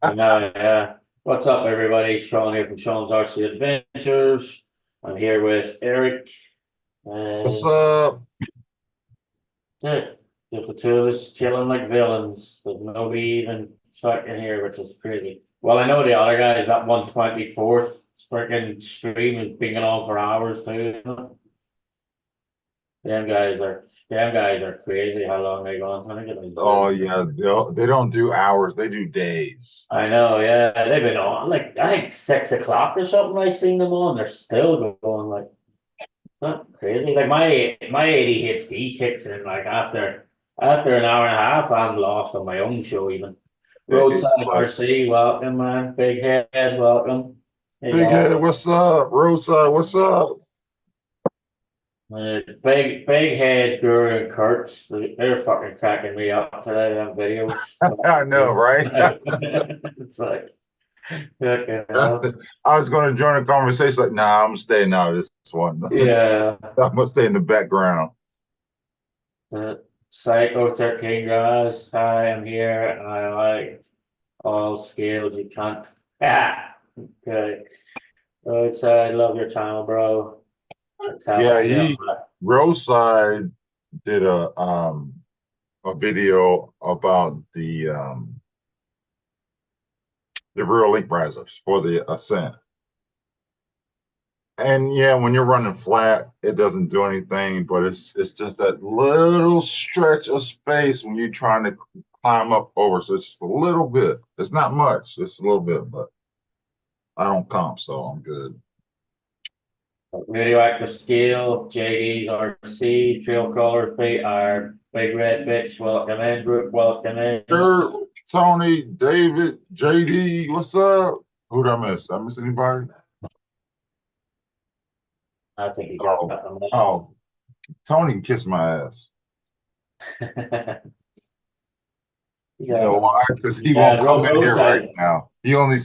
I know, yeah. What's up, everybody? Sean here from Sean's RC Adventures. I'm here with Eric. What's Uh, up? yeah, just the two of us chilling like villains. There's nobody even fucking here, which is crazy. Well, I know the other guy is at 124th. Freaking stream is being on for hours too. Them guys are crazy. How long they gone? I think it was Oh Zoom. yeah, they don't do hours, they do days. I know, yeah. They've been on like I think 6 o'clock or something. I seen them on. They're still going like not crazy. Like my ADHD kicks in like after an hour and a half. I'm lost on my own show even. It's Roadside like RC, welcome man. Big head, welcome. Hey big head, y'all. what's up? Roadside, what's up? Big head, Guru and Kurtz. They're fucking cracking me up today on videos. I know, right? It's like fucking hell. I was going to join the conversation, like, nah, I'm staying out of this one. Yeah. I'm gonna stay in the background. Psycho 13 guys. Hi, I'm here. I like all skills you can't. Ah, okay. So it's I love your channel, bro. It's Yeah, helping me out. Roadside did a video about the real link browsers for the Ascent. And yeah, when you're running flat, it doesn't do anything, but it's just that little stretch of space when you're trying to climb up over. So it's just a little bit. It's not much, it's a little bit, but I don't comp, so I'm good. Radioactive scale, JD's RC, trail crawler feet are big red bitch. Welcome in, group. Welcome in. Kurt, Tony, David, JD, what's up? Who did I miss? Did I miss anybody? I think you got Oh, them oh, Tony can kiss my ass. all. You You got know them. why? Because he Yeah, won't come in here right roadside. now.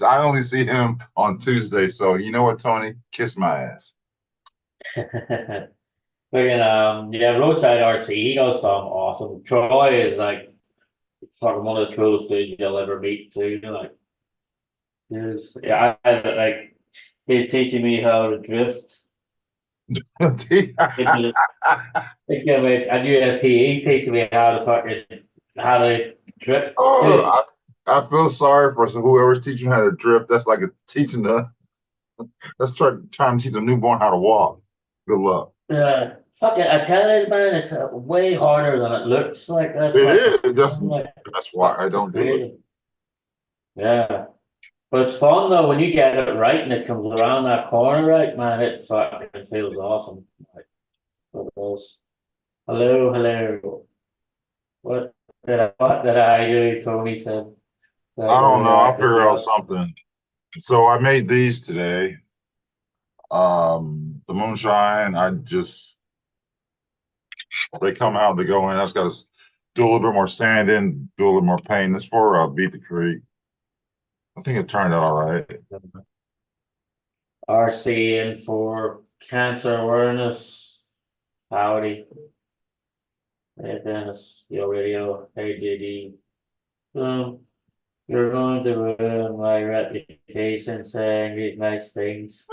I only see him on Tuesday. So you know what, Tony? Kiss my ass. Friggin' yeah, roadside RC, he does some awesome. Troy is like fucking one of the coolest dudes you'll ever meet too. Like like he's teaching me how to drift. Teaching me teaching me at USTE teaching me how to drift. Dude, Oh, I feel sorry for whoever's teaching how to drift. That's like a teaching that's trying to teach a newborn how to walk. Good luck. fuck it, I tell you, man, it's way harder than it looks. Like that's It fucking is. like That's it's why I fucking don't do it. crazy. Yeah. But it's fun though when you get it right and it comes around that corner right, man. It fucking feels awesome. Like it does. Hello, hello. What did I do? Tony said I that don't know. I'll radioactive figure out what? something. So I made these today. The moonshine. They come out, they go in. I just got to do a little bit more sand in, do a little more paint. This for Beat the Creek. I think it turned out all right. RC in for cancer awareness. Howdy. Hey Dennis, your radio. Hey JD. Um, you're going to ruin my reputation saying these nice things.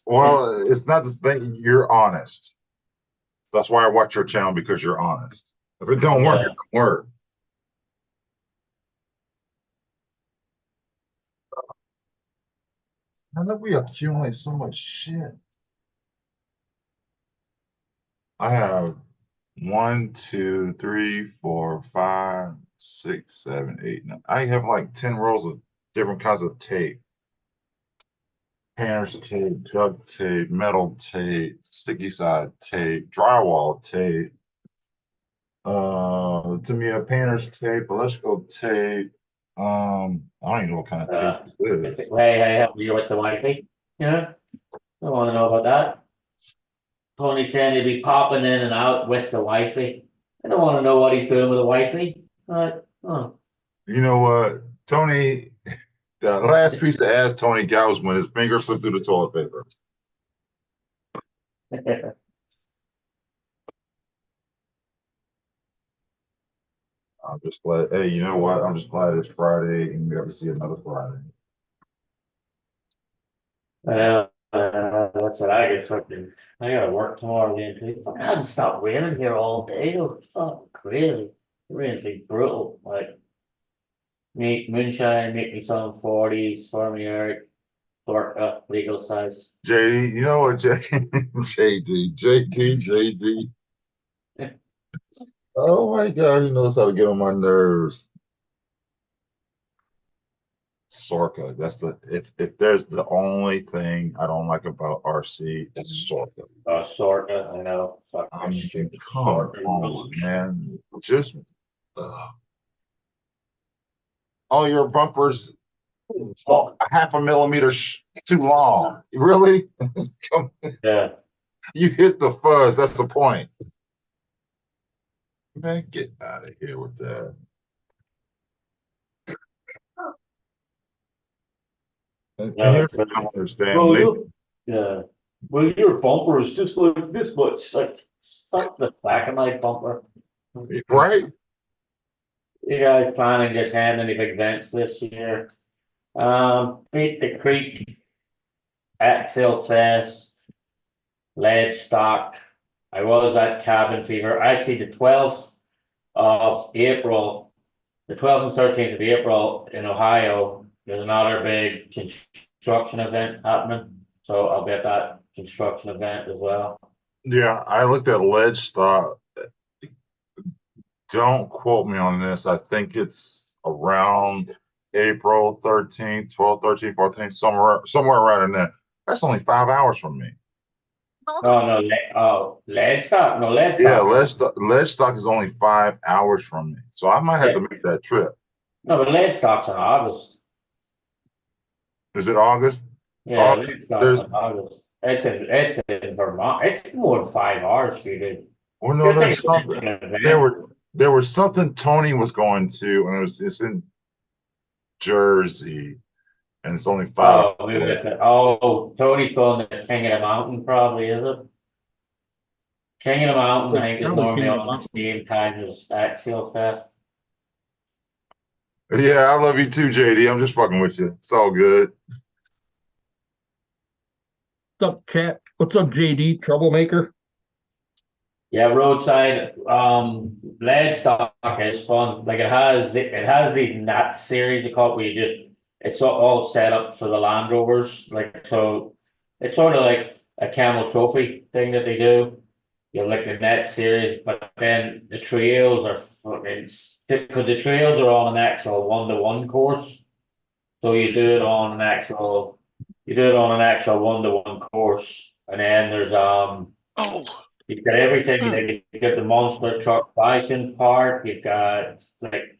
Well, it's not the thing. You're honest. That's why I watch your channel because you're honest. If it don't work, it Yeah. don't work. How did we accumulate so much shit? I have one, two, three, four, five, six, seven, eight, nine. I have like 10 rolls of different kinds of tape. Painter's tape, duct tape, metal tape, sticky side tape, drywall tape, to me a painter's tape, electrical tape. I don't even know what kind of tape Uh, this is. hey, you with the wifey? Yeah, I want to know about that. Tony saying he'd be popping in and out with the wifey. I don't want to know what he's doing with the wifey. Oh. You know what? Tony, the last piece of ass Tony got was when his finger slipped through the toilet paper. I'm just glad. Hey, you know what? I'm just glad it's Friday and we have to see another Friday. That's what I get fucking. I gotta work tomorrow again. It fucking hadn't stopped raining here all day. It was fucking crazy. The rain's been brutal. Like, make moonshine, make me some 40, stormy earth, sort up legal size. JD, you know what, JD. Oh my God, he knows how to get on my nerves. Sorka. That's the if there's the only thing I don't like about RC, it's Sorka. Sort of, I know. I Fucking mean, stupid come sort of on, rules. man. Just all your bumpers a half a millimeter too long. Really? Yeah. You hit the fuzz. That's the point. Man, get out of here with that. And Yeah, here's like, what I don't understand. well, When yeah. Well, your bumper is just like this much. Like, stop the back of my bumper. right? You guys planning to attend any big events this year? Beat the Creek, Axel Fest, Lead Stock. I was at Cabin Fever. Actually, the 12th of April, the 12th and 13th of April in Ohio, there's another big construction event happening. So I'll be at that construction event as well. Yeah, I looked at ledge stock. Don't quote me on this. I think it's around April 13th, 12th, 13th, 14th, somewhere around in there. That's only 5 hours from me. No, lead stock. No, lead Yeah, stock. ledge stock is only 5 hours from me. So I might have to make that trip. No, but lead stock's in August. Is it August? Yeah, Oh, lead stock's there's in August. It's in Vermont. It's more than 5 hours for you to. well, no, You're thinking there's of something. an There event. were there was something Tony was going to, and it's in Jersey, and it's only 5 hours Oh, maybe away. that's it. Oh, Tony's going to King of the Mountain, probably, is it? King of the Mountain, I think, is Probably normally King of the on the Mountain. same time as Axial Fest. Yeah, I love you too, JD. I'm just fucking with you. It's all good. What's up, chat? What's up, JD? Troublemaker? Yeah, roadside, lead stock is fun. Like it has these nat series you call it where you just it's all set up for the Land Rovers. Like so it's sort of like a camel trophy thing that they do. You have like the net series, but then the trails are fucking because the trails are on an actual 1-to-1 course. So you do it on an actual 1-to-1 course. And then there's Oh, you've got everything. You've got the monster truck bison park. You've got like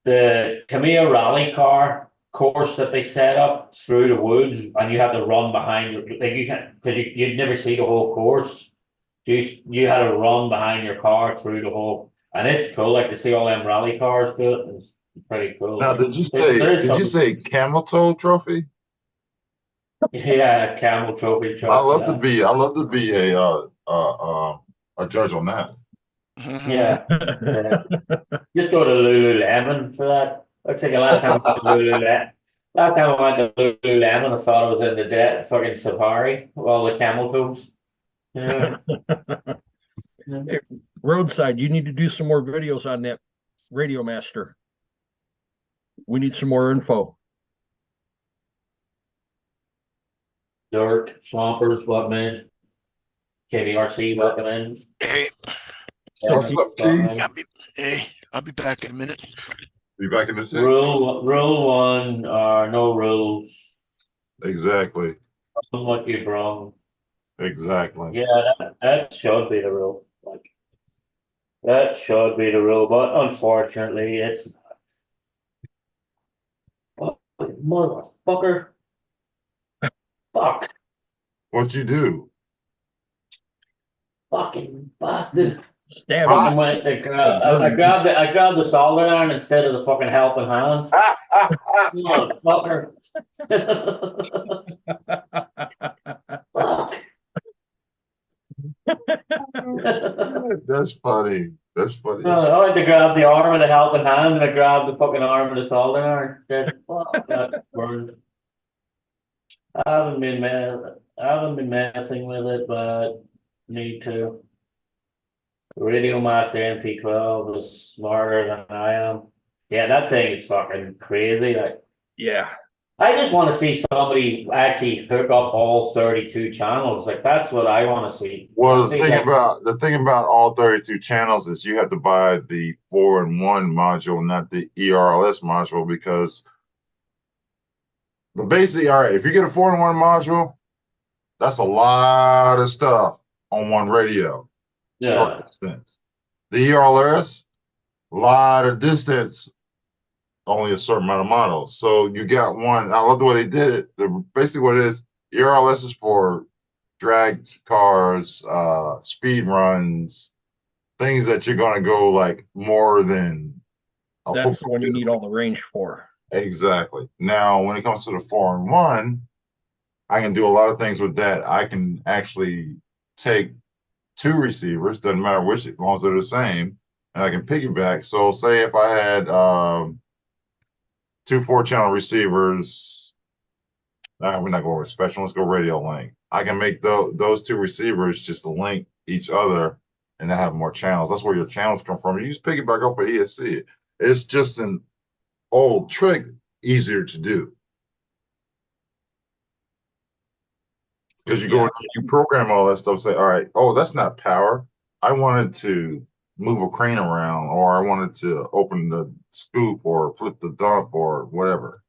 the Tamiya rally car course that they set up through the woods, and you have to run behind your like you can because you'd never see the whole course. You had to run behind your car through the whole, and it's cool. Like to see all them rally cars do it. It's pretty cool. Now, Like there is did you some say camel toe trophy? yeah camel trophy truck. Yeah. I love to be a judge on that. Yeah. Yeah. Just go to Lululemon for that. Looks like the last time I went to Lululemon. Last time I went to Lululemon, I thought I was in the dead fucking safari with all the camel toes. Yeah. Hey, roadside, you need to do some more videos on that Radio Master. We need some more info. Dirk, Swampers, what man? KBRC, welcome in. hey, What's up, Keith? I'll be back in a minute. Be back in the city. Rule one are no rules. Exactly. What you brought. Exactly. Yeah, that should be the rule. Like that should be the rule, but unfortunately, it's oh, motherfucker. Fuck, What'd you do? fucking bastard. Stab Fucking him. went the I grabbed the soldering iron instead of the fucking helping hands. Motherfucker. Fuck. That's funny. footage, but No, I had to grab the arm of the helping hand and I grabbed the fucking arm of the soldering iron. That burned. I haven't been messing with it, but need to. Radio Master MT12 is smarter than I am. Yeah, that thing is fucking crazy. Like, Yeah. I just want to see somebody actually hook up all 32 channels. Like, that's what I want to see. well, See, like, the thing about all 32 channels is you have to buy the 4-in-1 module, not the ERLS module, because basically, all right, if you get a 4-in-1 module, that's a lot of stuff on one radio, short yeah, distance. The ERLS, a lot of distance, only a certain amount of models. So you got one. I love the way they did it. Basically, what it is, ERLS is for drag cars, speed runs, things that you're going to go like more than a That's the football one you field. need all the range for. Exactly. Now, when it comes to the 4-in-1, I can do a lot of things with that. I can actually take two receivers, doesn't matter which, as long as they're the same, and I can piggyback. So, say if I had two 4-channel receivers, we're not going with special. Let's go radio link. I can make those two receivers just link each other and then have more channels. That's where your channels come from. You just piggyback off of ESC. It's just an old trick, easier to do. Because you go in, you program all that stuff, say, all right, oh, that's not power. I wanted to move a crane around, or I wanted to open the scoop or flip the dump or whatever.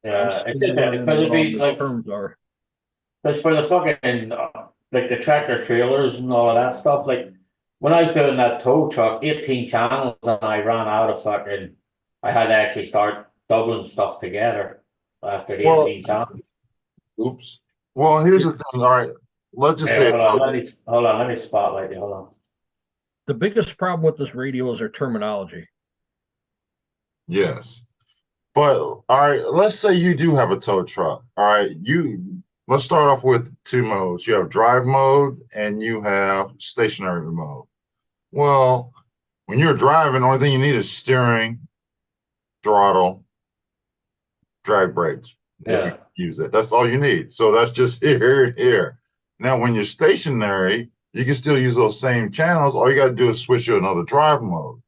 yeah. I'm It's still learning because it'd what all be the like, terms are. because for the fucking, like the tractor trailers and all of that stuff, like, when I was doing that tow truck, 18 channels, and I ran out of fucking, I had to actually start doubling stuff together after the Well, 18 channels. oops. Well, here's the thing. All right, let's just Hey, say, hold on, let me spotlight you, hold on. The biggest problem with this radio is their terminology. yes. But all right, let's say you do have a tow truck. All right, let's start off with two modes. You have drive mode and you have stationary mode. Well, when you're driving, the only thing you need is steering, throttle, drag brakes. If you Yeah, use it, that's all you need. So that's just here and here. Now, when you're stationary, you can still use those same channels. All you got to do is switch to another drive mode.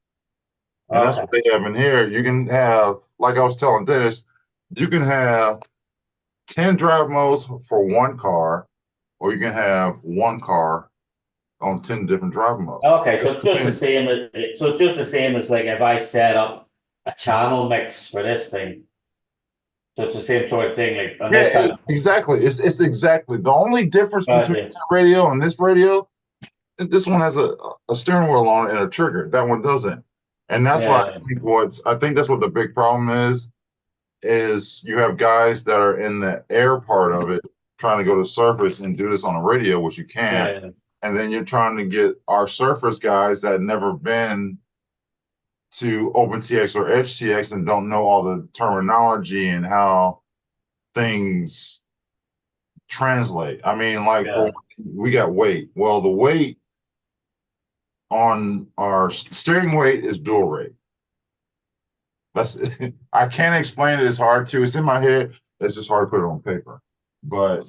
And that's okay, what they have in here. You can have, like I was telling Dennis, you can have 10 drive modes for one car, or you can have one car on 10 different drive modes. okay, so It it's just the depends. same as, so it's just the same as like if I set up a channel mix for this thing. So it's the same sort of thing, like on this Yeah, side. exactly. It's exactly the only difference between Gotcha. that radio and this radio. This one has a steering wheel on it and a trigger. That one doesn't. And that's why Yeah, I think that's what the big problem is you have guys that are in the air part of it trying to go to surface and do this on a radio, which you can't. yeah, And then you're trying to get our surface guys that never been to OpenTX or HTX and don't know all the terminology and how things translate. I mean, like yeah. we got weight. Well, the weight on our steering weight is dual rate. That's I can't explain it. It's hard to. It's in my head. It's just hard to put it on paper. But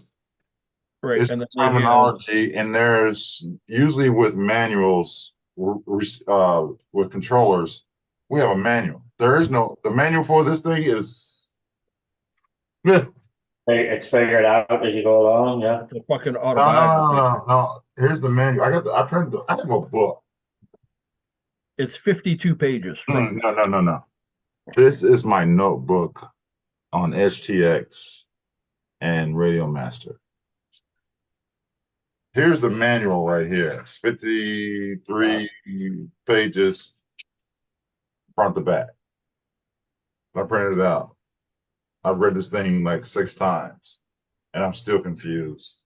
Right. it's And the then they have, terminology, and there's usually with manuals, with controllers, we have a manual. There is no the manual for this thing is. Yeah. It's figured out as you go along, yeah. the fucking No, autobiography. no. Here's the manual. I printed. I have a book. It's 52 pages. From No. This is my notebook on HTX and Radio Master. Here's the manual right here. It's 53 pages front to back. I printed it out. I've read this thing like 6 times and I'm still confused.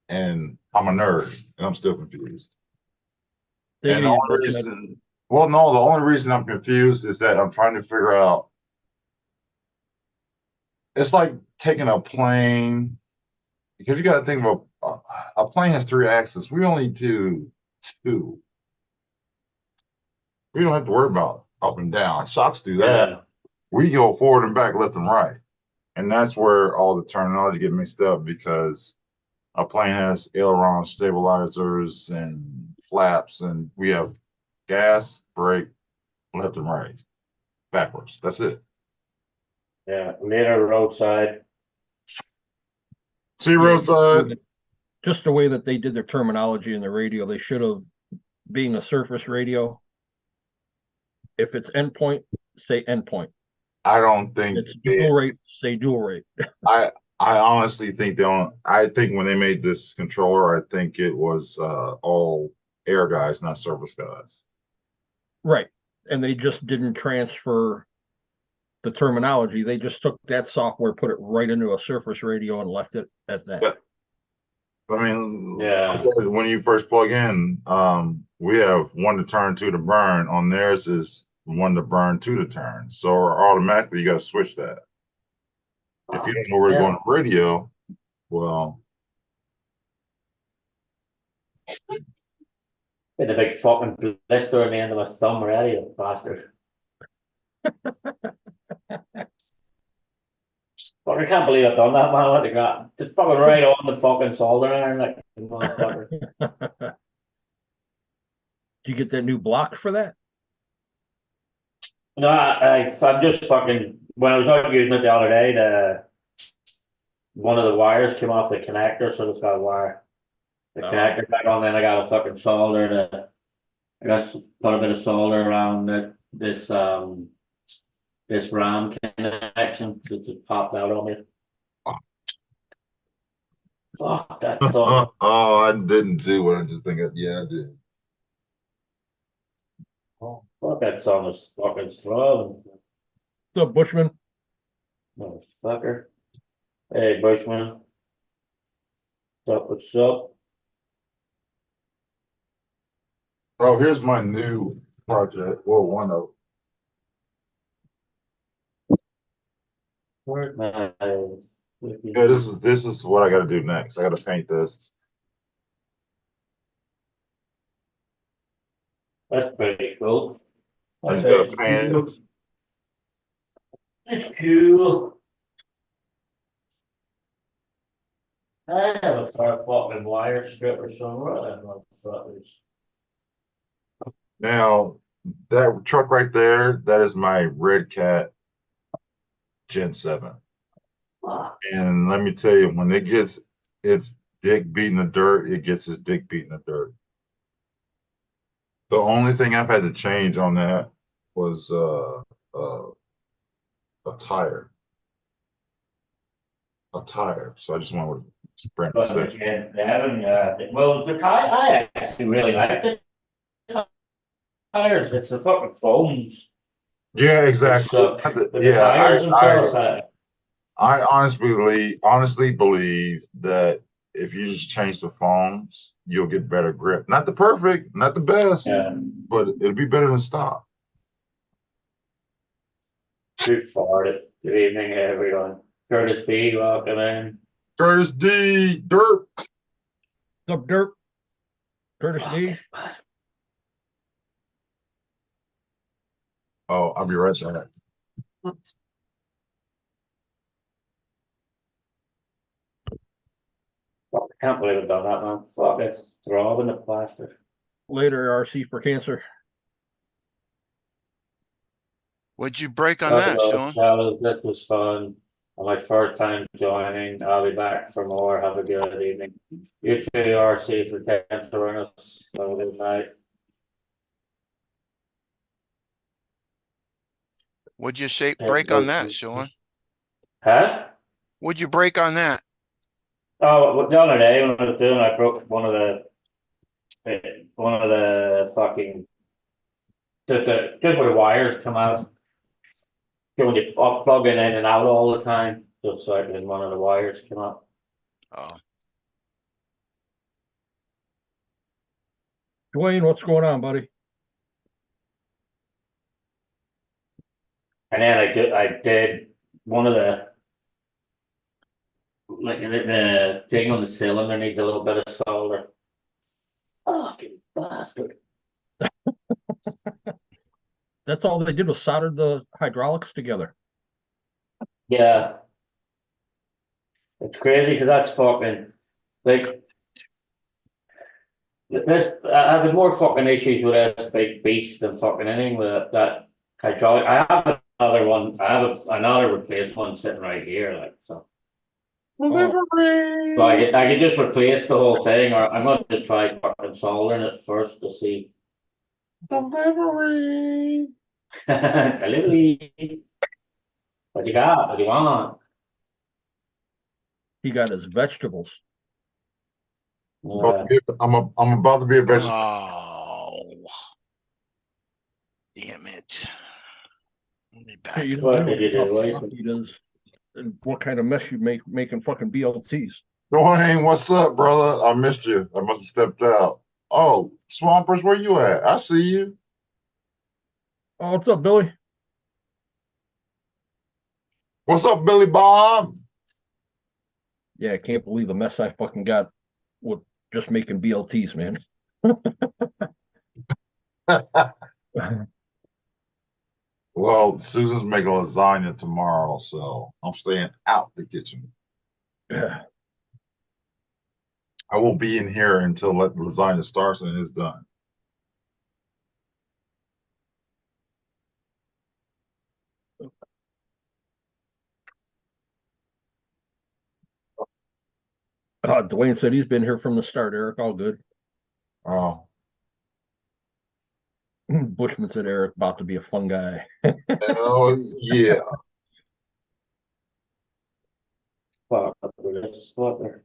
And I'm a nerd and I'm still confused. they And the ain't only looking at reason, well, no, the only reason I'm confused is that I'm trying to figure out. It's like taking a plane, because you got to think of a plane has 3 axes. We only do 2. We don't have to worry about up and down. Shocks do that. Yeah, We go forward and back, left and right. And that's where all the terminology get mixed up because a plane has aileron stabilizers and flaps, and we have gas, brake, left and right, backwards. That's it. yeah, later roadside, See Yeah, roadside. just the way that they did their terminology in the radio, they should have, being a surface radio, if it's endpoint, say endpoint. I don't think It's dual rate, say dual rate. I I honestly think they don't. I think when they made this controller, I think it was all air guys, not surface guys. Right. And they just didn't transfer the terminology. They just took that software, put it right into a surface radio and left it at that. Yeah. I mean, Yeah. when you first plug in, we have one to turn, two to burn. On theirs is one to burn, two to turn. So automatically you got to switch that. If you don't know where to go on the radio, well, with a big fucking blister on the end of my thumb already, you bastard. But I can't believe I've done that, man. What they got? Just fucking right on the fucking solder iron, like, motherfucker. Did you get that new block for that? No, I'm just fucking, when I was out using it the other day, one of the wires came off the connector, so it's got a wire. The Oh. connector back on, then I got a fucking solder I got put a bit of solder around this RAM connection that just popped out on me. Fuck that thumb. oh, I didn't do it. I just think, yeah, I did. Fuck that thumb was fucking slow. What's up, Bushman? Motherfucker. Hey, Bushman. What's up? Oh, here's my new project. Well, one of Nice. yeah. This is what I got to do next. I got to paint this. That's pretty cool. I just got to paint it. It's cool. I have a fucking wire strip or something. What are that motherfuckers? Now, that truck right there, that is my Red Cat Gen 7. Fuck. And let me tell you, when it gets its dick beating the dirt, it gets its dick beating the dirt. The only thing I've had to change on that was a tire. A tire. So I just want to bring But this in. again, they haven't, well, the tire, I actually really like the tires. It's the fucking foams. Yeah, that exactly. suck. But the Yeah, tires themselves, I honestly believe that if you just change the foams, you'll get better grip. Not the perfect, not the best, yeah, but it'll be better than stock. too farted. Good evening, everyone. Curtis B, welcome in. Curtis D, dirt. What's up, Dirk? Curtis D. Oh, I'll be right back. Fuck, I can't believe I've done that, man. Fuck, it's throbbing the plaster. Later, RC for cancer. What'd you break on that, Sean? Fellas, this was fun. My first time joining. I'll be back for more. Have a good evening. You too, RC, for canceling us. Have a good night. What'd you break on that, Sean? Huh? What'd you break on that? Oh, well, the other day when I was doing, I broke one of the fucking, just where the wires come out. When you plug it in and out all the time, just like when one of the wires come up. Oh, Dwayne, what's going on, buddy? And then I did one of the, like the thing on the cylinder needs a little bit of solder. Fucking bastard. That's all they did was solder the hydraulics together. Yeah. It's crazy because that's fucking like this. I have more fucking issues with this big beast than fucking anything with that hydraulic. I have another one. I have another replacement one sitting right here, like so. Delivery. So I could just replace the whole thing, or I'm gonna just try fucking soldering it first to see. Delivery. Delivery. What you got? What do you want? He got his vegetables. About Yeah. to be- I'm about to be a vegetable. Oh. Damn it. Let me back Hey, you up. know, I What know did you how do? What is it? sucky it is and what kind of mess you make making fucking BLTs. Dwayne, what's up, brother? I missed you. I must have stepped out. Oh, Swampers, where you at? I see you. Oh, what's up, Billy? What's up, Billy Bob? Yeah, I can't believe the mess I fucking got with just making BLTs, man. Well, Susan's making lasagna tomorrow, so I'm staying out the kitchen. I will be in here until the lasagna starts and it's done. Dwayne said he's been here from the start, Eric. All good. Oh, Bushman said Eric about to be a fun guy. hell yeah. Fuck with this fucker.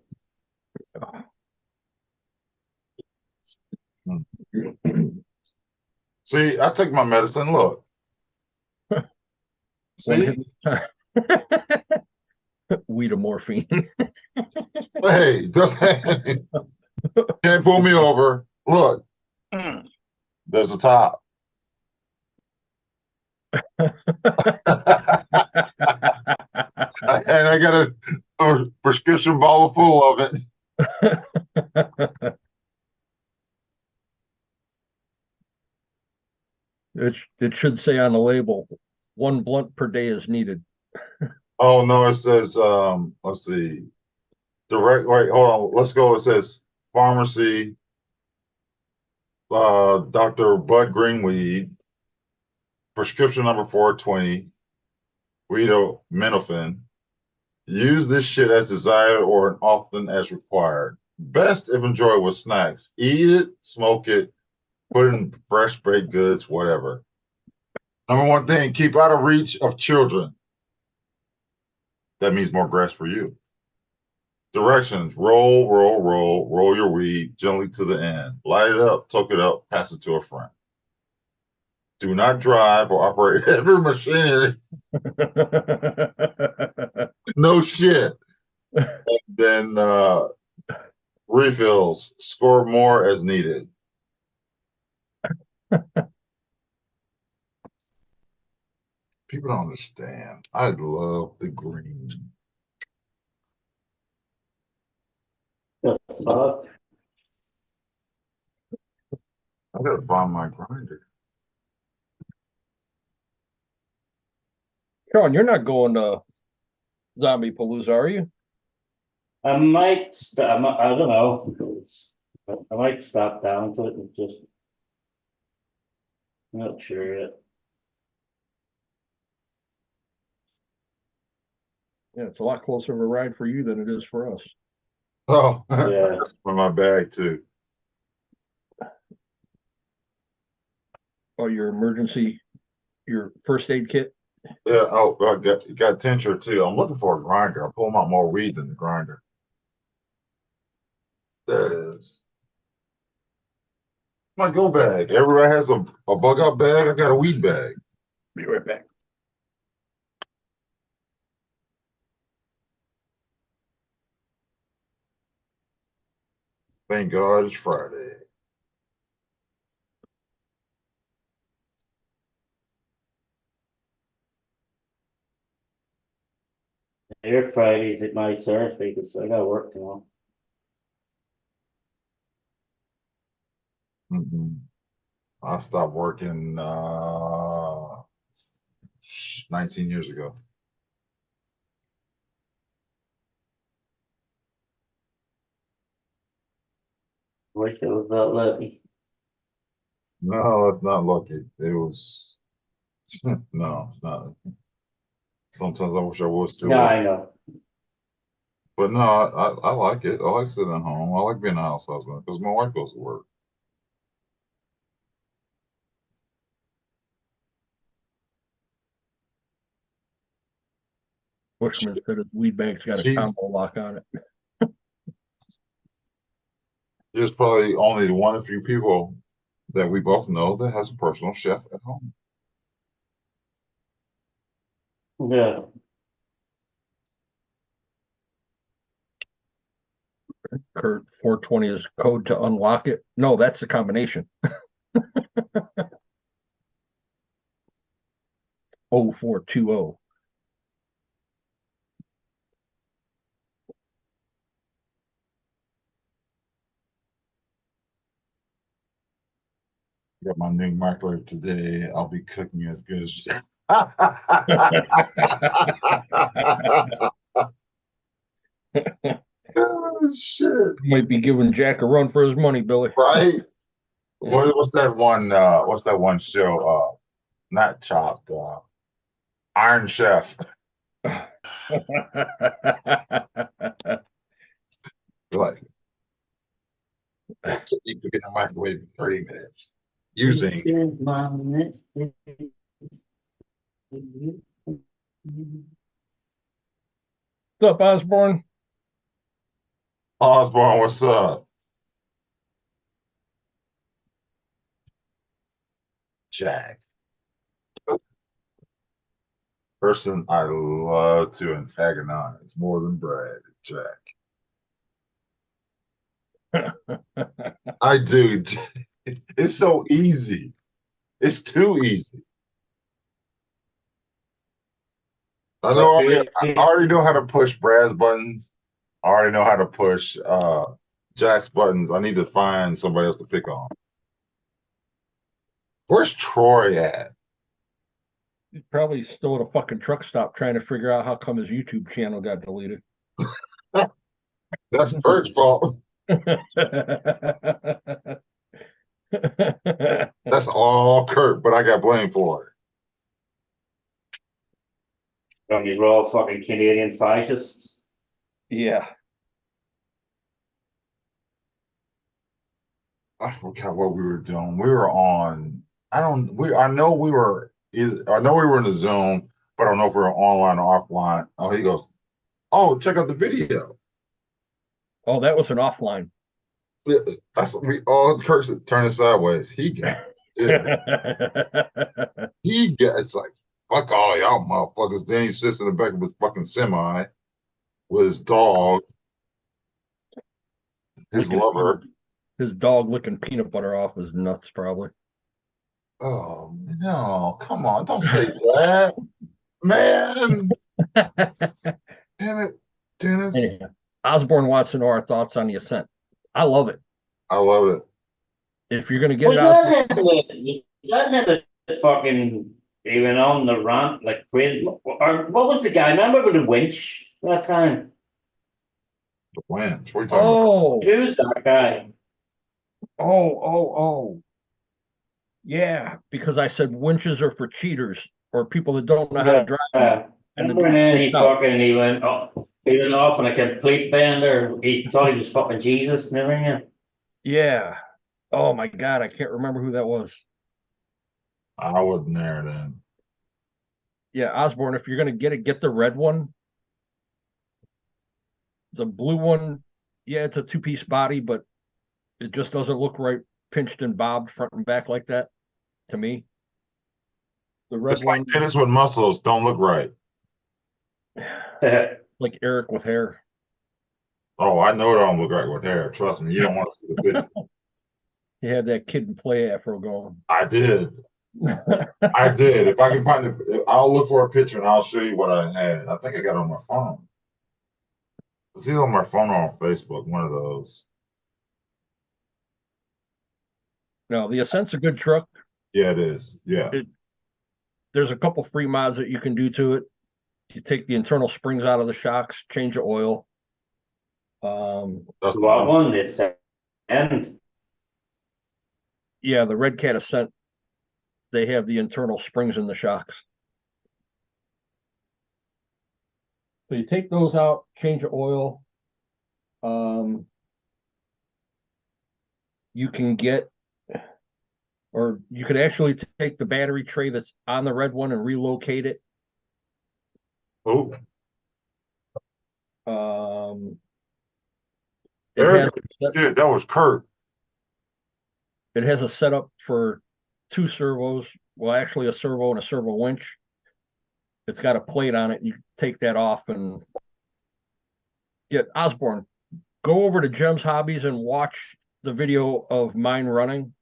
See, I take my medicine. Look. See? Weed of morphine. Hey, just can't pull me over. Look, Mm. there's a top. And I got a prescription bottle full of it. It should say on the label, 1 blunt per day is needed. Oh no, it says let's see. Direct wait, hold on. Let's go. It says pharmacy, Dr. Bud Greenweed, prescription number 420, Minofin. Use this shit as desired or often as required. Best if enjoyed with snacks. Eat it, smoke it, put it in fresh baked goods, whatever. Number one thing, keep out of reach of children. That means more grass for you. Directions, roll your weed gently to the end. Light it up, toke it up, pass it to a friend. Do not drive or operate heavy machinery. No shit. And then refills, score more as needed. People don't understand. I love the green. The fuck? I gotta find my grinder. Sean, you're not going to Zombie Palooza, are you? I might. I don't know. I might stop down to it and just. I'm not sure yet. Yeah, it's a lot closer of a ride for you than it is for us. Oh, Yeah. that's in my bag too. Oh, your first aid kit. Yeah. Oh, I got tincture too. I'm looking for a grinder. I'm pulling out more weed than the grinder. There it is. My go bag. Everybody has a bug out bag. I got a weed bag. Be right back. Thank God it's Friday. Your Fridays at my service because I gotta work tomorrow. I stopped working 19 years ago. Wish it was that lucky. No, it's not lucky. It was no, it's not. Sometimes I wish I was still No, working. I know. But no, I like it. I like sitting at home. I like being a house husband because my wife goes to work. Bushman said his weed bag's got a She's combo lock on it. There's probably only one of few people that we both know that has a personal chef at home. Yeah. Kurt, 420 is code to unlock it. No, that's the combination. 0420. Got my new microwave today. I'll be cooking as good as oh, shit. Might be giving Jack a run for his money, Billy. Right? What's that one? What's that one show? Not Chopped. Iron Chef. Like you cook in the microwave in 30 minutes using. What's up, Osborne? Osborne, what's up? Jack. Person I love to antagonize more than Brad, Jack. I do. It's so easy. It's too easy. I already know how to push Brad's buttons. I already know how to push Jack's buttons. I need to find somebody else to pick on. Where's Troy at? He's probably still at a fucking truck stop trying to figure out how come his YouTube channel got deleted. That's Kurt's fault. That's all Kurt, but I got blamed for it. These were all fucking Canadian fascists. Yeah. I forgot what we were doing. We were on. I know we were in the Zoom, but I don't know if we were online or offline. Oh, he goes, "Oh, check out the video." Oh, that was an offline. That's we all curse it, turn it sideways. He got it's like, fuck all y'all motherfuckers. Then he sits in the back of his fucking semi with his dog, his lover. His dog licking peanut butter off his nuts, probably. Oh no, come on, don't say that. Man. Damn it, Dennis. Anyhow, Osborne wants to know our thoughts on the Ascent. I love it. I love it. If you're gonna get it That had the fucking even on the ramp like crazy. Or what was the guy? Remember with the winch that time? The winch. What are you talking about? Who's that guy? Oh. Yeah, because I said winches are for cheaters or people that don't know how to drive. And then he went off on a complete bender. He thought he was fucking Jesus and everything. Yeah. Oh my God, I can't remember who that was. I wasn't there then. Yeah, Osborne, if you're gonna get it, get the red one. The blue one, yeah, it's a two-piece body, but it just doesn't look right pinched and bobbed front and back like that to me. The red It's one, like Dennis with muscles don't look right. like Eric with hair. Oh, I know it don't look right with hair. Trust me, you don't want to see the picture. He had that kid and play afro going. I did. I did. If I can find it, I'll look for a picture and I'll show you what I had. I think I got it on my phone. It's either on my phone or on Facebook, one of those. No, the Ascent's a good truck. Yeah, it is. Yeah. there's a couple free mods that you can do to it. You take the internal springs out of the shocks, change the oil. That's the What one. one? It's and Yeah, the Red Cat Ascent, they have the internal springs in the shocks. So you take those out, change the oil. You can get, or you could actually take the battery tray that's on the red one and relocate it. Oh, It Eric, has shit, that was Kurt. it has a setup for 2 servos. Well, actually, a servo and a servo winch. It's got a plate on it. You take that off and get Osborne. Go over to Jem's Hobbies and watch the video of mine running.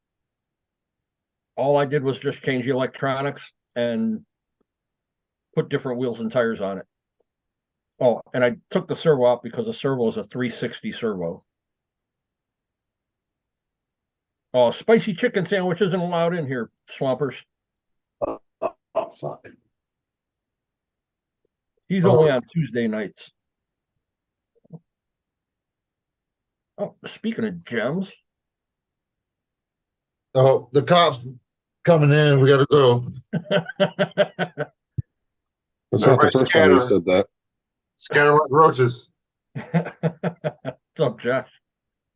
All I did was just change the electronics and put different wheels and tires on it. Oh, and I took the servo out because the servo is a 360 servo. Oh, spicy chicken sandwich isn't allowed in here, Swampers. oh fuck. He's only on Tuesday nights. Oh, speaking of gems. Oh, the cops coming in. We got to go. That's not the Everybody first time you scatter. said that. Scatter like roaches. What's up, Josh?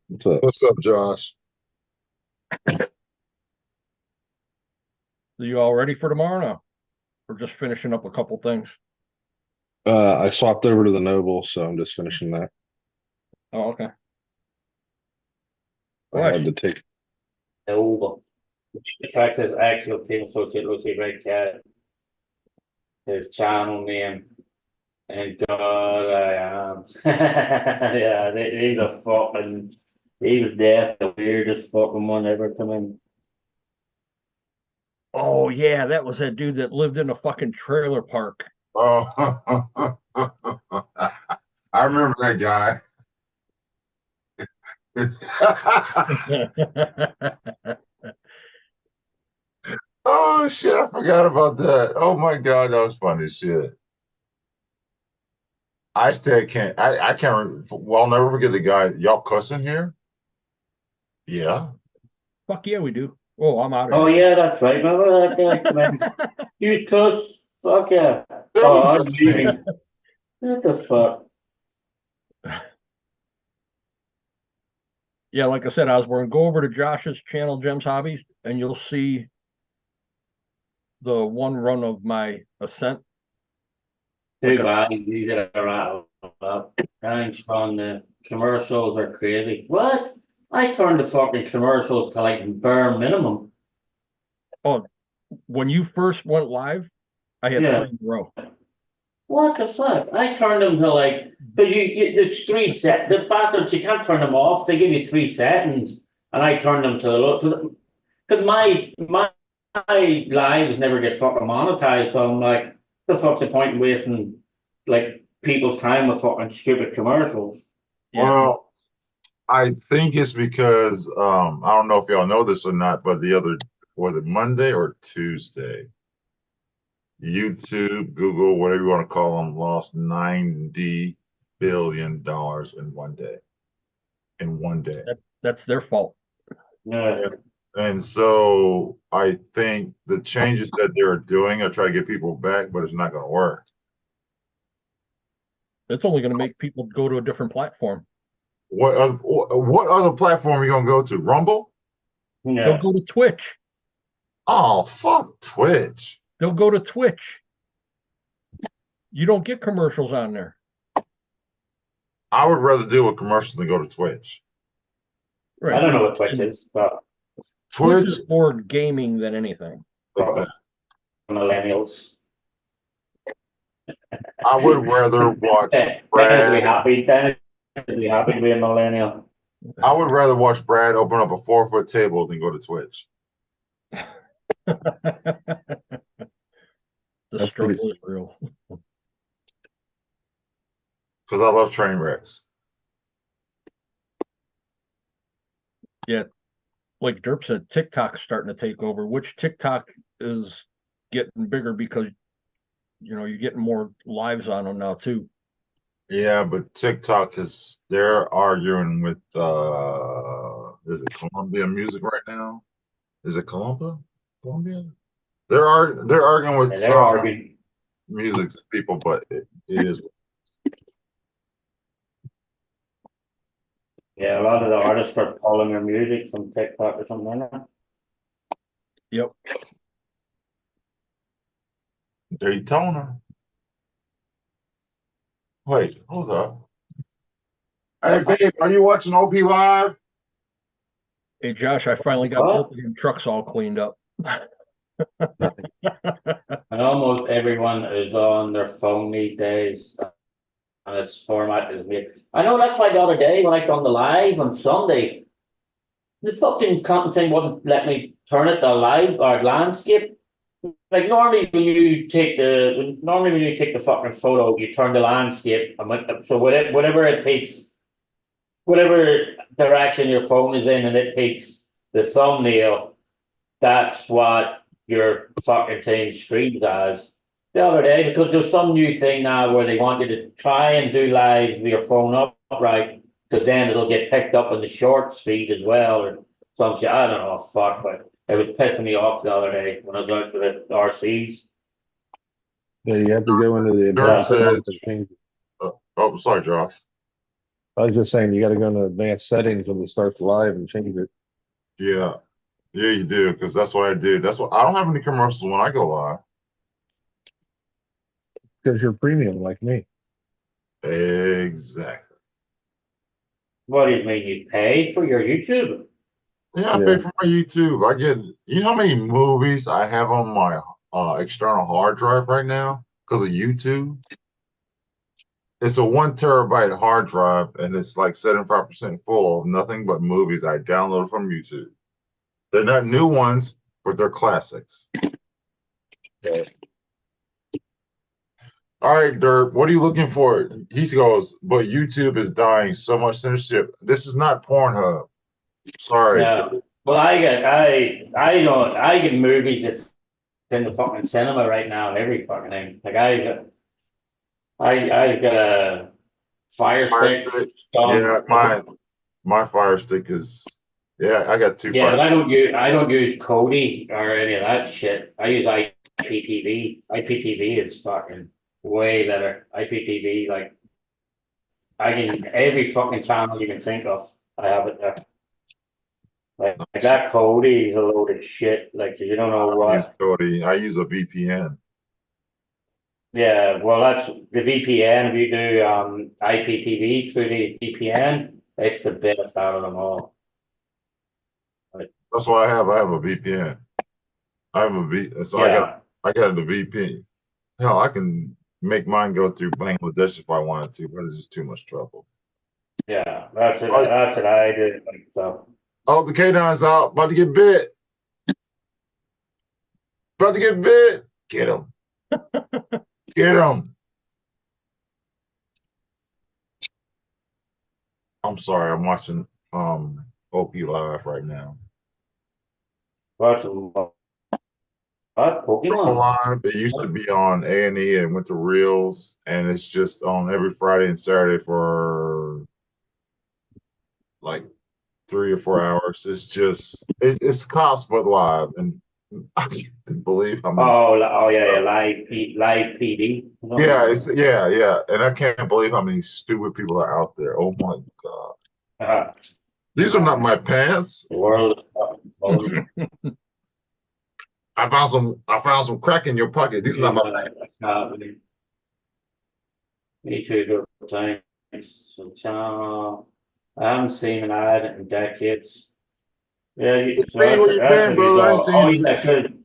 What's up? What's up, Josh? Are you all ready for tomorrow now? We're just finishing up a couple things. I swapped over to the Noble, so I'm just finishing that. Oh, okay. I had to take. Over. The track says Axial Team Associate Lucy Red Cat. His channel name. And God, I am. Yeah, he's a fucking. He was deaf, the weirdest fucking one ever come in. Oh yeah, that was that dude that lived in a fucking trailer park. Oh, I remember that guy. Oh shit, I forgot about that. Oh my god, that was funny as shit. I still can't. I can't. Well, I'll never forget the guy. Y'all cussing here? Yeah. Fuck yeah, we do. Oh, I'm out of Oh here. yeah, that's right. Remember that guy come in? Huge cuss. Fuck yeah. That Oh, was I'm just- leaving. What the fuck? Yeah, like I said, Osborne, go over to Josh's channel, Jem's Hobbies, and you'll see the one run of my Ascent. Too Like I- bad these are rattled up. Thanks, Sean. The commercials are crazy. What? I turned the fucking commercials to like bare minimum. When you first went live, I had Yeah. 3 in a row. What the fuck? I turned them to like, because it's 3 set. The bastards, you can't turn them off. They give you 3 seconds, and I turned them to the because my lives never get fucking monetized. So I'm like, the fuck's the point in wasting like people's time with fucking stupid commercials? Yeah. Well, I think it's because I don't know if y'all know this or not, but the other was it Monday or Tuesday? YouTube, Google, whatever you want to call them, lost $90 billion in one day. In one day. That's their fault. Yeah. And so I think the changes that they're doing are trying to get people back, but it's not going to work. It's only going to make people go to a different platform. What other platform are you going to go to? Rumble? They'll Yeah. go to Twitch. Oh, fuck Twitch. They'll go to Twitch. You don't get commercials on there. I would rather deal with commercials than go to Twitch. Right. I don't know what Twitch is, but Twitch Twitch, is more gaming than anything. exactly. millennials. I would rather watch Dennis will be Brad. happy. Dennis will be happy to be a millennial. I would rather watch Brad open up a 4-foot table than go to Twitch. The That's struggle pretty- is real. Because I love train wrecks. Like Derp said, TikTok's starting to take over, which TikTok is getting bigger because you're getting more lives on them now too. Yeah, but TikTok they're arguing with is it Columbia Music right now? Is it Columbia? They're arguing with And they're some arguing. music people, but it is. Yeah, a lot of the artists are pulling their music from TikTok or something like that. Yep. Daytona. Wait, hold up. Hey, babe, are you watching OP Live? Hey Josh, I finally got What? both of them trucks all cleaned up. And almost everyone is on their phone these days. And its format is weird. I know that's why the other day when I done the live on Sunday, the fucking content thing wouldn't let me turn it to live or landscape. Like normally when you take the fucking photo, you turn the landscape so whatever it takes, whatever direction your phone is in, and it takes the thumbnail, that's what your fucking thing streams as. The other day, because there's some new thing now where they want you to try and do lives with your phone upright, because then it'll get picked up in the shorts feed as well, or some shit. I don't know, fuck, but it was pissing me off the other day when I was out with the RCs. Yeah, you have to go into the Dirk advanced said, settings and change it. oh, sorry, Josh. I was just saying you got to go into advanced settings when you start the live and change it. Yeah, you do, because that's what I did. That's what I don't have any commercials when I go live. Because you're premium like me. Exactly. What do you mean you pay for your YouTube? Yeah, I Yeah. pay for my YouTube. You know how many movies I have on my external hard drive right now because of YouTube? It's a 1 terabyte hard drive, and it's like 75% full of nothing but movies I downloaded from YouTube. They're not new ones, but they're classics. Yeah. All right, Dirk, what are you looking for? He goes, but YouTube is dying. So much censorship. This is not Pornhub. Sorry. Yeah. Well, I get movies that's in the fucking cinema right now and every fucking thing. Like I've got a Fire Fire Stick. stick. Yeah, my Fire Stick is. Yeah, I got 2 Yeah, Fire but I don't use Kodi or any of that shit. I use IPTV. IPTV is fucking way better. IPTV, like I can every fucking channel you can think of, I have it there. Like that Kodi is a load of shit. Like you don't know I don't use what. Cody. I use a VPN. Yeah, well, that's the VPN. If you do IPTV through the VPN, it's the best out of them all. That's what I have. I have a VPN. I have a V. So Yeah, I got the VPN. Hell, I can make mine go through Bangladesh if I wanted to, but it's just too much trouble. yeah, that's it. Oh, That's what I do. Like, so oh, the K9's out. About to get bit. About to get bit. Get him. Get him. I'm sorry. I'm watching OP Live right now. what's what Drama Pokemon? Live. It used to be on A&E and went to Reels, and it's just on every Friday and Saturday for like 3 or 4 hours. It's cops but live, and I can't believe how many. Oh yeah, live PD. Yeah, and I can't believe how many stupid people are out there. Oh my god, these are not my pants. The world is fucking full. I found some crack in your pocket. These are not my pants. Me too, good times. So, I haven't seen an ad in decades. Yeah, so Hey, where you that's been, what you brother? I ain't go. Oh seen you. yeah, good.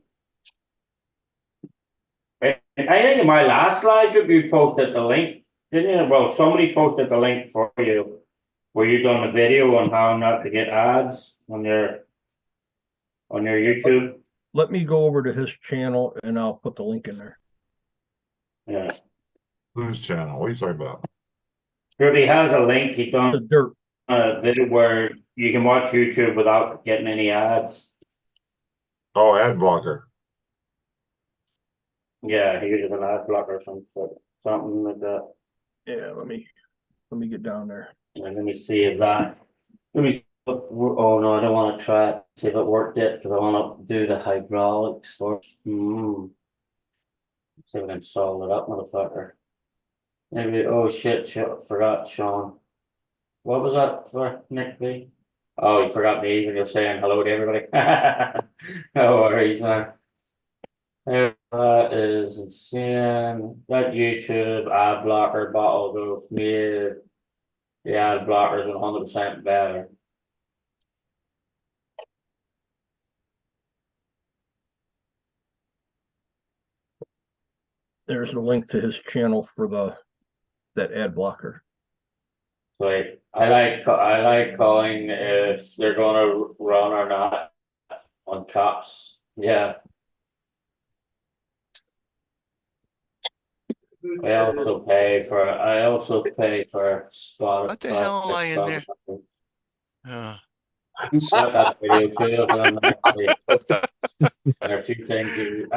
I think in my last live group you posted the link, didn't you? Well, somebody posted the link for you. Where you done a video on how not to get ads on your YouTube? Let me go over to his channel and I'll put the link in there. Yeah. Whose channel? What are you talking about? Sure, he has a link. He The done dirt. a video where you can watch YouTube without getting any ads. Oh, ad blocker. Yeah, he uses an ad blocker or something like that. Yeah, let me get down there. And let me see if that. Let me. Oh no, I don't want to try it. See if it worked yet because I want to do the hydraulics first. See if I can solve it up, motherfucker. Maybe. Oh shit! Forgot Sean. What was that for Nick B? Oh, you forgot me when you're saying hello to everybody. No worries, man. That is insane. That YouTube ad blocker bottle goes me. The ad blocker is 100% better. There's a link to his channel for that ad blocker. Like I like calling if they're gonna run or not on cops. Yeah. I also pay for Spotify. What the hell am I in there? That video too, so I'm actually there are a few things you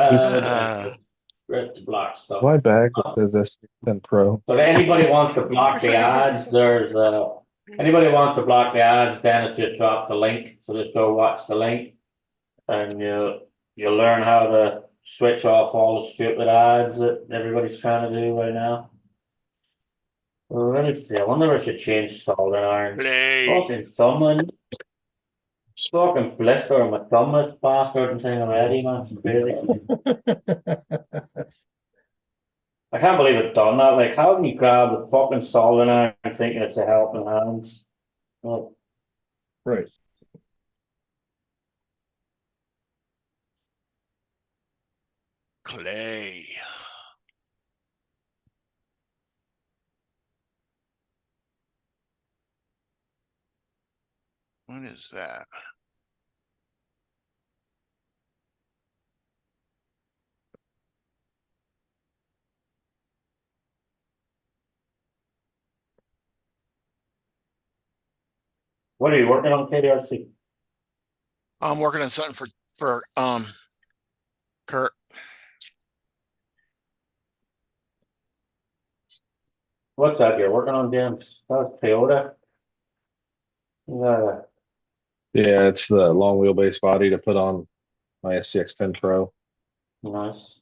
to block stuff. My bag that says S10 Pro. So if anybody wants to block the ads, anybody wants to block the ads, Dennis just dropped the link. So just go watch the link and you'll learn how to switch off all the stupid ads that everybody's trying to do right now. Well, let me see. I wonder if I should change soldering iron. Play. Fucking thumbing. Fucking blister on my thumb, this bastard and saying already, man. It's crazy. I can't believe it's done that. Like, how can you grab the fucking soldering iron thinking it's a helping hands? Oh, Right. Clay. What is that? what are you working on, KDRC? I'm working on something for Kurt. What's that you're working on, James? That's Toyota. Yeah, Yeah, it's the long wheelbase body to put on my SCX10 Pro. nice.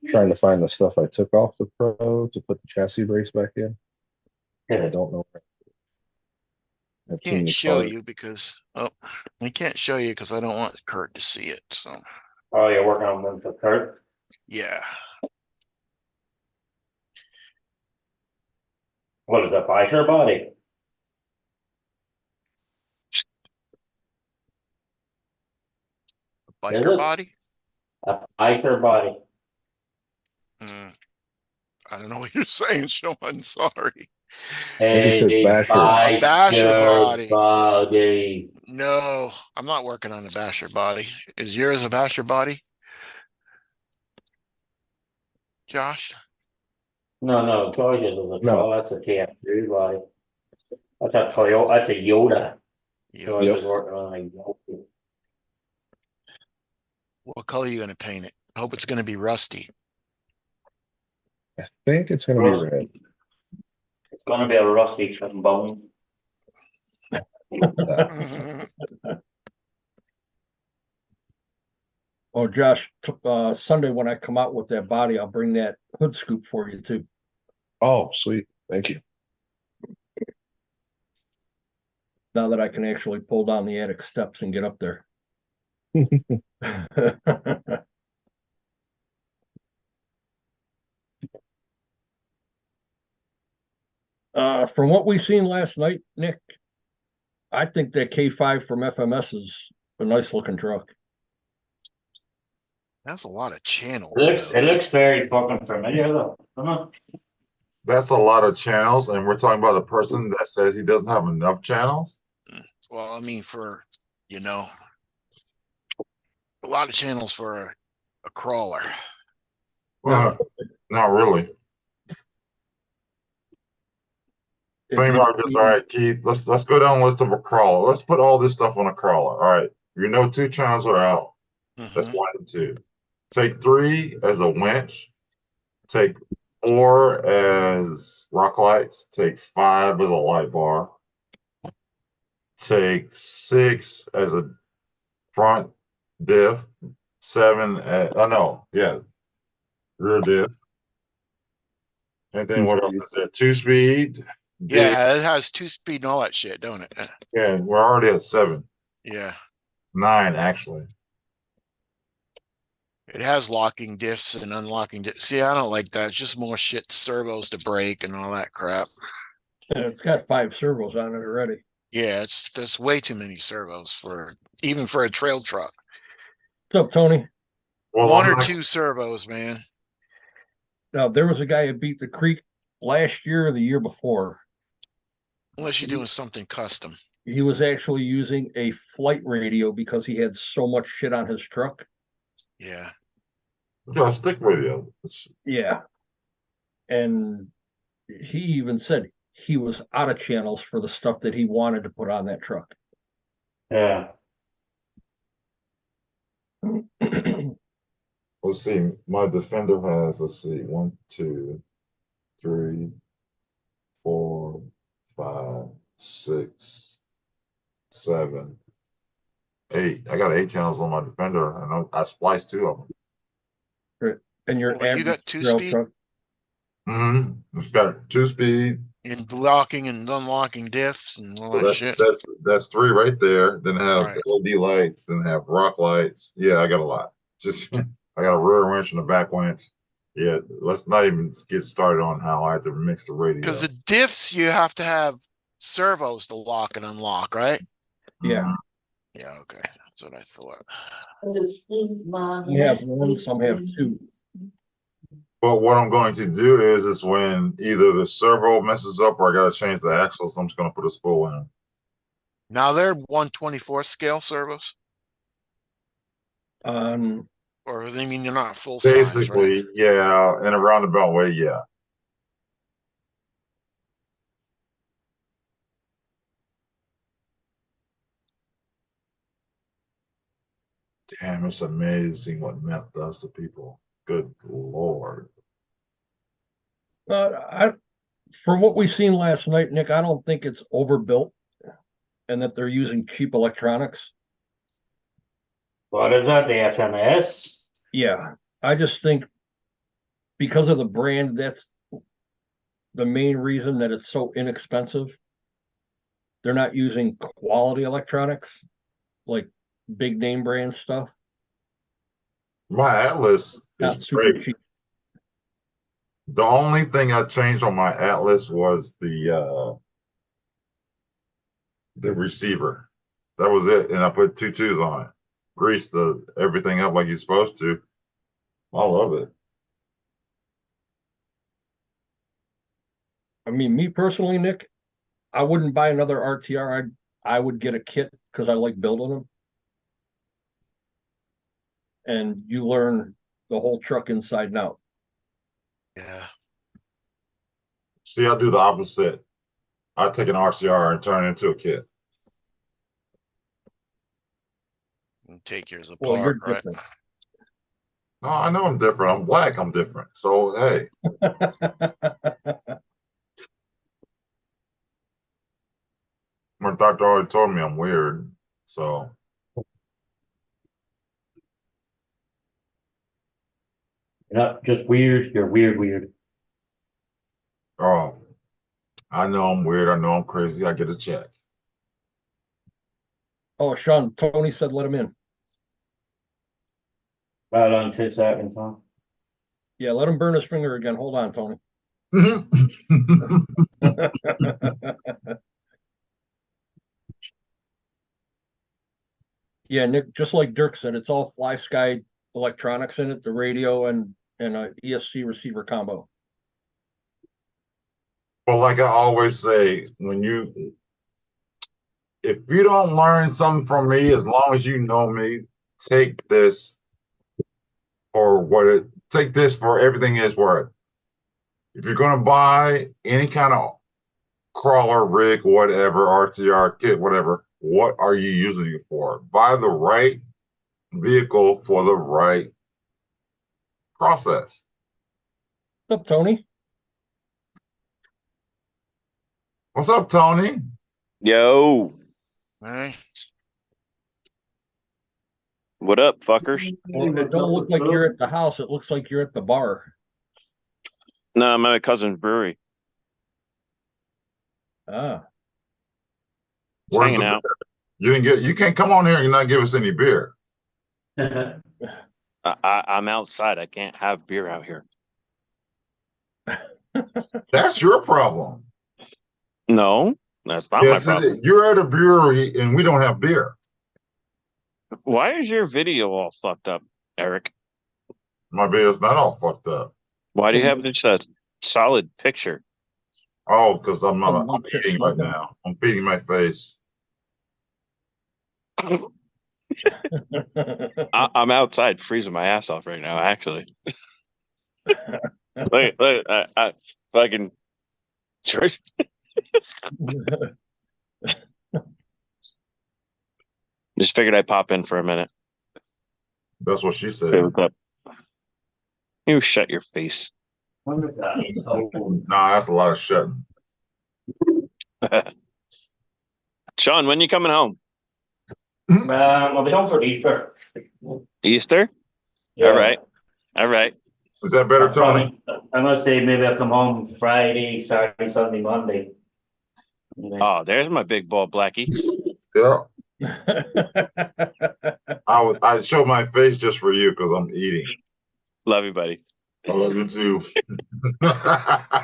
Trying to find the stuff I took off the Pro to put the chassis brace back in. I don't know. I've seen Can't the show part. you because I can't show you because I don't want Kurt to see it. So Oh, you're working on them for Kurt? yeah. What is that, biker body? Biker it? body. A biker body. I don't know what you're saying, Sean. Sorry. think it says A basher. A basher biker body. body. No, I'm not working on a basher body. Is yours a basher body, Josh? No, George's is a No. troll. That's a TF2 body. That's a Toyota. That's a Yoda. George Yep. is working on a Yoda. What color are you going to paint it? I hope it's going to be rusty. I think it's going to be red. It's gonna be a rusty trombone. Oh, Josh, Sunday when I come out with that body, I'll bring that hood scoop for you too. Oh, sweet. Thank you. Now that I can actually pull down the attic steps and get up there. From what we seen last night, Nick, I think that K5 from FMS is a nice looking truck. That's a lot of channels. It looks very fucking familiar though. Doesn't it? That's a lot of channels, and we're talking about a person that says he doesn't have enough channels. Well, I mean, for a lot of channels for a crawler. Well, not really. Think about this. All right, Keith. Let's go down the list of a crawler. Let's put all this stuff on a crawler. All right. You know, 2 channels are out. That's Mhm. 1 and 2. Take 3 as a winch. Take 4 as rock lights. Take 5 as a light bar. Take 6 as a front diff. 7 as, oh no, yeah, rear diff. And then what else is there? 2-speed. Diff. Yeah, it has 2-speed and all that shit, don't it? Yeah, we're already at 7. Yeah. 9 actually. It has locking diffs and unlocking diffs. See, I don't like that. It's just more shit servos to break and all that crap. And it's got 5 servos on it already. Yeah, there's way too many servos for even for a trail truck. What's up, Tony? Well, One I'm or not- two servos, man. Now, there was a guy who beat the creek last year or the year before. Unless you're doing something custom. He was actually using a flight radio because he had so much shit on his truck. Yeah. Yeah, stick radio. Yeah. And he even said he was out of channels for the stuff that he wanted to put on that truck. Yeah. Let's see. My Defender has, let's see, 1, 2, 3, 4, 5, 6, 7, 8. I got 8 channels on my Defender, and I spliced 2 of them. And your Well, you average got trail 2-speed truck. It's got 2-speed. and locking and unlocking diffs and all So that shit. that's 3 right there. Then have Right. LED lights. Then have rock lights. Yeah, I got a lot. Just I got a rear winch and a back winch. Yeah, let's not even get started on how I had to mix the radio. Because the diffs you have to have servos to lock and unlock, right? Yeah. Mhm. Yeah, okay. That's what I thought. Some have 1, some have 2. But what I'm going to do is when either the servo messes up or I got to change the axle, so I'm just going to put a spool in. Now they're 1/24 scale servos, Um, or they mean you're not full size, right? Basically, yeah, in a roundabout way, yeah. Damn, it's amazing what meth does to people. Good Lord. from what we seen last night, Nick, I don't think it's overbuilt and that they're using cheap electronics. What is that? The FMS? Yeah, I just think because of the brand, that's the main reason that it's so inexpensive. They're not using quality electronics like big name brand stuff. My Atlas Not is super great. cheap. The only thing I changed on my Atlas was the receiver. That was it. And I put 2 twos on it. Greased everything up like you're supposed to. I love it. I mean, me personally, Nick, I wouldn't buy another RTR. I would get a kit because I like building them. And you learn the whole truck inside and out. Yeah. See, I do the opposite. I take an RCR and turn it into a kit. And take yours apart, Well, you're right? different. No, I know I'm different. I'm black. I'm different. So, hey. My doctor already told me I'm weird. So, You're not just weird, you're weird. oh, I know I'm weird. I know I'm crazy. I get a check. Oh, Sean, Tony said let him in. Right on 2 seconds, huh? Yeah, let him burn his finger again. Hold on, Tony. Yeah, Nick, just like Dirk said, it's all Fly Sky electronics in it, the radio and a ESC receiver combo. But like I always say, if you don't learn something from me, as long as you know me, take this take this for everything it's worth. If you're going to buy any kind of crawler, rig, whatever, RTR kit, whatever, what are you using it for? Buy the right vehicle for the right process. What's up, Tony? What's up, Tony? Yo, Hey, what up, fuckers? Well, it don't look like you're at the house. It looks like you're at the bar. No, I'm at my cousin's brewery. Ah, Where's Hanging the out. beer? You can't come on here and not give us any beer. I'm outside. I can't have beer out here. That's your problem. No, that's not Yes, my it problem. is. You're at a brewery and we don't have beer. Why is your video all fucked up, Eric? My video's not all fucked up. Why do you have just a solid picture? Oh, because I'm Some chick eating right smoking. now. I'm feeding my face. I'm outside freezing my ass off right now, actually. Look, I fucking George. Just figured I'd pop in for a minute. That's what she Hey, said. what's up? You shut your face. Nah, that's a lot of shutting. Sean, when you coming home? I'll be home for Easter. Easter? Yeah. All right. All right. Is that better, Tony? I'm gonna say maybe I'll come home Friday, Saturday, Sunday, Monday. Oh, there's my big ball Blackie. Yeah. I show my face just for you because I'm eating. Love you, buddy. I love you too. All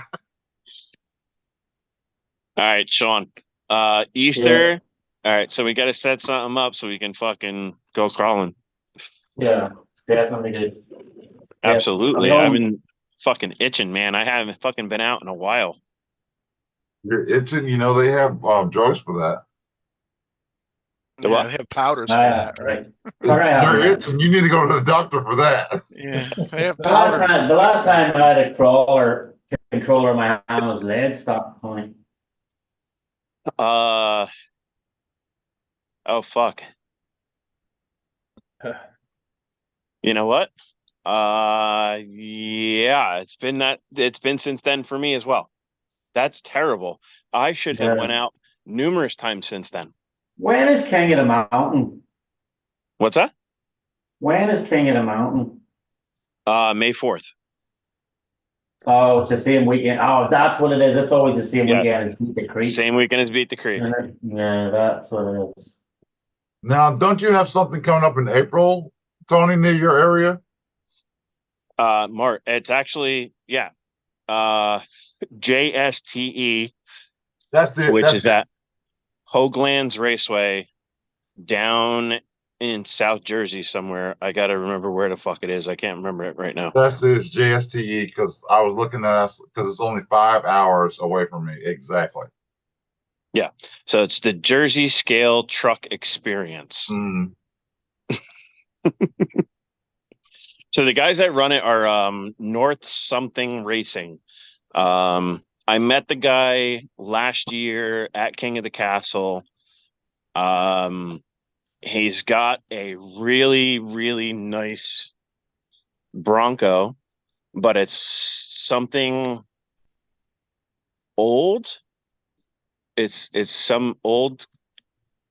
right, Sean. Easter. All right, so we got to set something up so we can fucking go crawling. Yeah, definitely good. Yeah, Absolutely. I'll be I've home. been fucking itching, man. I haven't fucking been out in a while. You're itching, you know they have drugs for that. The yeah, what? they have powders for Ah, that. right. You're itching, you need to go to the doctor for that. Yeah, they have The last powders. time, to fix that. I had a crawler controller in my hand was lead stopped going. Oh fuck. You know what? Yeah, it's been since then for me as well. That's terrible. I should have went Yeah. out numerous times since then. When is King of the Mountain? What's that? When is King of the Mountain? May 4th. Oh, it's the same weekend. Oh, that's what it is. It's always the same Yeah. weekend as Beat the Creek. Same weekend as Beat the Creek. Yeah, that's what it is. Now, don't you have something coming up in April, Tony, near your area? Mark, it's actually, yeah. JSTE, That's it. which That's is it. at Hoaglands Raceway down in South Jersey somewhere. I got to remember where the fuck it is. I can't remember it right now. That's it. It's JSTE because I was looking at us because it's only 5 hours away from me. Exactly. So it's the Jersey Scale Truck Experience. Mm. So the guys that run it are North Something Racing. I met the guy last year at King of the Castle. He's got a really, really nice Bronco, but it's something old. It's some old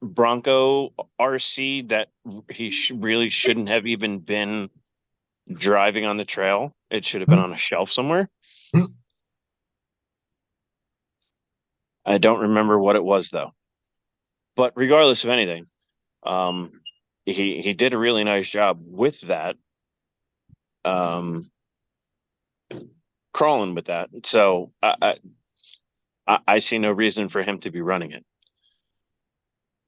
Bronco RC that he really shouldn't have even been driving on the trail. It should have been on a shelf somewhere. I don't remember what it was though. But regardless of anything, he did a really nice job with that. Crawling with that. So I see no reason for him to be running it,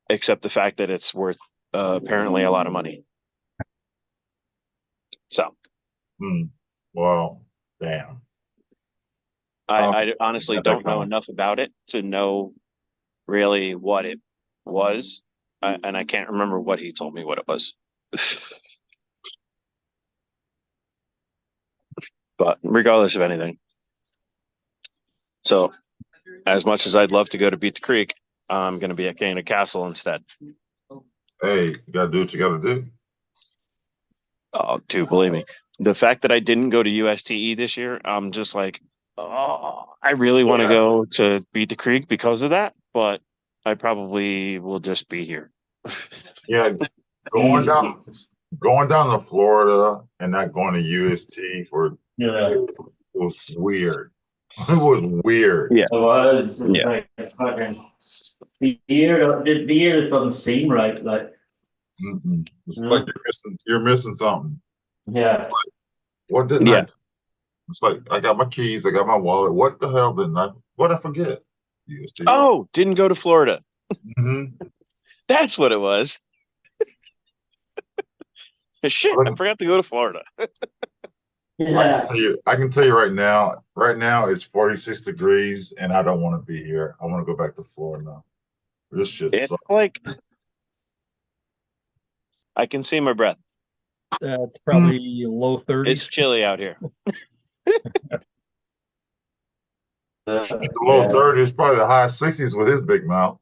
except the fact that it's worth apparently a lot of money. So Well, damn. I honestly don't know enough about it to know really what it was, and I can't remember what he told me what it was. But regardless of anything, so as much as I'd love to go to Beat the Creek, I'm going to be at King of Castle instead. Hey, you gotta do what you gotta do. Oh, dude, believe me. The fact that I didn't go to USTE this year, I'm just like, oh, I really want to Yeah. go to Beat the Creek because of that, but I probably will just be here. Yeah, going down going down to Florida and not going to UST for Yeah. was weird. It was weird. Yeah. It was Yeah. like fucking the year doesn't seem right, like, It's you like know? you're missing something. Yeah. What didn't Yeah. I? It's like I got my keys, I got my wallet. What the hell didn't I? What I forget? UST. Oh, didn't go to Florida. Mhm. That's what it was. Shit, I forgot to go to Florida. Yeah. I can tell you right now. Right now it's 46 degrees, and I don't want to be here. I want to go back to Florida now. This shit It's sucks. like I can see my breath. It's probably low It's 30s. chilly out here. The low Yeah. 30s, probably the high 60s with his big mouth.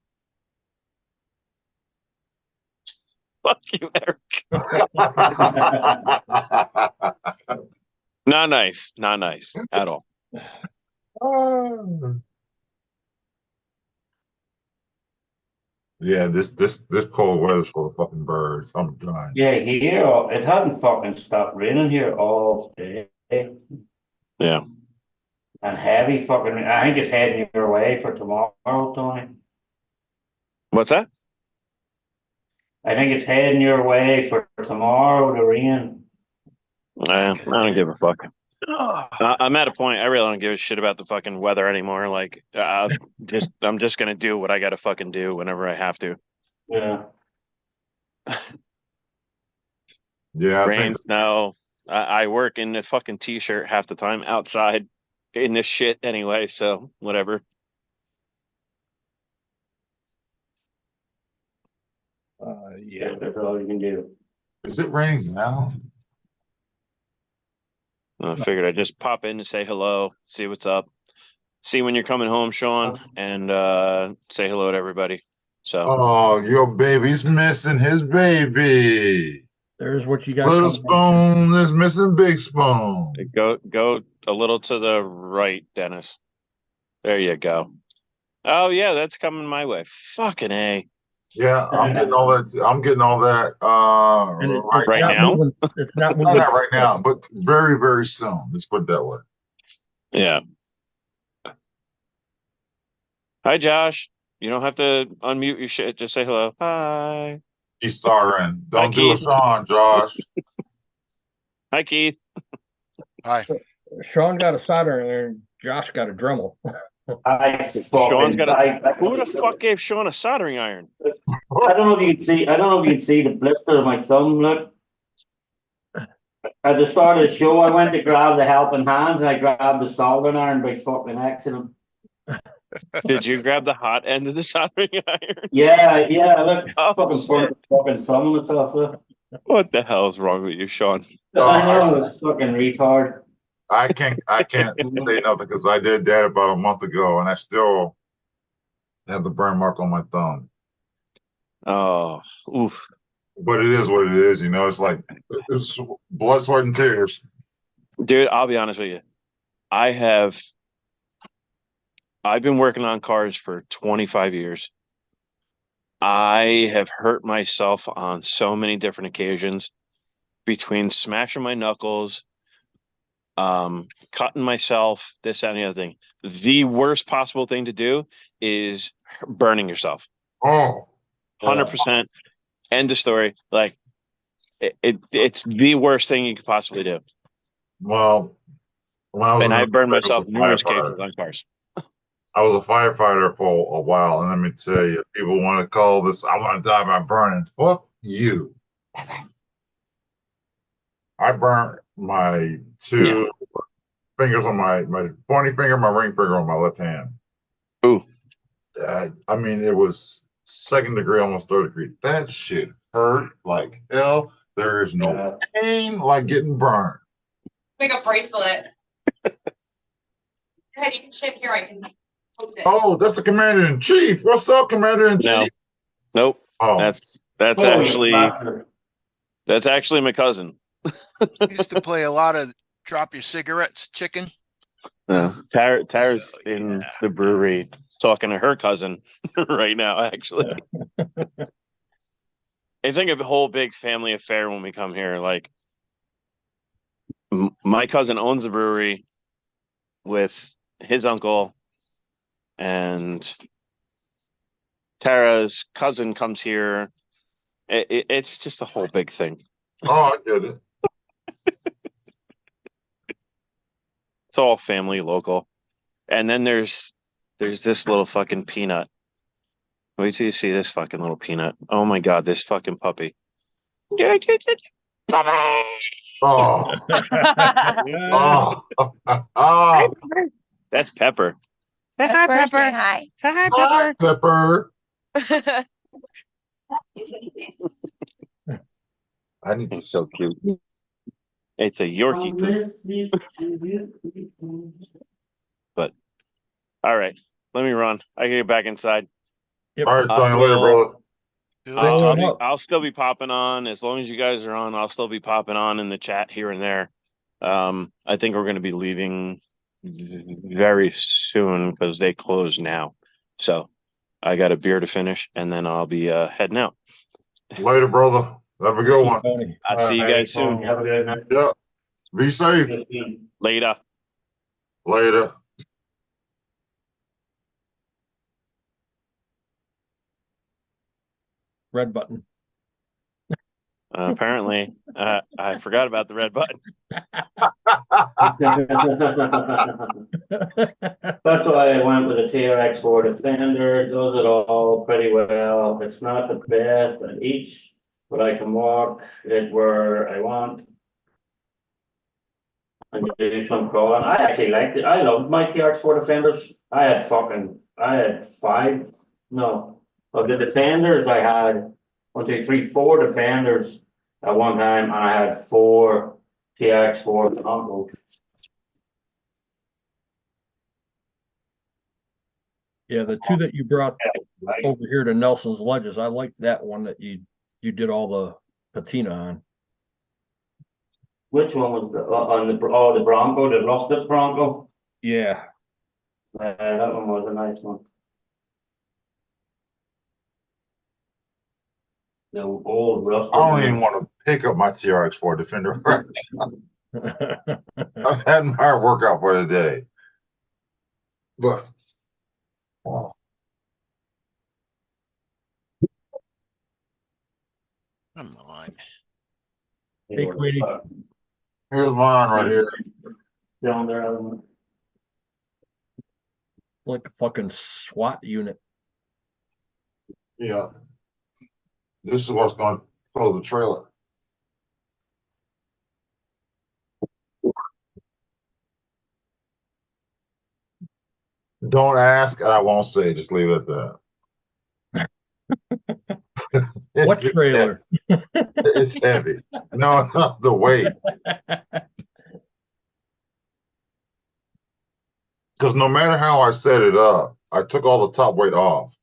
Fuck you, Eric. Not nice. Not nice at all. Yeah, this cold weather's for the fucking birds. I'm done. Yeah, here it hadn't fucking stopped raining here all day. Yeah. And heavy fucking rain. I think it's heading your way for tomorrow, Tony. What's that? I think it's heading your way for tomorrow, the rain. I don't give a fuck. I'm at a point. I really don't give a shit about the fucking weather anymore. Like, I'm just gonna do what I gotta fucking do whenever I have to. Yeah. Yeah, I Rain, think snow. I work in a fucking t-shirt half the time outside in this shit anyway. So whatever. Yeah, that's all you can do. is it raining now? I figured I'd just pop in and say hello, see what's up, see when you're coming home, Sean, and say hello to everybody. So Oh, your baby's missing his baby. There's what you got Little coming up. spoon is missing big spoon. go a little to the right, Dennis. There you go. Oh yeah, that's coming my way. Fucking A. Yeah, I'm getting all that. I'm getting all that. And Right it's Right not now? moving. It's not Not moving. right now, but very, very soon. Let's put it that way. Yeah. Hi, Josh. You don't have to unmute your shit. Just say hello. Hi. He's soldering. Don't do a Keith. Sean, Josh. Hi, Keith. Hi. Sean got a soldering iron. Josh got a Dremel. Sean's got a. I Who the fuck gave Sean a soldering iron? don't know if you can see. I don't know if you can see the blister of my thumb. Look, at the start of the show, I went to grab the helping hands, and I grabbed the soldering iron by fucking accident. Did you grab the hot end of the soldering iron? Yeah, yeah. Look, Oh, fucking shit. burnt the fucking thumb and stuff. Look. What the hell is wrong with you, Sean? I know it's fucking retard. I can't say nothing because I did that about a month ago, and I still have the burn mark on my thumb. Oh, oof. But it is what it is, you know. It's like it's blood, sweat, and tears. Dude, I'll be honest with you. I've been working on cars for 25 years. I have hurt myself on so many different occasions between smashing my knuckles, cutting myself, this, that, and the other thing. The worst possible thing to do is burning yourself. Oh, 100%. End of story. Like it's the worst thing you could possibly do. well, when I was And in I the burned military, I myself was a numerous firefighter. occasions on cars. I was a firefighter for a while, and let me tell you, people want to call this, I want to die by burning. Fuck you. I burnt my two fingers on my pointing finger, my ring finger on my left hand. Ooh. I mean, it was second degree, almost third degree. That shit hurt like hell. There is no pain like getting burned. Make a bracelet. Hey, you can ship here. I can post it. Oh, that's the commander in chief. What's up, commander in No. chief? Nope. Oh, That's Holy actually bastard. that's actually my cousin. Used to play a lot of drop your cigarettes, chicken. Tara's Oh, in yeah. the brewery talking to her cousin right now, actually. It's like a whole big family affair when we come here. Like, my cousin owns a brewery with his uncle, and Tara's cousin comes here. It's just a whole big thing. Oh, I get it. It's all family, local. And then there's this little fucking peanut. Wait till you see this fucking little peanut. Oh my god, this fucking puppy. Oh, oh, oh. That's Pepper. Pepper, say hi. Hi, Pepper. I need to So cute. It's a Yorkie poop. But all right, let me run. I gotta get back inside. Yep. All right, talk to you later, brother. Good I'll- luck. I'll- I'll still be popping on as long as you guys are on. I'll still be popping on in the chat here and there. I think we're going to be leaving very soon because they close now. So I got a beer to finish, and then I'll be heading out. Later, brother. Have a good one. Tony. I'll see you guys soon. Have a good night. Yeah. Be safe. Later. Later. Red button. Apparently, I forgot about the red button. That's why I went with the TRX4 Defender. Does it all pretty well. It's not the best at each, but I can walk it where I want. And do some crawling. I actually liked it. I loved my TRX4 Defenders. I had 5, no, of the Defenders. I had 1, 2, 3, 4 Defenders at one time, and I had 4 TRX4 Broncos. Yeah, the two that you brought Like, over here to Nelson's Ledges, I liked that one that you did all the patina on. which one was the on the the Bronco, the rusted Bronco? Yeah. That one was a nice one. The old rusted. I don't even want to pick up my TRX4 Defender right now. I've had my hard workout for the day. But wow. Come on. Hey, Queenie. Here's mine right here. Down there, other one. Like a fucking SWAT unit. Yeah. This is what's going to close the trailer. Don't ask, and I won't say. Just leave it at that. What It's trailer? heavy. It's heavy. No, not the weight. Because no matter how I set it up, I took all the top weight off.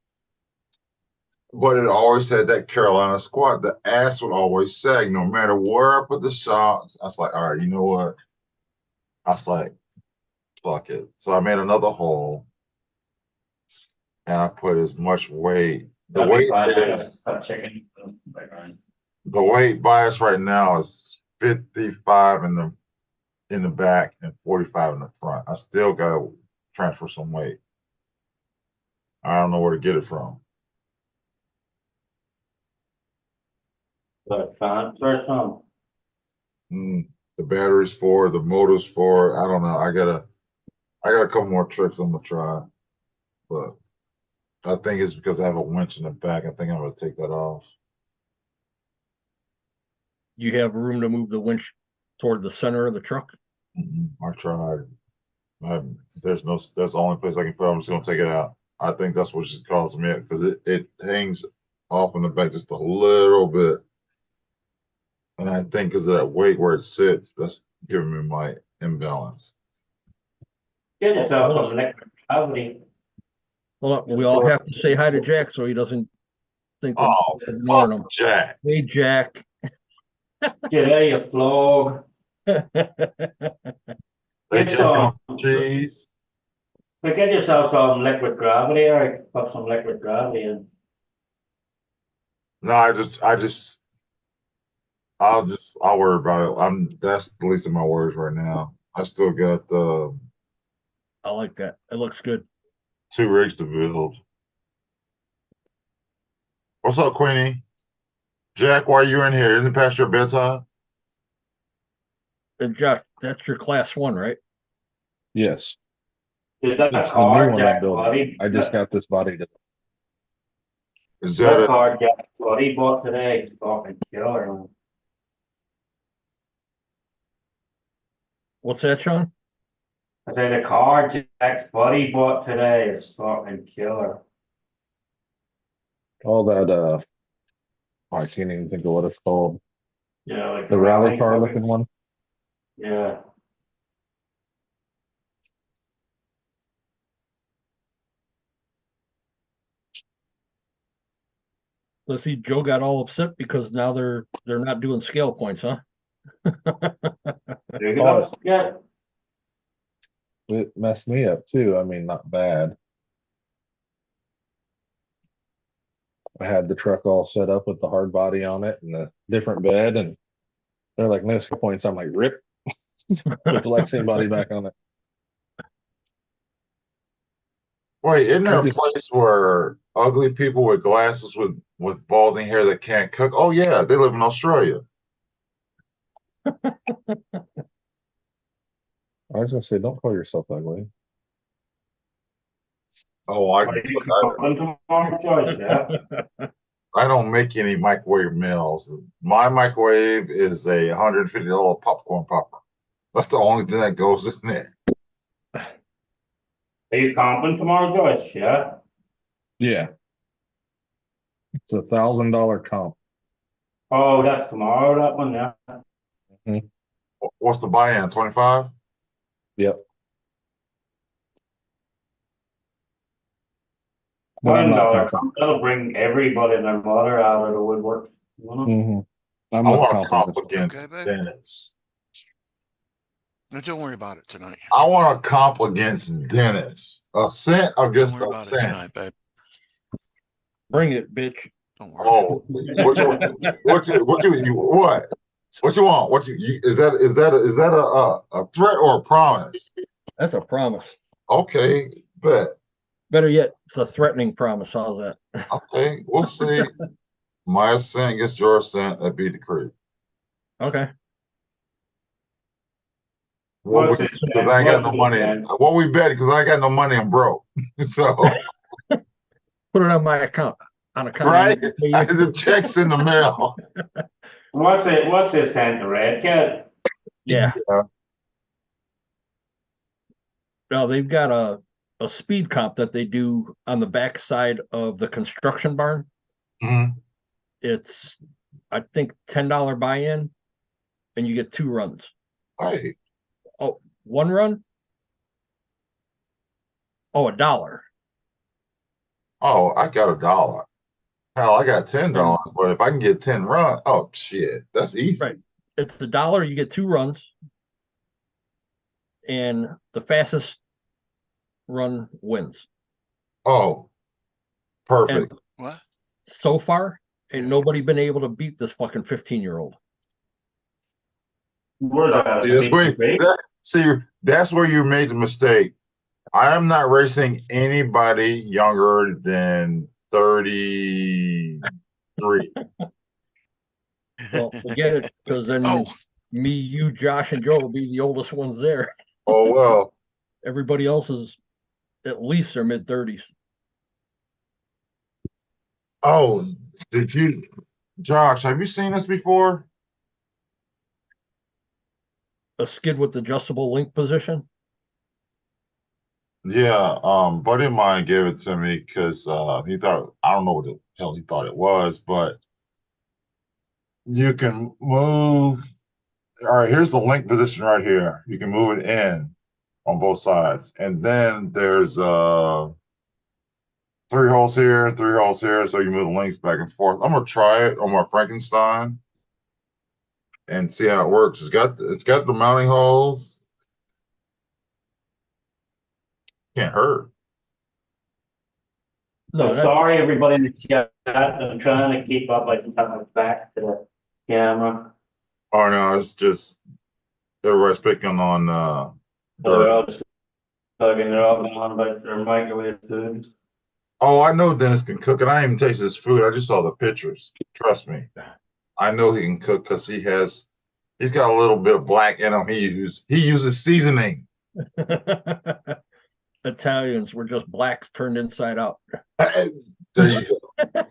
But it always had that Carolina squat. The ass would always sag no matter where I put the shocks. I was like, all right, you know what? I was like, fuck it. So I made another hole. And I put as much weight. The weight is chicken. the weight bias right now is 55 in the back and 45 in the front. I still gotta transfer some weight. I don't know where to get it from. But transfer some. The batteries for, the motors for. I don't know. I got a couple more tricks I'm gonna try, but I think it's because I have a winch in the back. I think I'm gonna take that off. You have room to move the winch toward the center of the truck? I tried. That's the only place I can put it. I'm just gonna take it out. I think that's what just caused me because it hangs off in the back just a little bit. And I think because of that weight where it sits, that's giving me my imbalance. Get yourself some electric gravity. Well, we all have to say hi to Jack so he doesn't think we're Oh, ignoring him. fuck Jack. Hey, Jack. Get out, you flog. They Get just some. want cheese. But get yourself some liquid gravity, or put some liquid gravity in. No, I'll worry about it. That's the least of my worries right now. I still got I like that. It looks good. 2 rigs to build. What's up, Queenie? Jack, why are you in here? Isn't it past your bedtime? And Josh, that's your class 1, right? Yes, Did that it's the new car one I'm Jack building. Buddy? I just got this body to. Is That that car Jack Buddy bought today is fucking killer, man. What's that, Sean? I say the car Jack's buddy bought today is fucking killer. All that I can't even think of what it's called. Yeah, like The rally car fucking- looking one. Yeah. Let's see, Joe got all upset because now they're not doing scale points, huh? Big Oh. enough? Yeah. It messed me up too. I mean, not bad. I had the truck all set up with the hard body on it and the different bed, and they're like, no scale points. I'm like, rip. Put the Lexington body back on it. Wait, isn't there I a just- place where ugly people with glasses with balding hair that can't cook? Oh yeah, they live in Australia. I was gonna say, don't call yourself ugly. Oh, I Are you coming tomorrow, Joyce? Yeah. I don't make any microwave meals. My microwave is a $150 popcorn popper. That's the only thing that goes in there. Are you comping tomorrow, Joyce? Yeah. Yeah. It's $1,000 comp. Oh, that's tomorrow, that one, yeah. What's the buy-in? 25? Yep. But I'm not $1 comping. comp, that'll bring everybody and their mother out of the woodwork. You know? Mhm. I'm I not want to comp comping. against Okay, babe. Dennis. No, don't worry about it tonight. I want to comp against Dennis. A cent Don't against worry a about it cent. tonight, babe. Bring it, bitch. Don't worry. Oh, what you what you want? Is that a threat or a promise? That's a promise. Okay, bet. Better yet, it's a threatening promise. How's that? Okay, we'll see. My cent against your cent, that'd be the crew. Okay. What What's we, it, because I ain't got no what's it, money. man? What we bet because I ain't got no money, I'm broke. So Put it on my account. On account. right, I had the checks in the mail. What's this hand, the red cat? Yeah. Yeah. No, they've got a speed comp that they do on the back side of the construction barn. Mhm. It's, I think, $10 buy-in, and you get 2 runs. Hey, Oh, 1 run? Oh, $1. oh, I got $1. Hell, I got $10, but if I can get 10 run, oh shit, that's easy. Right. It's $1. You get 2 runs, and the fastest run wins. Oh, perfect. What? So far, ain't Yeah. nobody been able to beat this fucking 15-year-old. Where's that? See, that's where, that's where you made the mistake. I am not racing anybody younger than 33. Well, forget it, because then Oh, me, you, Josh, and Joe will be the oldest ones there. Oh well. Everybody else is at least their mid-30s. Oh, did you, Josh? Have you seen this before? A skid with adjustable link position. Yeah, buddy of mine gave it to me because he thought I don't know what the hell he thought it was, but you can move. All right, here's the link position right here. You can move it in on both sides, and then there's 3 holes here, 3 holes here, so you move the links back and forth. I'm gonna try it on my Frankenstein. and see how it works. It's got the mounting holes. Can't hurt. No, I'm sorry, everybody in the chat. I'm trying to keep up. I can have my back to the camera. Oh no, it's just everybody's picking on So they're all Dirk. just talking. They're all going on about their microwave food. Oh, I know Dennis can cook, and I didn't even taste his food. I just saw the pictures. Trust me, I know he can cook because he's got a little bit of black in him. He uses seasoning. Italians were just blacks turned inside out. There you go.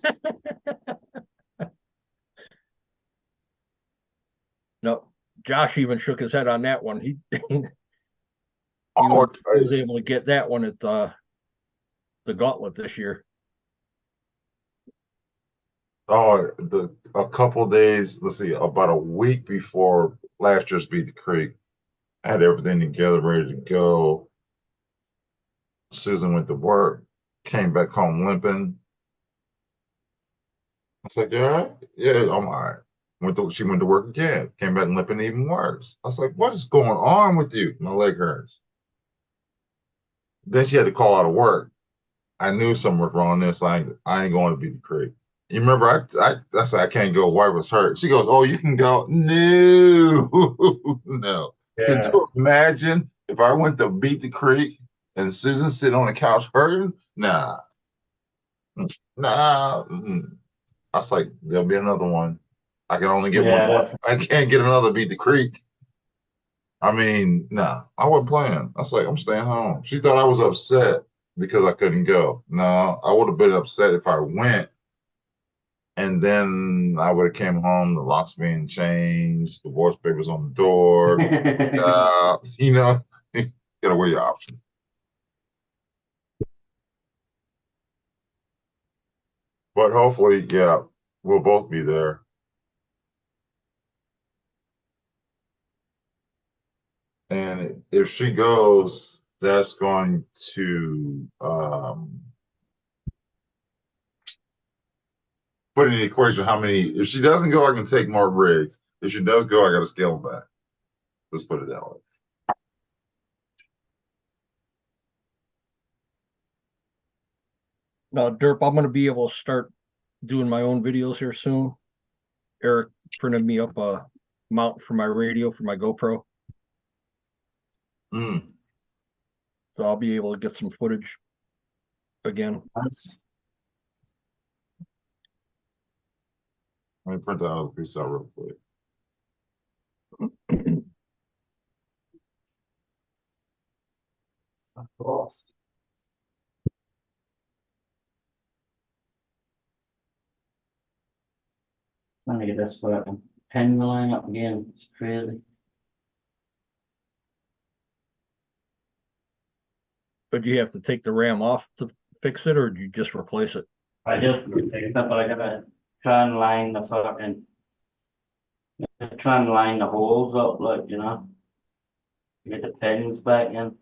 No, Josh even shook his head on that one. He Oh, was able to get that one at the gauntlet this year. A couple days, let's see, about a week before last year's Beat the Creek, I had everything together, ready to go. Susan went to work, came back home limping. I was like, yeah, yeah, I'm all right. She went to work again, came back limping even worse. I was like, what is going on with you? My leg hurts. Then she had to call out of work. I knew something was wrong there, so I ain't going to Beat the Creek. You remember, I said I can't go. Wife was hurt. She goes, "Oh, you can go." No, no. Could Yeah. you imagine if I went to Beat the Creek and Susan sitting on the couch hurting? Nah, nah. I was like, there'll be another one. I can only get one. Yeah. I can't get another Beat the Creek. I mean, nah, I wasn't playing. I was like, I'm staying home. She thought I was upset because I couldn't go. No, I would have been upset if I went. And then I would have came home, the locks being changed, divorce papers on the door, you know, gotta weigh your options. But hopefully, yeah, we'll both be there. And if she goes, that's going to put in the equation how many. If she doesn't go, I can take more rigs. If she does go, I got to scale them back. Let's put it that way. Now, Derp, I'm going to be able to start doing my own videos here soon. Eric printed me up a mount for my radio for my GoPro, Mm. so I'll be able to get some footage again. Let me print that other piece out real quick. Of course. Let me get this fucking pen line up again. It's crazy. But you have to take the RAM off to fix it, or do you just replace it? I just picked up, but I gotta try and line the fucking. Try and line the holes up, like, you know. Get the pins back in.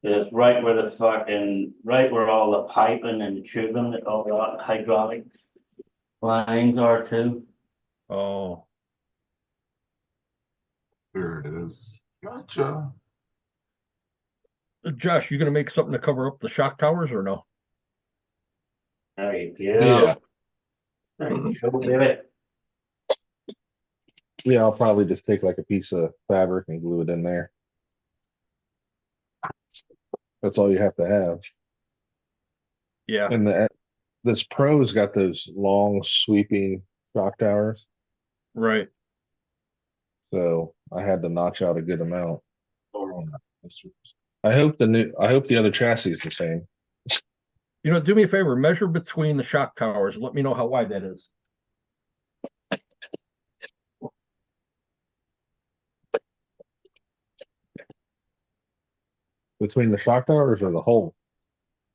It's right where right where all the piping and tubing, all the hydraulic lines are too. Oh, There it is. Gotcha. Josh, you going to make something to cover up the shock towers or no? There you Yeah. go. There you go, baby. Yeah, I'll probably just take like a piece of fabric and glue it in there. That's all you have to have. Yeah. And this Pro's got those long sweeping shock towers, Right. so I had to notch out a good amount. Oh, I hope the other chassis is the same. You know, do me a favor, measure between the shock towers. Let me know how wide that is. Between the shock towers or the hole?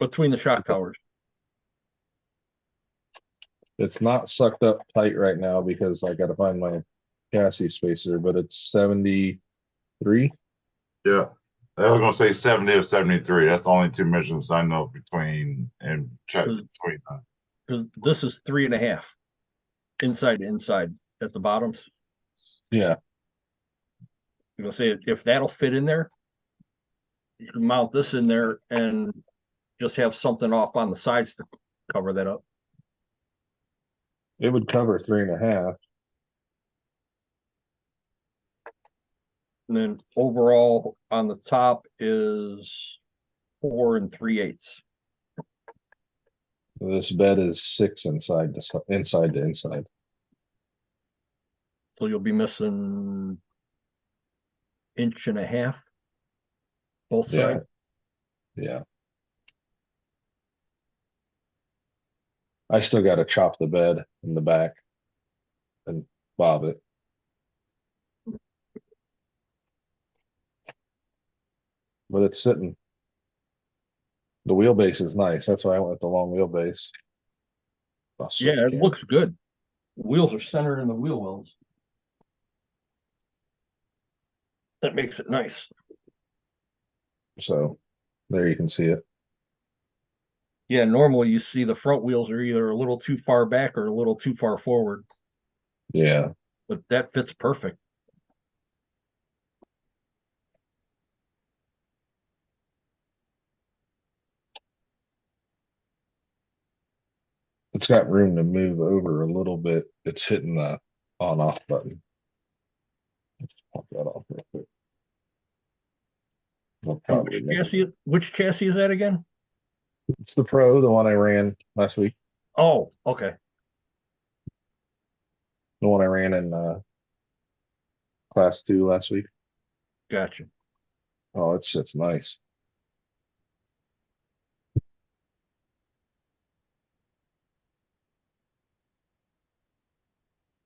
Between the shock towers. It's not sucked up tight right now because I got to find my chassis spacer, but it's 73. Yeah. I was gonna say 70 or 73. That's the only two measurements I know between and check between them. Because this is 3.5. inside to inside at the bottoms. Yeah, I'm gonna say if that'll fit in there, you can mount this in there and just have something off on the sides to cover that up. it would cover 3.5. And then overall on the top is 4 3/8. This bed is 6 inside to inside to inside. So you'll be missing 1.5 inches both Yeah, sides. yeah. I still got to chop the bed in the back and bob it. But it's sitting. The wheelbase is nice. That's why I went with the long wheelbase. I'll switch Yeah, it camera. looks good. Wheels are centered in the wheel wells. That makes it nice. So there you can see it. Yeah, normally you see the front wheels are either a little too far back or a little too far forward, Yeah. but that fits perfect. It's got room to move over a little bit. It's hitting the on off button. Let's pop that off real quick. I'll And probably make it. which chassis is that again? It's the Pro, the one I ran last week. Oh, okay. The one I ran in class 2 last week. Gotcha. Oh, it's nice.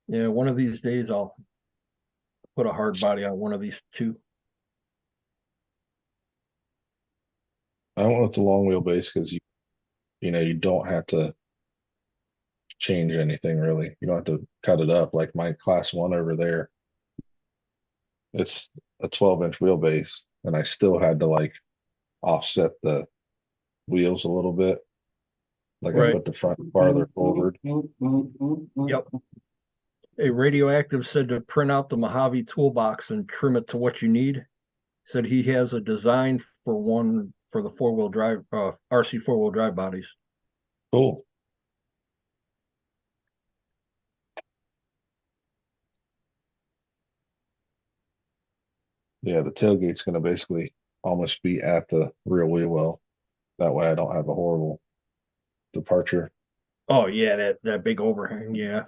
Yeah, one of these days I'll put a hard body on one of these two. I went with the long wheelbase because you know you don't have to change anything really. You don't have to cut it up like my class 1 over there. It's a 12-inch wheelbase, and I still had to like offset the wheels a little bit. Like I Right. put the front farther forward. Yep. A radioactive said to print out the Mojave toolbox and trim it to what you need. Said he has a design for one for the 4-wheel drive RC 4-wheel drive bodies. Cool. Yeah, the tailgate's gonna basically almost be at the rear wheel well. That way I don't have a horrible departure. Oh yeah, that big overhang. Yeah.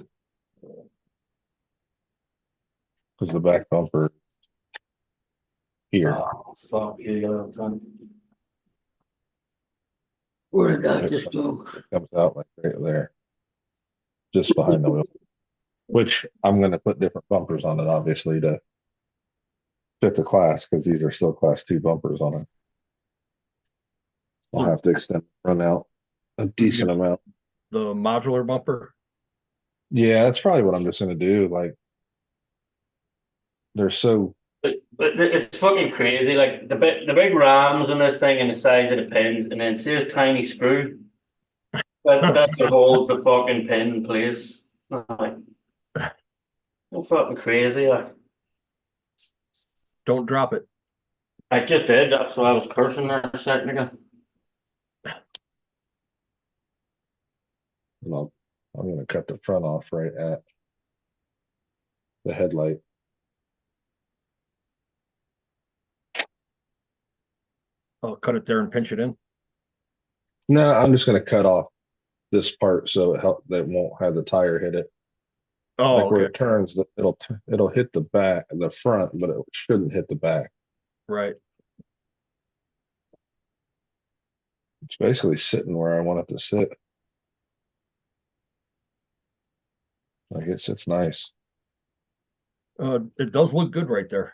Because the back bumper here, Oh, fuck you, where did that just go? comes out like right there, just behind the wheel. Which I'm gonna put different bumpers on it, obviously, to fit the class, because these are still class 2 bumpers on it. I'll have to extend the front out a decent amount. The modular bumper. Yeah, that's probably what I'm just gonna do. Like, they're so But it's fucking crazy. Like the big rams on this thing and the size of the pins, and then see this tiny screw. That's what holds the fucking pin in place. Like, I'm fucking crazy. Like, Don't drop it. I just did. That's why I was cursing there a second ago. you know, I'm gonna cut the front off right at the headlight. I'll cut it there and pinch it in. No, I'm just gonna cut off this part so that won't have the tire hit it. Oh, Like where okay. it turns, it'll hit the back, the front, but it shouldn't hit the back. Right. It's basically sitting where I want it to sit. Like it sits nice. It does look good right there.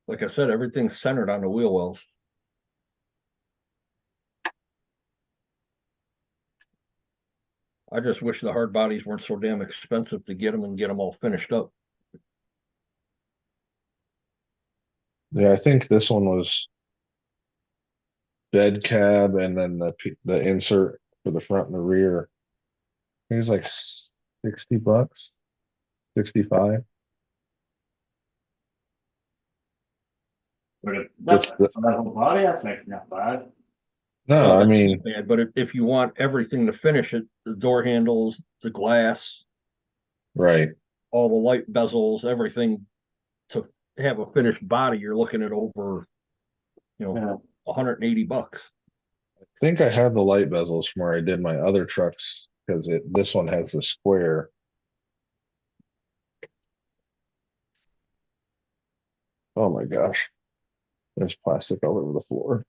Like I said, everything's centered on the wheel wells. I just wish the hard bodies weren't so damn expensive to get them and get them all finished up. Yeah, I think this one was bed cab and then the insert for the front and the rear. I think it's like $60, 65. For the, What's that, the- for that whole body, that's actually not bad. No, Well, I that's mean, bad, but if you want everything to finish it, the door handles, the glass, right. all the light bezels, everything to have a finished body, you're looking at over, Yeah. $180. I think I have the light bezels from where I did my other trucks because this one has the square. Oh my gosh. There's plastic all over the floor.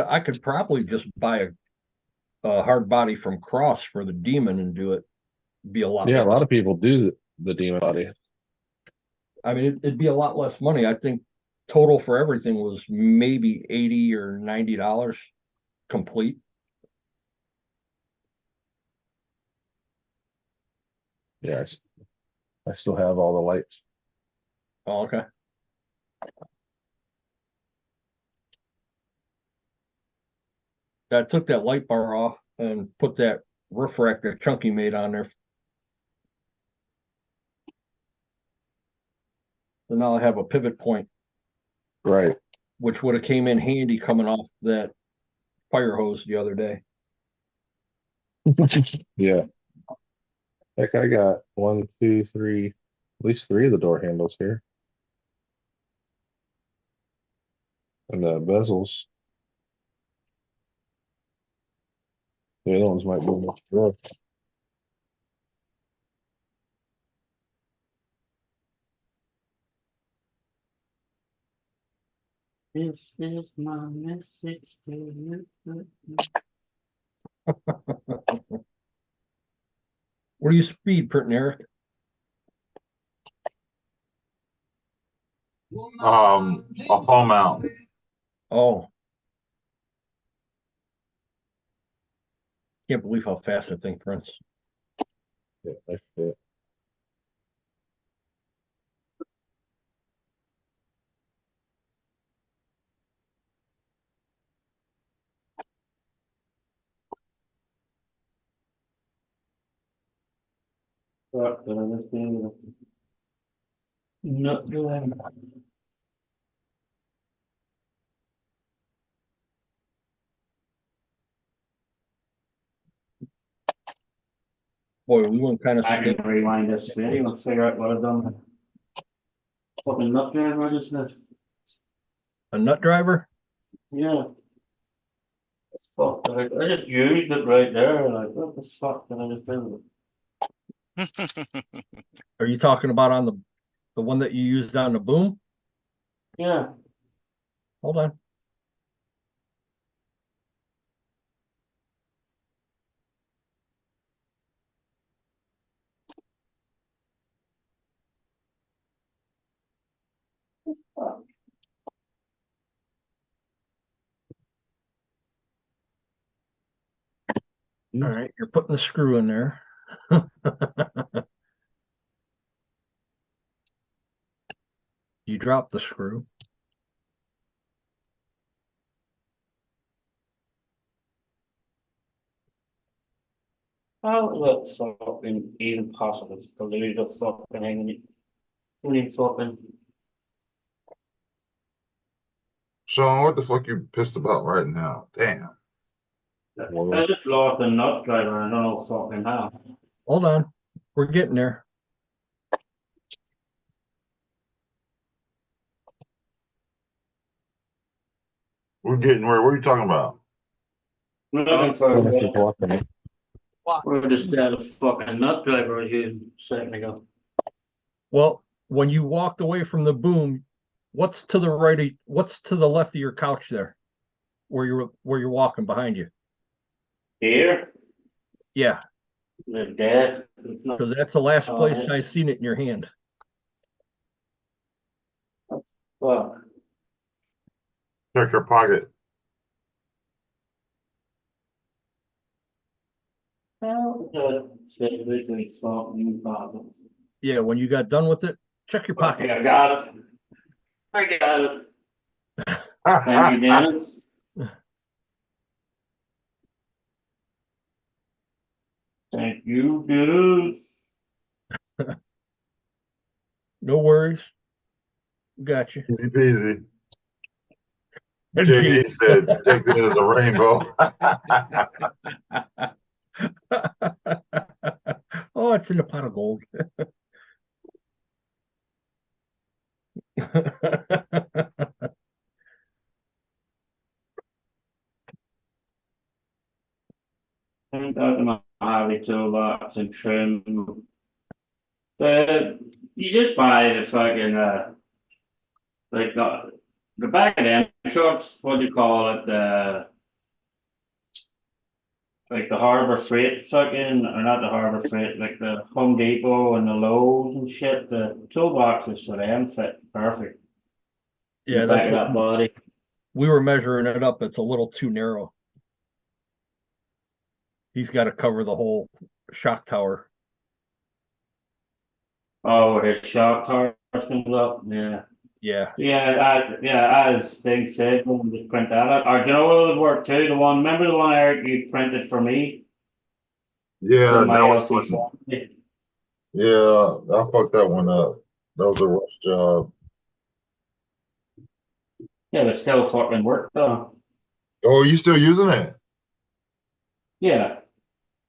I could probably just buy a hard body from Cross for the Demon and do it. Be a lot Yeah, a less. lot of people do the demon body. I mean, it'd be a lot less money. I think total for everything was maybe $80 or $90 complete. Yeah, I still have all the lights. Oh, okay. I took that light bar off and put that roof rack that Chunky made on there. So now I have a pivot point, Right. which would have came in handy coming off that fire hose the other day. Yeah. Like I got 1, 2, 3, at least 3 of the door handles here. And the bezels. The other ones might be much rough. This is my message to you. What do you speed printing, Eric? A phone mount. Oh, can't believe how fast that thing prints. Yeah, that's it. Fuck, but I just did it. Not doing. Boy, we went kind of I can rewind this video and figure out what I've done. Fucking nut driver, I just missed. a nut driver. Yeah. Fuck, I just used it right there, like, what the fuck did I just do? Are you talking about on the one that you used on the boom? Yeah, Hold on. All right, you're putting the screw in there. You drop the screw. how is that fucking even possible to believe the fucking hanging it? Really fucking. Sean, what the fuck you pissed about right now? Damn. I just lost a nut driver, I don't know fucking how. Hold on. We're getting there. We're getting where? What are you talking about? We're looking for, Unless you're blocking it. we're just down a fucking nut driver as you a second ago. Well, when you walked away from the boom, what's to the right? What's to the left of your couch there, where you're walking behind you? Here, Yeah, the desk. It's not- because that's the last Oh, place yeah. I seen it in your hand. Fuck. Check your pocket. How does it really fucking bother? Yeah, when you got done with it, check your pocket. Okay, I got it. I got it. Thank you, Dennis. Thank you, dudes. No worries. Got you. Easy peasy. And JD said, take this as a rainbow. Oh, it's in the pot of gold. And got my Harley toolbox and trim. You just buy the fucking like the back of them trucks, what do you call it? Like the Harbor Freight fucking, or not the Harbor Freight, like the Home Depot and the Lowe's and shit. The toolboxes for them fit perfect. Yeah, The that's back of that what body. we were measuring it up. It's a little too narrow. He's got to cover the whole shock tower. Oh, his shock tower comes up. Yeah. Yeah. As things said, when we print that out. Or do you know what would work too? The one, remember the one, Eric, you printed for me? Yeah, For my that was LC fun. 40? Yeah, I fucked that one up. That was a rush job. Yeah, but still fucking work though. Oh, you still using it? Yeah.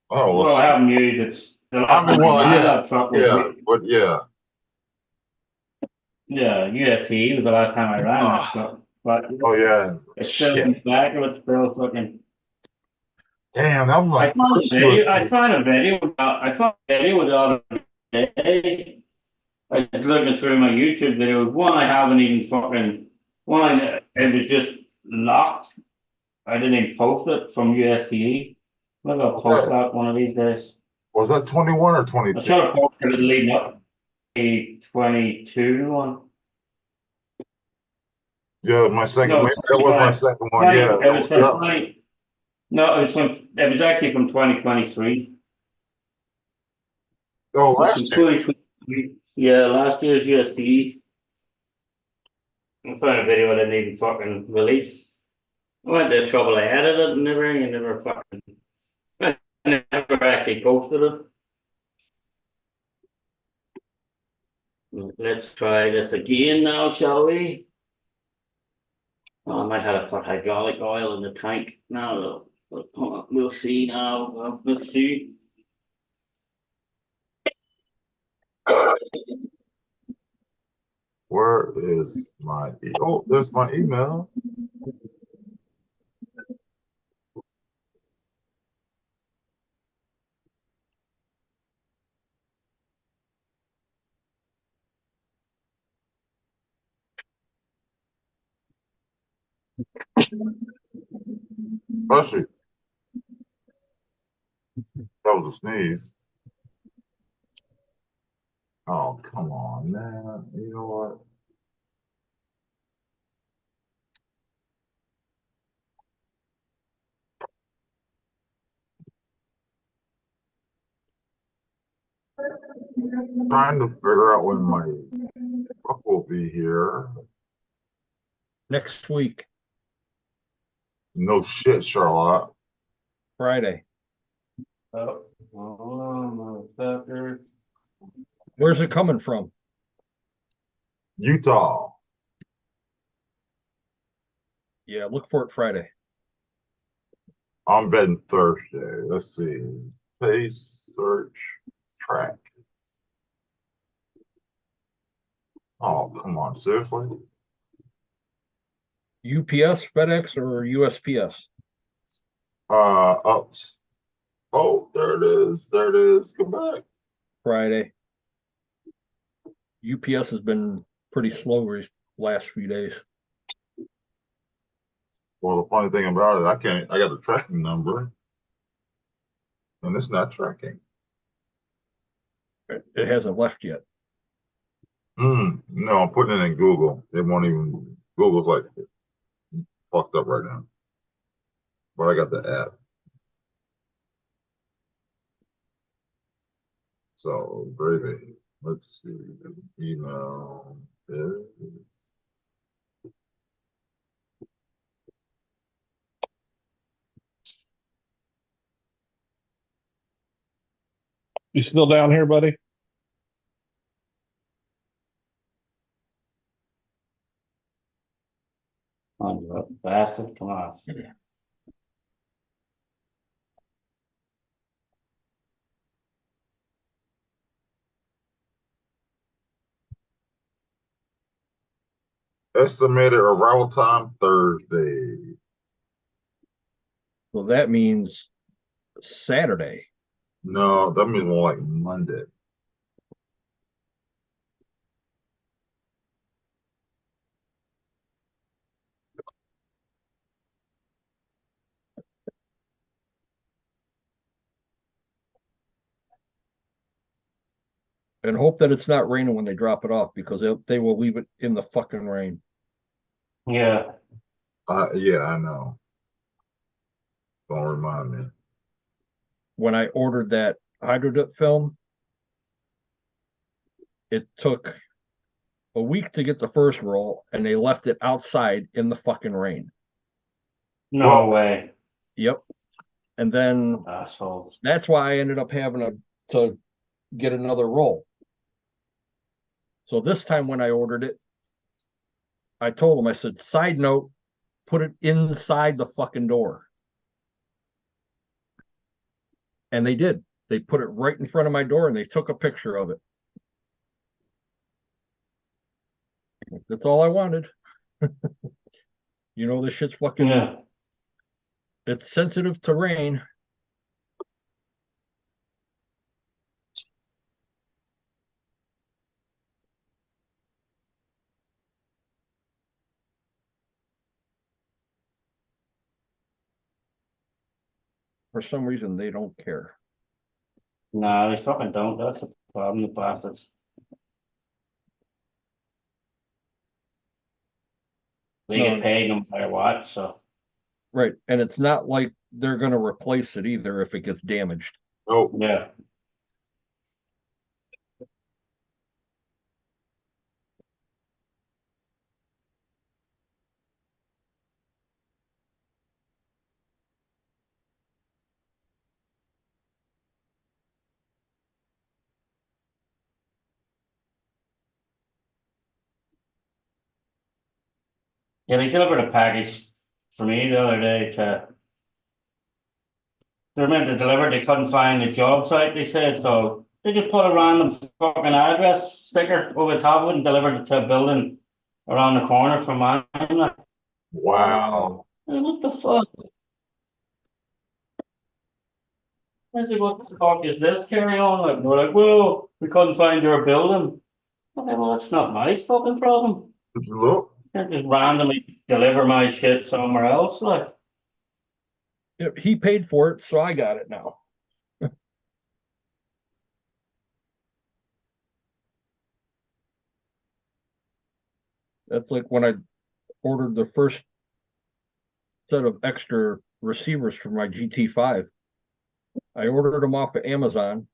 Oh, Well, I haven't used it. The I last mean, time I well, had yeah, that truck was, but yeah. yeah, UST was the last time I ran that Oh, truck. But Oh, yeah. it's still in Shit. the back of it, still fucking. Damn, that was my I found a first video. I USD. found a video. I found a video the other day. I was looking through my YouTube videos. One I haven't even fucking. One it was just locked. I didn't even post it from USDE. Maybe I'll post that one of these days. Was that 21 or I 22? should have posted it leading up to the 22 one. Yeah, my second, No, maybe that was my second one. 20, Yeah, it was from yeah. 20. No, it was actually from 2023. Oh, It was from last year. 2023. Yeah, last year's USDE. I found a video I didn't even fucking release. I went to trouble, I edited it and everything, and never fucking, I never actually posted it. Let's try this again now, shall we? Oh, I might have to put hydraulic oil in the tank now, though. But we'll see now. We'll see. Where is my oh, there's my email. Actually, that was a sneeze. Oh, come on, man. You know what? Trying to figure out when my truck will be here. Next week, No shit, Charlotte. Friday. Oh, motherfucker. Where's it coming from? Utah. Yeah, look for it Friday. I'm betting Thursday. Let's see. Pace, search, track. Oh, come on, seriously? UPS, FedEx, or USPS? Ups. Oh, there it is. There it is. Come back. Friday. UPS has been pretty slow these last few days. Well, the funny thing about it, I got the tracking number, and it's not tracking. It hasn't left yet. No, I'm putting it in Google. It won't even, Google's like fucked up right now. But I got the app. So, gravy. Let's see. Email is. You still down here, buddy? On you bastard, come on. Estimated arrival time Thursday. So that means Saturday. No, that means more like Monday. And hope that it's not raining when they drop it off, because they will leave it in the fucking rain. Yeah, Yeah, I know. Don't remind me. When I ordered that hydrodip film, it took a week to get the first roll, and they left it outside in the fucking rain. no Well- way, Yep. And then assholes. that's why I ended up having to get another roll. So this time when I ordered it, I told them, I said, side note, put it inside the fucking door. And they did. They put it right in front of my door and they took a picture of it. That's all I wanted. You know, this shit's fucking, Yeah, it's sensitive to rain. For some reason, they don't care. no, they fucking don't, that's the problem, the bastards. They No. get paid no matter what, so. Right. And it's not like they're going to replace it either if it gets damaged. Oh, Yeah, yeah, they delivered a package for me the other day to. They're meant to deliver, they couldn't find the job site, they said, so they just put a random fucking address sticker over the top of it and delivered it to a building around the corner from mine. Like, wow. what the fuck? I said, what the fuck is this? Carry on, like, we're like, well, we couldn't find your building. Okay, well, that's not my fucking problem. Did you look? Can't just randomly deliver my shit somewhere else, like. Yep, he paid for it, so I got it now. That's like when I ordered the first set of extra receivers for my GT5. I ordered them off of Amazon,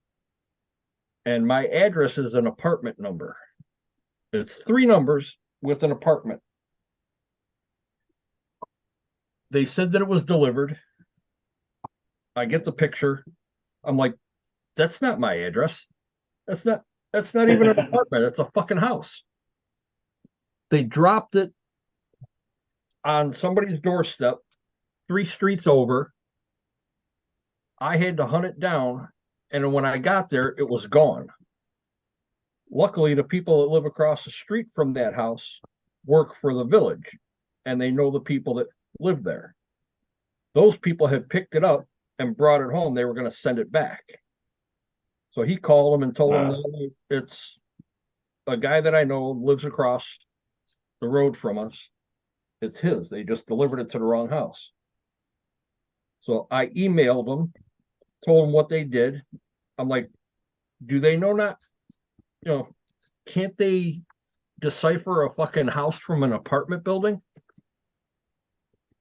and my address is an apartment number. It's 3 numbers with an apartment. They said that it was delivered. I get the picture. I'm like, that's not my address. That's not even an apartment. It's a fucking house. They dropped it on somebody's doorstep 3 streets over. I had to hunt it down, and when I got there, it was gone. Luckily, the people that live across the street from that house work for the village, and they know the people that live there. Those people had picked it up and brought it home. They were going to send it back. So he called them and told them that it's a guy that I know lives across the road from us. It's his. They just delivered it to the wrong house. So I emailed them, told them what they did. I'm like, do they know not, can't they decipher a fucking house from an apartment building?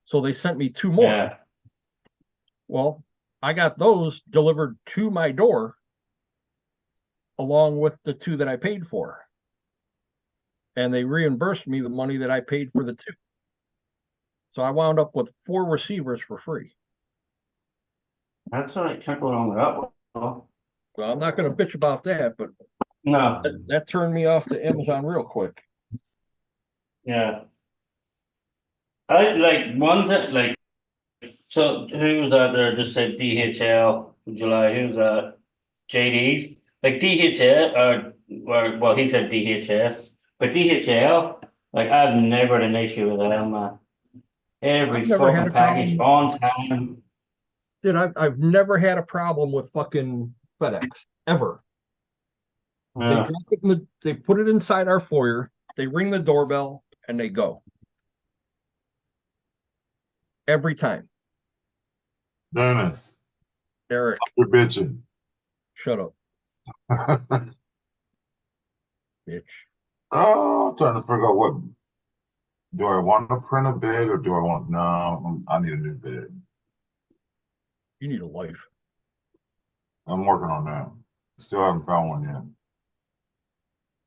So they sent me 2 more. Yeah. Well, I got those delivered to my door along with the 2 that I paid for. And they reimbursed me the money that I paid for the 2. So I wound up with 4 receivers for free. That's all right, can't go wrong with that one. Well, I'm not gonna bitch about that, but No, that turned me off to Amazon real quick. yeah. I like one that like, so who was out there just said DHL in July, who was that? JD's, like DHL, well, he said DHS, but DHL, like I've never had an issue with them, every I've never had fucking a package problem. on time. Dude, I've never had a problem with fucking FedEx ever. They Yeah. drop it they put it inside our foyer, they ring the doorbell, and they go. Every time. Dennis, Eric, you're bitching. shut up, bitch. Oh, I'm trying to figure out what do I want to print a bed or do I want no, I need a new bed. You need a life. I'm working on that. Still haven't found one yet.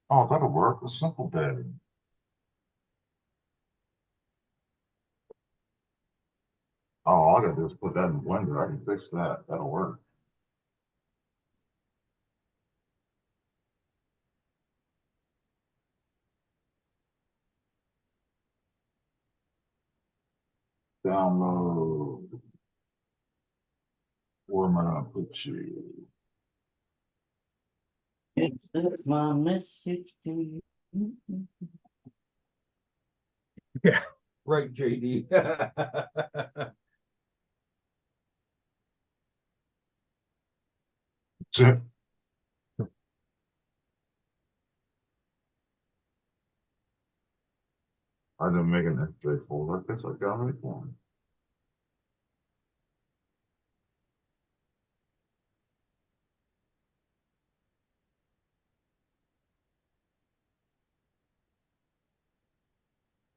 Oh, that'll work. A simple bed. Oh, all I gotta do is put that in the blender. I can fix that. That'll work. Download. Where am I gonna put you? It's my message to you. Yeah, right, JD. I didn't make an X-ray folder. I guess I got make one.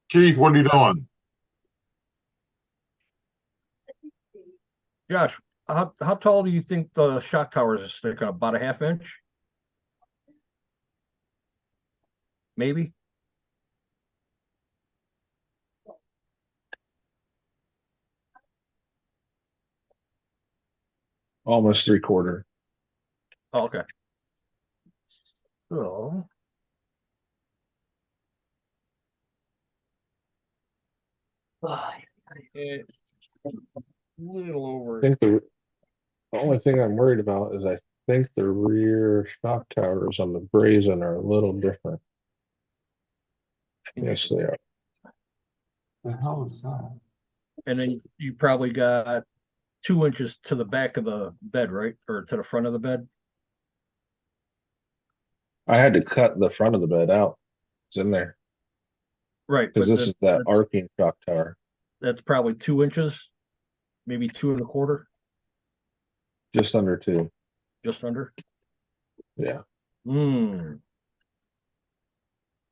Keith, what are you doing? Josh, how tall do you think the shock towers are sticking? About a half inch? Maybe? Almost 3/4. Oh, okay. So it's a little I over. think the only thing I'm worried about is I think the rear shock towers on the Brazen are a little different. Yes, they are. The hell is that? And then you probably got 2 inches to the back of the bed, right? Or to the front of the bed. I had to cut the front of the bed out. It's in there Right, because but this is that arcing shock tower. that's probably 2 inches, maybe 2 1/4, Just under 2. just under. Yeah.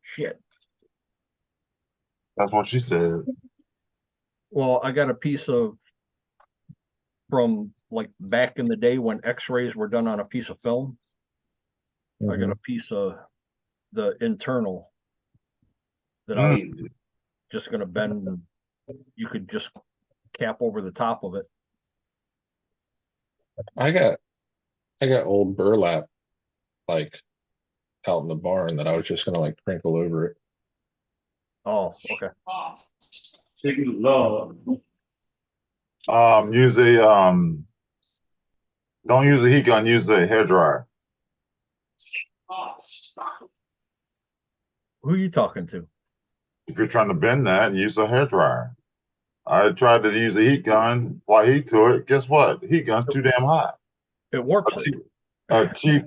Shit. That's what she said. Well, I got a piece of from like back in the day when X-rays were done on a piece of film. I got a piece of the internal that I was just gonna bend and you could just cap over the top of it. I got old burlap like out in the barn that I was just gonna like crinkle over it. Oh, okay. Chicken Lord. Use a don't use a heat gun, use a hair dryer. Who are you talking to? If you're trying to bend that, use a hair dryer. I tried to use a heat gun, apply heat to it. Guess what? The heat gun's too damn hot. It warps it. A cheap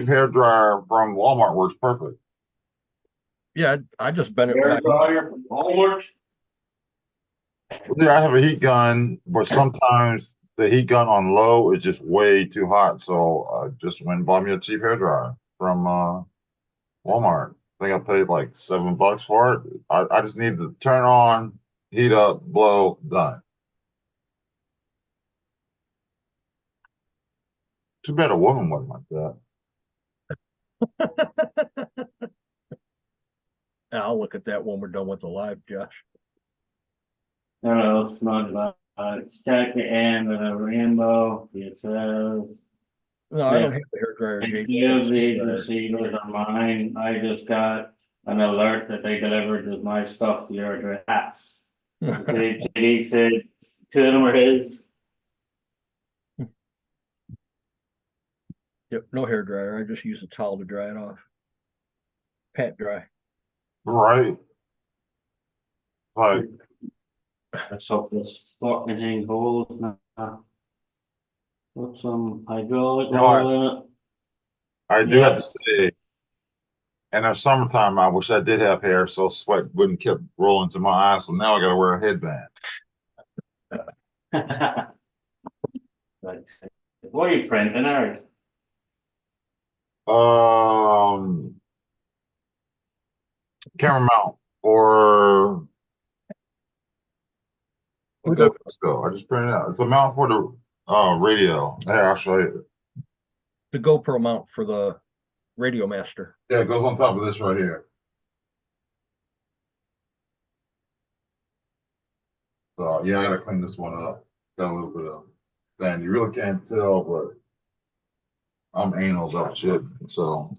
hair dryer from Walmart works perfect. Yeah, I just bent it. Hair dryer from Walmart. Yeah, I have a heat gun, but sometimes the heat gun on low is just way too hot. So I just went and bought me a cheap hair dryer from Walmart. I think I paid like $7 for it. I just needed to turn on, heat up, blow, done. Too bad a woman wasn't like that. I'll look at that when we're done with the live, Josh. No, it's not about stack the end of a rainbow. It says No, I don't have the hair dryer, If JD. you It's the dryer. receivers on mine, I just got an alert that they delivered my stuff to your address. JD said two of them are his. Yep, no hair dryer. I just use a towel to dry it off. Pat dry. Right. Like, Let's hope this fucking thing holds now. Put some hydraulic No, oil in it. I do have Yeah. to say, in the summertime, I wish I did have hair so sweat wouldn't keep rolling to my eyes. So now I got to wear a headband. Like, what are you printing, Eric? Camera mount or where'd that go? I just printed it out. It's a mount for the radio. Here, I'll show you. The GoPro mount for the Radio Master. Yeah, it goes on top of this right here. So yeah, I gotta clean this one up. Got a little bit of sand. You really can't tell, but I'm anal about shit. So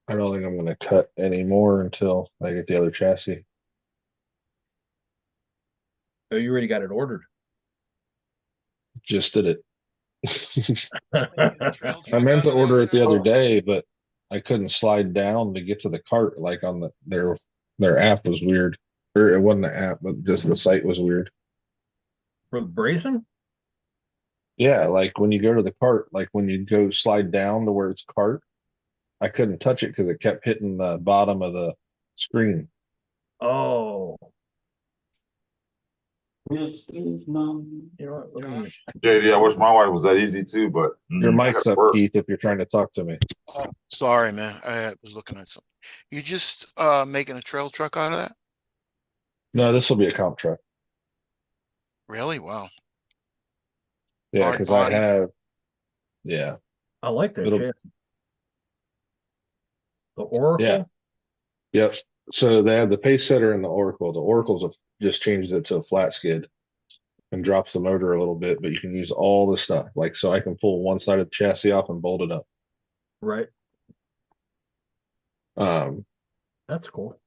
I don't think I'm gonna cut anymore until I get the other chassis. Oh, you already got it ordered. Just did it. Trail I truck meant out to of order there, it the other Joe? day, but I couldn't slide down to get to the cart like on their app was weird. Or it wasn't the app, but just the site was weird. For the brazen? Yeah, like when you go to the cart, like when you go slide down to where it's cart, I couldn't touch it because it kept hitting the bottom of the screen. Oh, This is mom. you know what? Let me, Josh? JD, I wish my wife was that easy too, but Your I mic's gotta up, work. Keith, if you're trying to talk to me. Oh, sorry, man. I was looking at something. You just making a trail truck out of that? No, this will be a comp truck. Really? Wow. Yeah, Hard because I body. have, yeah, I like that It'll- chassis. The Oracle? Yeah. Yep. So they have the pace setter and the Oracle. The Oracle's just changed it to a flat skid and drops the motor a little bit, but you can use all the stuff. Like, so I can pull one side of the chassis off and bolt it up. Right. Um, That's cool.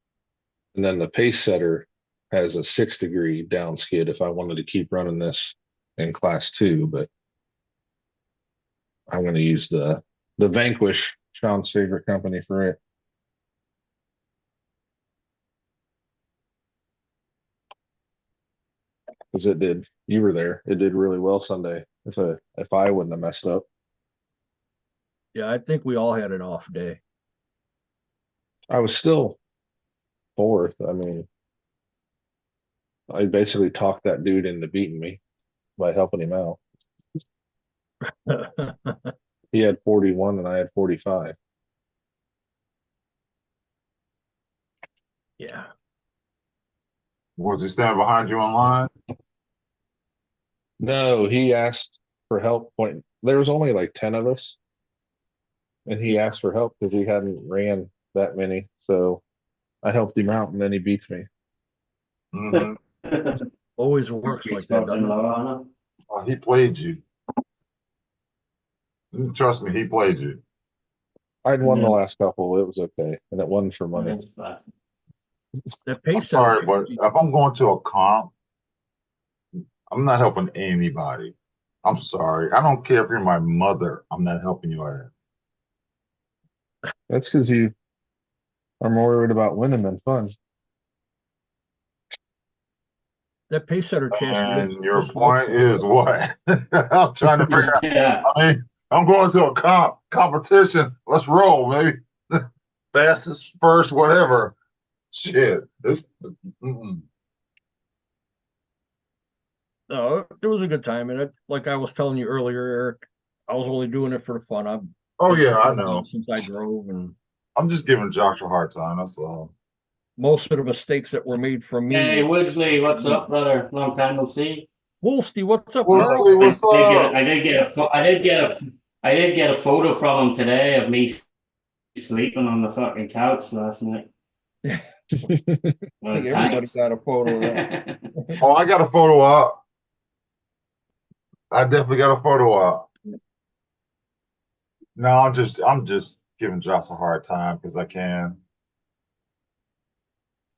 and then the pace setter has a 6-degree down skid if I wanted to keep running this in class 2, but I'm going to use the Vanquish, Sean's favorite company, for it. Because it did. You were there. It did really well Sunday. If I wouldn't have messed up, Yeah, I think we all had an off day. I was still 4th. I mean, I basically talked that dude into beating me by helping him out. He had 41 and I had 45. Yeah. Was he standing behind you online? No, he asked for help. There was only like 10 of us, and he asked for help because he hadn't ran that many. So I helped him out, and then he beats me. Mhm. Always works like that, doesn't it? Law, Oh, he played you. Trust me, he played you. I'd won the Yeah. last couple. It was okay, and it wasn't for money. That I'm pace sorry, setter but chassis, if I'm going to a comp, I'm not helping anybody. I'm sorry. I don't care if you're my mother. I'm not helping your ass. That's because you are more worried about winning than fun. that pace setter chassis And your just looks point is what? I'm trying to figure out. Yeah. I mean, I'm going to a competition. Let's roll, maybe. Fastest, first, whatever. Shit. Mm-mm. No, it was a good time, and like I was telling you earlier, Eric, I was only doing it for the fun. I've Oh it's yeah, I been a while know. since I drove, and I'm just giving Josh a hard time. That's all. most of the mistakes that were made from me. Hey, were- Woodsley, what's up, brother? Long time no see. Woolsey, what's up, Woolsey, Carl? what's up? I did get a photo from him today of me sleeping on the fucking couch last night. I Well, think everybody thanks. got a photo of that. Oh, I got a photo out. I definitely got a photo op. No, I'm just giving Josh a hard time because I can.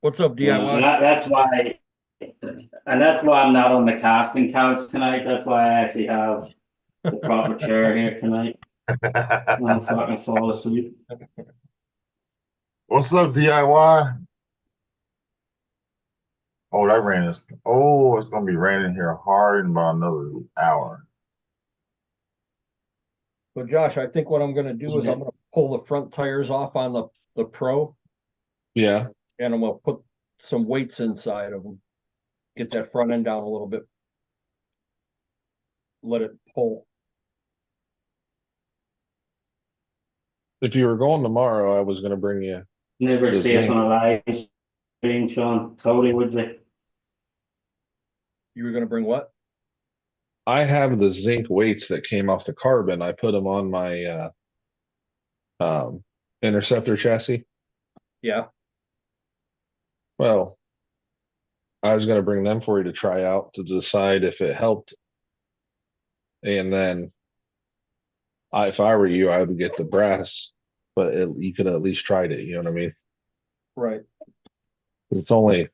What's up, Yeah, DIY? and that's why I'm not on the casting couch tonight. That's why I actually have the proper chair here tonight. I'm fucking fall asleep. What's up, DIY? Oh, that rain is. Oh, it's gonna be raining here hard in about another hour. So Josh, I think what I'm gonna do is I'm gonna pull the front tires off on the Pro, Yeah. and I'm gonna put some weights inside of them. Get that front end down a little bit. Let it pull. If you were going tomorrow, I was gonna bring you Never the see us zinc. on a live stream, Sean. Totally would you? You were gonna bring what? I have the zinc weights that came off the carbon. I put them on my Interceptor chassis. Yeah. Well, I was gonna bring them for you to try out to decide if it helped. And then if I were you, I would get the brass, but you could at least tried it, you know what I mean? Right. 'Cause it's only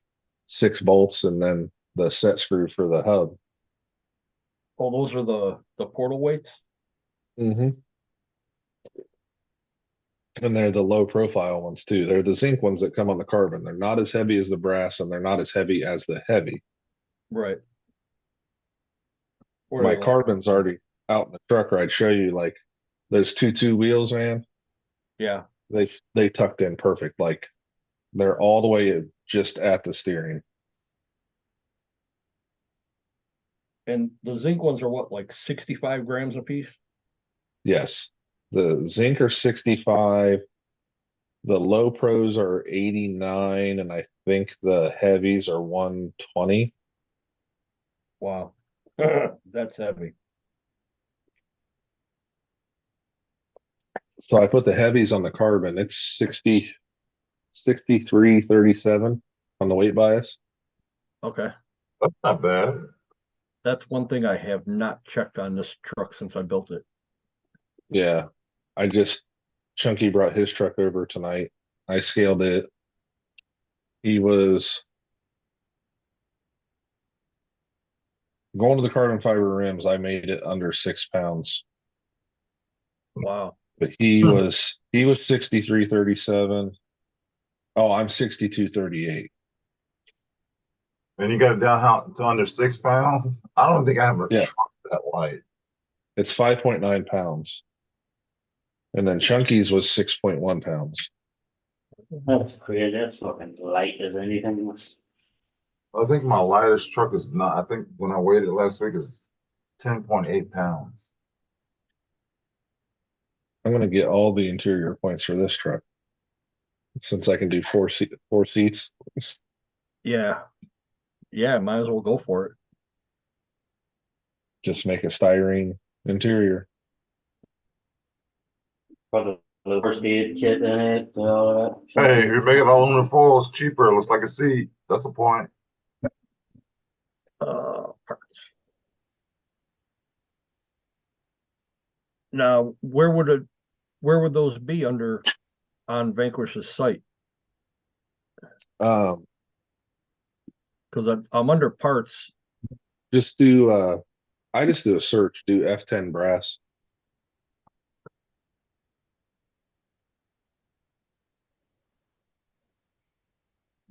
6 bolts and then the set screw for the hub. Oh, those are the portal weights? Mm-hmm. And they're the low profile ones too. They're the zinc ones that come on the carbon. They're not as heavy as the brass and they're not as heavy as the heavy. Right. Where My they- carbon's already out in the truck, or I'd show you like those two wheels, man. Yeah. They tucked in perfect. Like they're all the way just at the steering. And the zinc ones are what, like 65 grams a piece? Yes. The zinc are 65. The low pros are 89, and I think the heavies are 120. Wow. That's heavy. So I put the heavies on the carbon. It's 60, 63.37 on the weight bias. Okay. That's not bad. That's one thing I have not checked on this truck since I built it. Yeah. Chunky brought his truck over tonight. I scaled it. He was going to the carbon fiber rims. I made it under 6 pounds, Wow. but he was 63.37. Oh, I'm 62.38. And you got it down how to under 6 pounds. I don't think I have a Yeah. truck that light. It's 5.9 pounds. And then Chunky's was 6.1 pounds. That's crazy. That's fucking light as anything. I think my lightest truck is not. I think when I weighed it last week is 10.8 pounds. I'm gonna get all the interior points for this truck since I can do four seats. Yeah. Yeah, might as well go for it. Just make a styrene interior. Put a little speed kit in it. All that. Hey, if you're making aluminum foil, it's cheaper. It looks like a seat. That's the point. Parts. Now, where would those be on Vanquish's site? Um, Because I'm under parts. just do I just do a search, do F10 brass.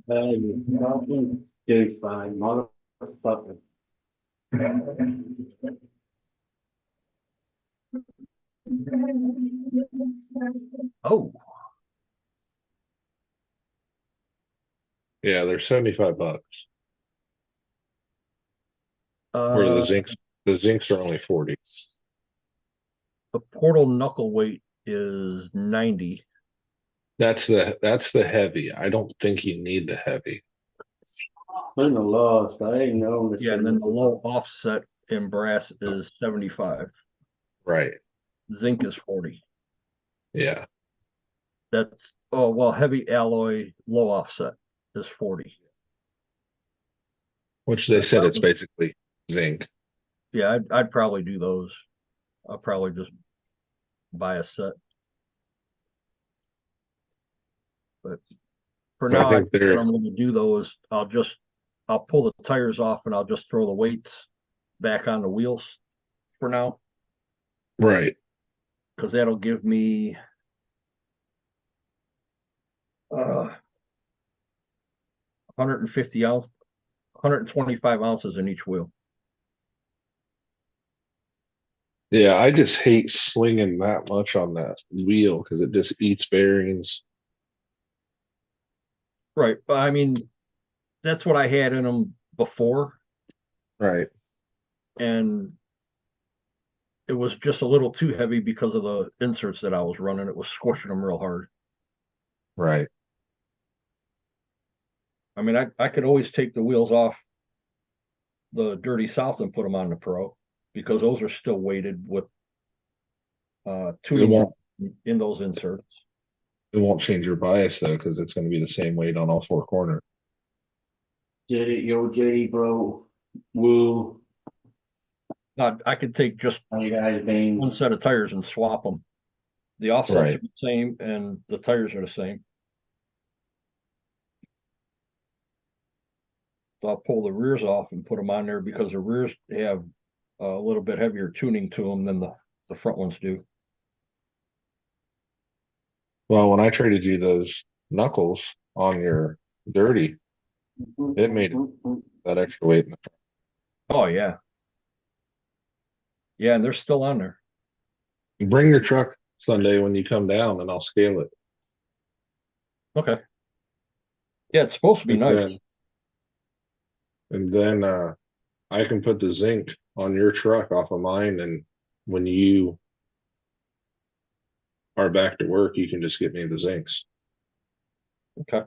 You douchebag, motherfucker. Oh, Yeah, they're $75. Where uh, the zincs are only 40. the portal knuckle weight is 90. That's the heavy. I don't think you need the heavy. In the lost, I ain't know the Yeah, and then the low offset in brass is 75. Right. Zinc is 40. Yeah. That's heavy alloy low offset is 40. Which they said it's basically zinc. Yeah, I'd probably do those. I'll probably just buy a set. But for I now, think what they're I'm gonna do though is I'll pull the tires off and I'll just throw the weights back on the wheels for now, right. because that'll give me 150 ounce, 125 ounces in each wheel. Yeah, I just hate slinging that much on that wheel because it just eats bearings. Right. But I mean, that's what I had in them before, Right. and it was just a little too heavy because of the inserts that I was running. It was squishing them real hard. Right. I mean, I could always take the wheels off the Dirty South and put them on the Pro, because those are still weighted with It tuning won't in those inserts. it won't change your bias though, because it's going to be the same weight on all four corners. JD bro, woo, I could take just how you guys been? one set of tires and swap them. The offsets Right. are the same and the tires are the same. So I'll pull the rears off and put them on there, because the rears have a little bit heavier tuning to them than the front ones do. Well, when I traded you those knuckles on your dirty, it made that extra weight. Oh yeah. Yeah, and they're still on there. Bring your truck Sunday when you come down, and I'll scale it. Okay. Yeah, it's supposed to be And nice. then I can put the zinc on your truck off of mine, and when you are back to work, you can just get me the zincs Okay.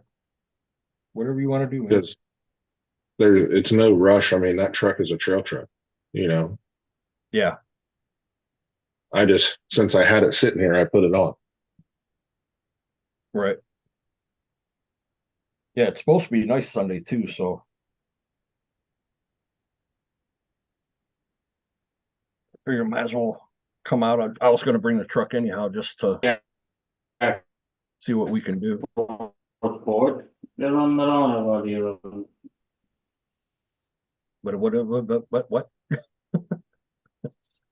Whatever you want to do, man. because it's no rush. I mean, that truck is a trail truck, you know. Yeah. I just since I had it sitting here, I put it on. Right. Yeah, it's supposed to be nice Sunday too, so I figure might as well come out. I was going to bring the truck anyhow, just to Yeah. see what we can do. Report, they're on their own about you. But what?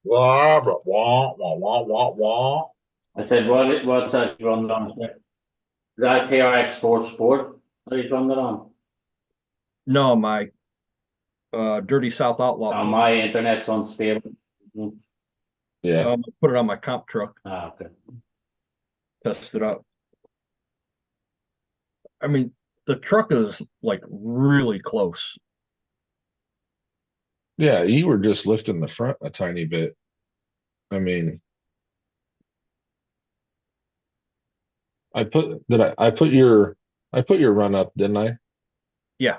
Blah, blah, wah, wah, wah, wah, wah. I said, what's that you run on? Is that KRX Sport? What are you running it on? No, my Dirty South Outlaw. My internet's unstable. Yeah, Put it on my comp truck, Okay. test it out. I mean, the truck is like really close. yeah. You were just lifting the front a tiny bit. I mean, I put your run up, didn't I? Yeah.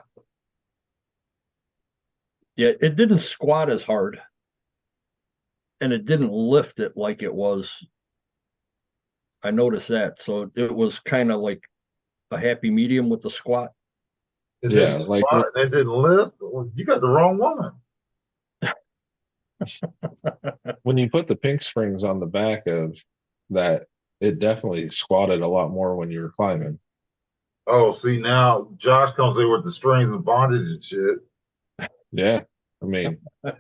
Yeah, it didn't squat as hard, and it didn't lift it like it was. I noticed that. So it was kind of like a happy medium with the squat. It Yeah, didn't like squat, it didn't lift. Well, you got the wrong woman. when you put the pink springs on the back of that, it definitely squatted a lot more when you were climbing. Oh, see now Josh comes in with the strings and bondage and shit. Yeah, I mean, you're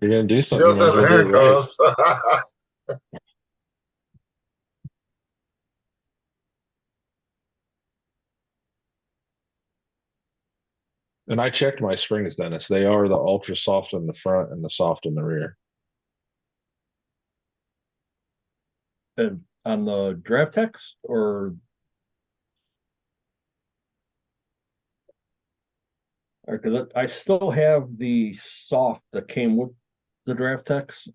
gonna do He something, you does might as have well do it right. handcuffs. And I checked my springs, Dennis. They are the ultra soft in the front and the soft in the rear. And on the draft text, or because I still have the soft that came with the draft text.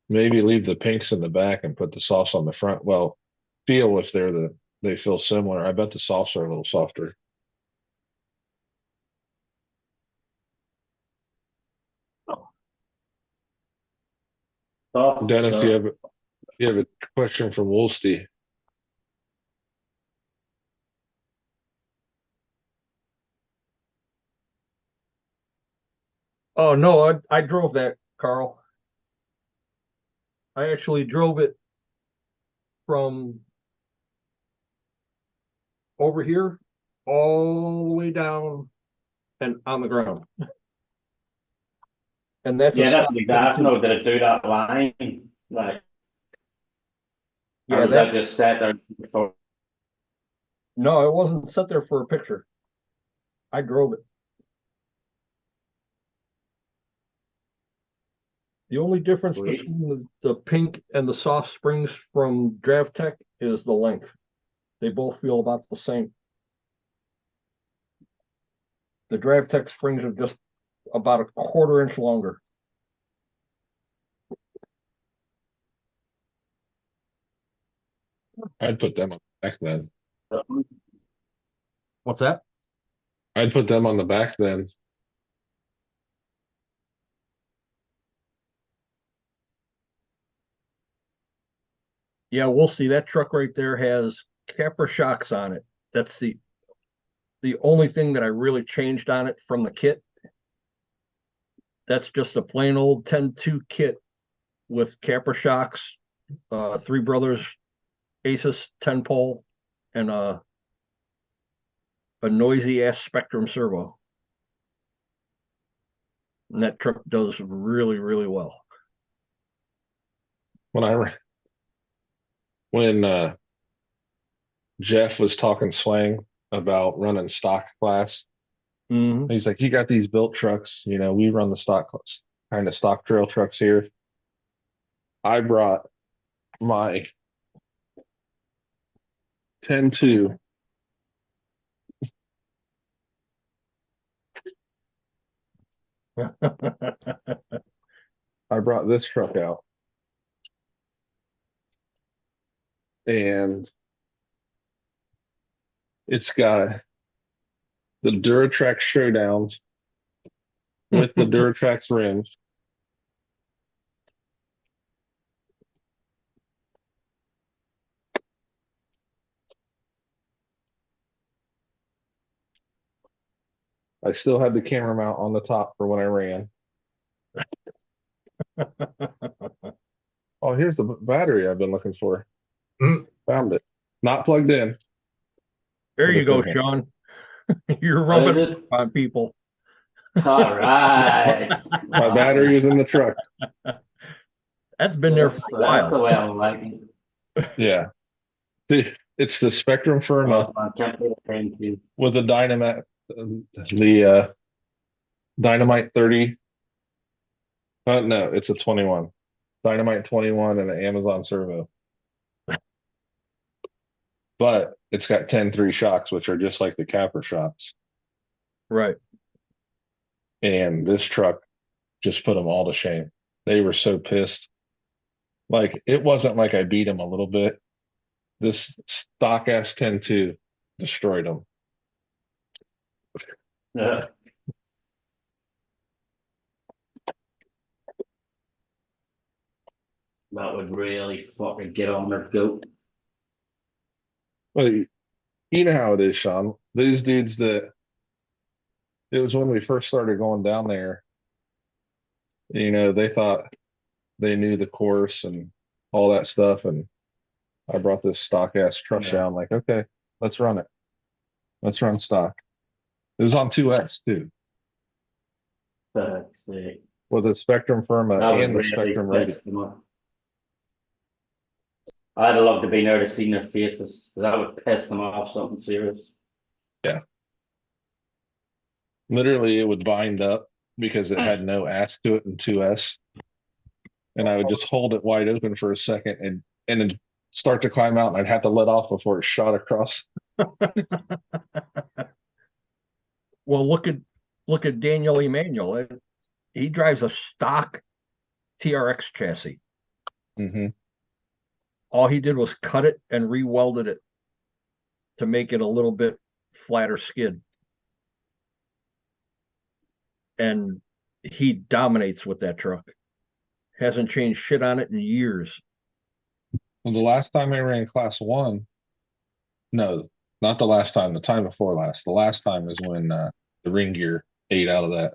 Maybe leave the pinks in the back and put the softs on the front. Well, feel if they feel similar. I bet the softs are a little softer. Soft, Dennis, so you have a question from Woolsey. Oh no, I drove that, Carl. I actually drove it from over here all the way down and on the ground. And that's Yeah, a that's stock me. thing That's too. no, did it do that line? Like, or Yeah, was that that just set there for? no, it wasn't set there for a picture. I drove it. The only difference Sweet. between the pink and the soft springs from DraftTech is the length. They both feel about the same. The DraftTech springs are just about a quarter inch longer. I'd put them on the back then. What's that? I'd put them on the back then. Yeah, we'll see. That truck right there has capper shocks on it. That's the only thing that I really changed on it from the kit. That's just a plain old 10-2 kit with capper shocks, Three Brothers Asus 10 pole, and a noisy ass Spectrum servo. And that truck does really, really well. When Jeff was talking swang about running stock class, Mhm. he's like, "You got these built trucks. You know, we run the stock class, kind of stock trail trucks here." I brought my 10-2. I brought this truck out, and it's got the Duratrax Showdowns with the Duratrax rims. I still had the camera mount on the top for when I ran. Oh, here's the battery I've been looking for. Mm. Found it. Not plugged in. There But you it's go, in here. Sean. You're What is rubbing it? on people. All right. My battery is in the truck. That's been there for a That's the while. way I like it. Yeah. It's the Spectrum Firma I can't put a pen to. with the Dynamite 30. No, it's a 21. Dynamite 21 and an Amazon servo. But it's got 10-3 shocks, which are just like the capper shocks. Right. And this truck just put them all to shame. They were so pissed. Like, it wasn't like I beat them a little bit. This stock ass 10-2 destroyed them. Yeah. That would really fucking get on their goat. Well, you know how it is, Sean. These dudes that it was when we first started going down there, they thought they knew the course and all that stuff. And I brought this stock ass truck Yeah. down, like, okay, let's run it. Let's run stock. It was on 2S too, Fuck's sake. with the Spectrum Firma That would and the really Spectrum rated. piss them off. I'd love to be there to see their faces. That would piss them off something serious. Literally, it would bind up because it had no ass to it in 2S. And I would just hold it wide open for a second and then start to climb out, and I'd have to let off before it shot across. Well, look at Daniel Emanuel. He drives a stock TRX chassis. Mm-hmm. All he did was cut it and re-welded it to make it a little bit flatter skid. And he dominates with that truck. Hasn't changed shit on it in years. Well, the last time I ran class 1, no, not the last time, the time before last. The last time is when the ring gear ate out of that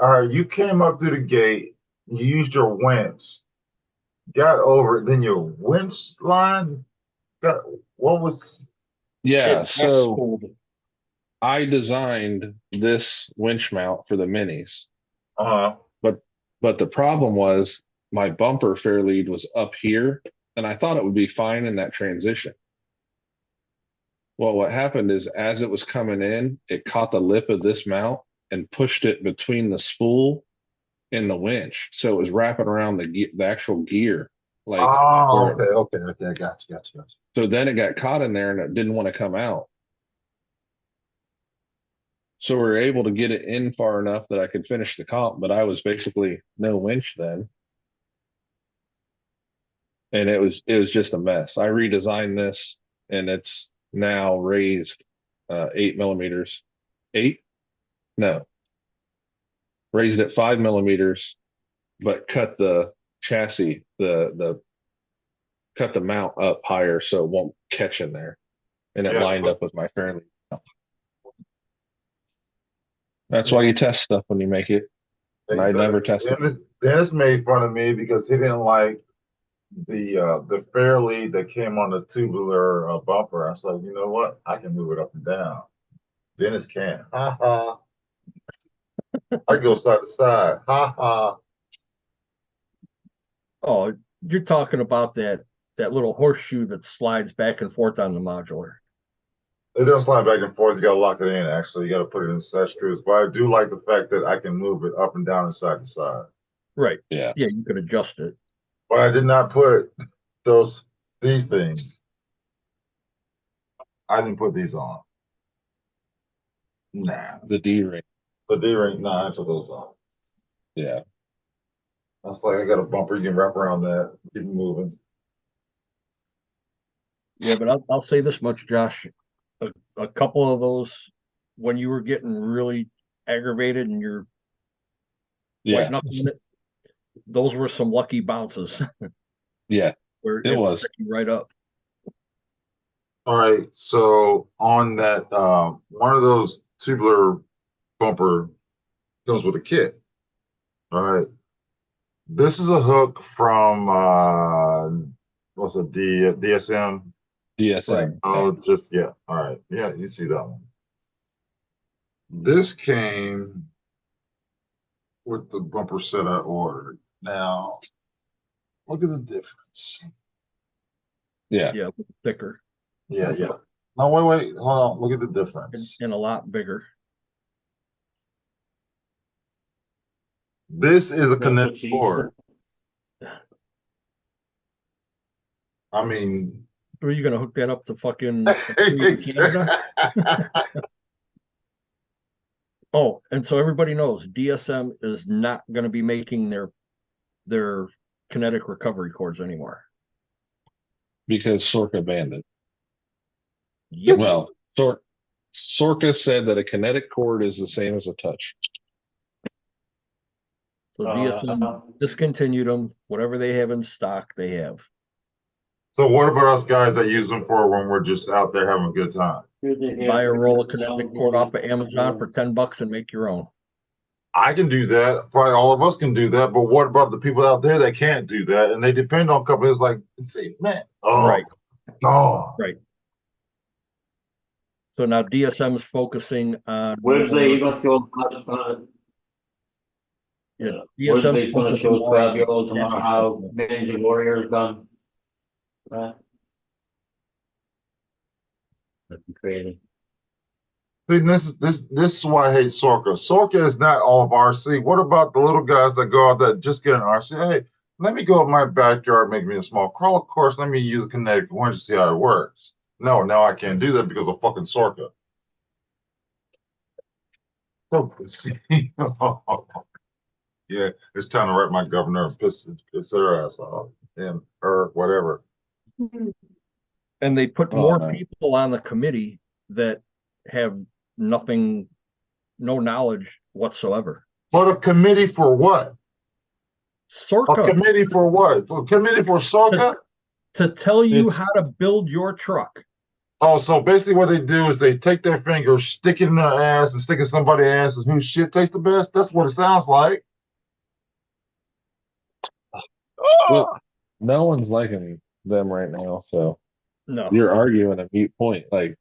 All right, you came up through the gate, you used your winch, got over it, then your winch line got what was Yeah, It so pulled. I designed this winch mount for the minis, uh but the problem was my bumper fair lead was up here, and I thought it would be fine in that transition. Well, what happened is as it was coming in, it caught the lip of this mount and pushed it between the spool and the winch, so it was wrapping around the actual gear, like where. okay, I got you. So then it got caught in there and it didn't want to come out. So we were able to get it in far enough that I could finish the comp, but I was basically no winch then. And it was just a mess. I redesigned this and it's now raised 8 millimeters. Eight? No. Raised it 5 millimeters, but cut the chassis, the cut the mount up higher so it won't catch in there. And it Yeah, lined up with my fairly. That's why you test stuff when you make it. And I never tested. Dennis made fun of me because he didn't like the fairlead that came on the tubular bumper. I was like, you know what? I can move it up and down. Dennis can't. Ha ha. I go side to side. Ha ha. Oh, you're talking about that little horseshoe that slides back and forth on the modular. It doesn't slide back and forth. You got to lock it in. Actually, you got to put it in set screws. But I do like the fact that I can move it up and down and side to side. Right. Yeah. Yeah, you could adjust it. But I did not put these things. I didn't put these on. Nah. The D ring. The D-ring, nah, I put those on. Yeah. That's like I got a bumper you can wrap around that, keep it moving. Yeah, but I'll say this much, Josh. A couple of those, when you were getting really aggravated and you're Yeah. white knuckling it, those were some lucky bounces Yeah. where It was. sticking right up. All right, so on that, one of those tubular bumper comes with a kit. All right, this is a hook from what's it, DSM? DSM. Oh, just yeah. All right, yeah, you see that one. This came with the bumper set I ordered. Now, look at the difference. Yeah. Yeah, thicker Yeah. No, wait, hold on. Look at the difference. and a lot bigger. This is a That's what kinetic she cord. I mean, Are you gonna hook that up to fucking exactly. Canada? Oh, and so everybody knows DSM is not gonna be making their kinetic recovery cords anymore. Because Sorka banned it. Yep. Well, Sorka said that a kinetic cord is the same as a touch. So DSM discontinued them. Whatever they have in stock, they have. So what about us guys that use them for when we're just out there having a good time? Buy a roll of kinetic cord off of Amazon for $10 and make your own. I can do that. Probably all of us can do that. But what about the people out there that can't do that? And they depend on companies like, see, man, oh, Right. no. Right. So now DSM is focusing on. Wednesday, you're gonna show us on it. Yeah, Wednesday's gonna show more on 12-year-old tomorrow chassis how stuff. Ninja Warrior's done. That's crazy. See, this is why I hate Sorka. Sorka is not all of RC. What about the little guys that go out that just get an RC? Hey, let me go in my backyard, make me a small crawl course. Let me use a kinetic winch to see how it works. No, now I can't do that because of fucking Sorka. So, yeah, it's time to write my governor and piss their ass off. Him, her, whatever. And they put Oh, more no. people on the committee that have no knowledge whatsoever. But a committee for what? A Sorka, committee for what? A committee for Sorka? to tell you It's- how to build your truck. Oh, so basically what they do is they take their finger, stick it in their ass, and stick it in somebody's ass, and whose shit tastes the best. That's what it sounds like. Well, no one's liking them right now, so No, you're arguing a mute point. Like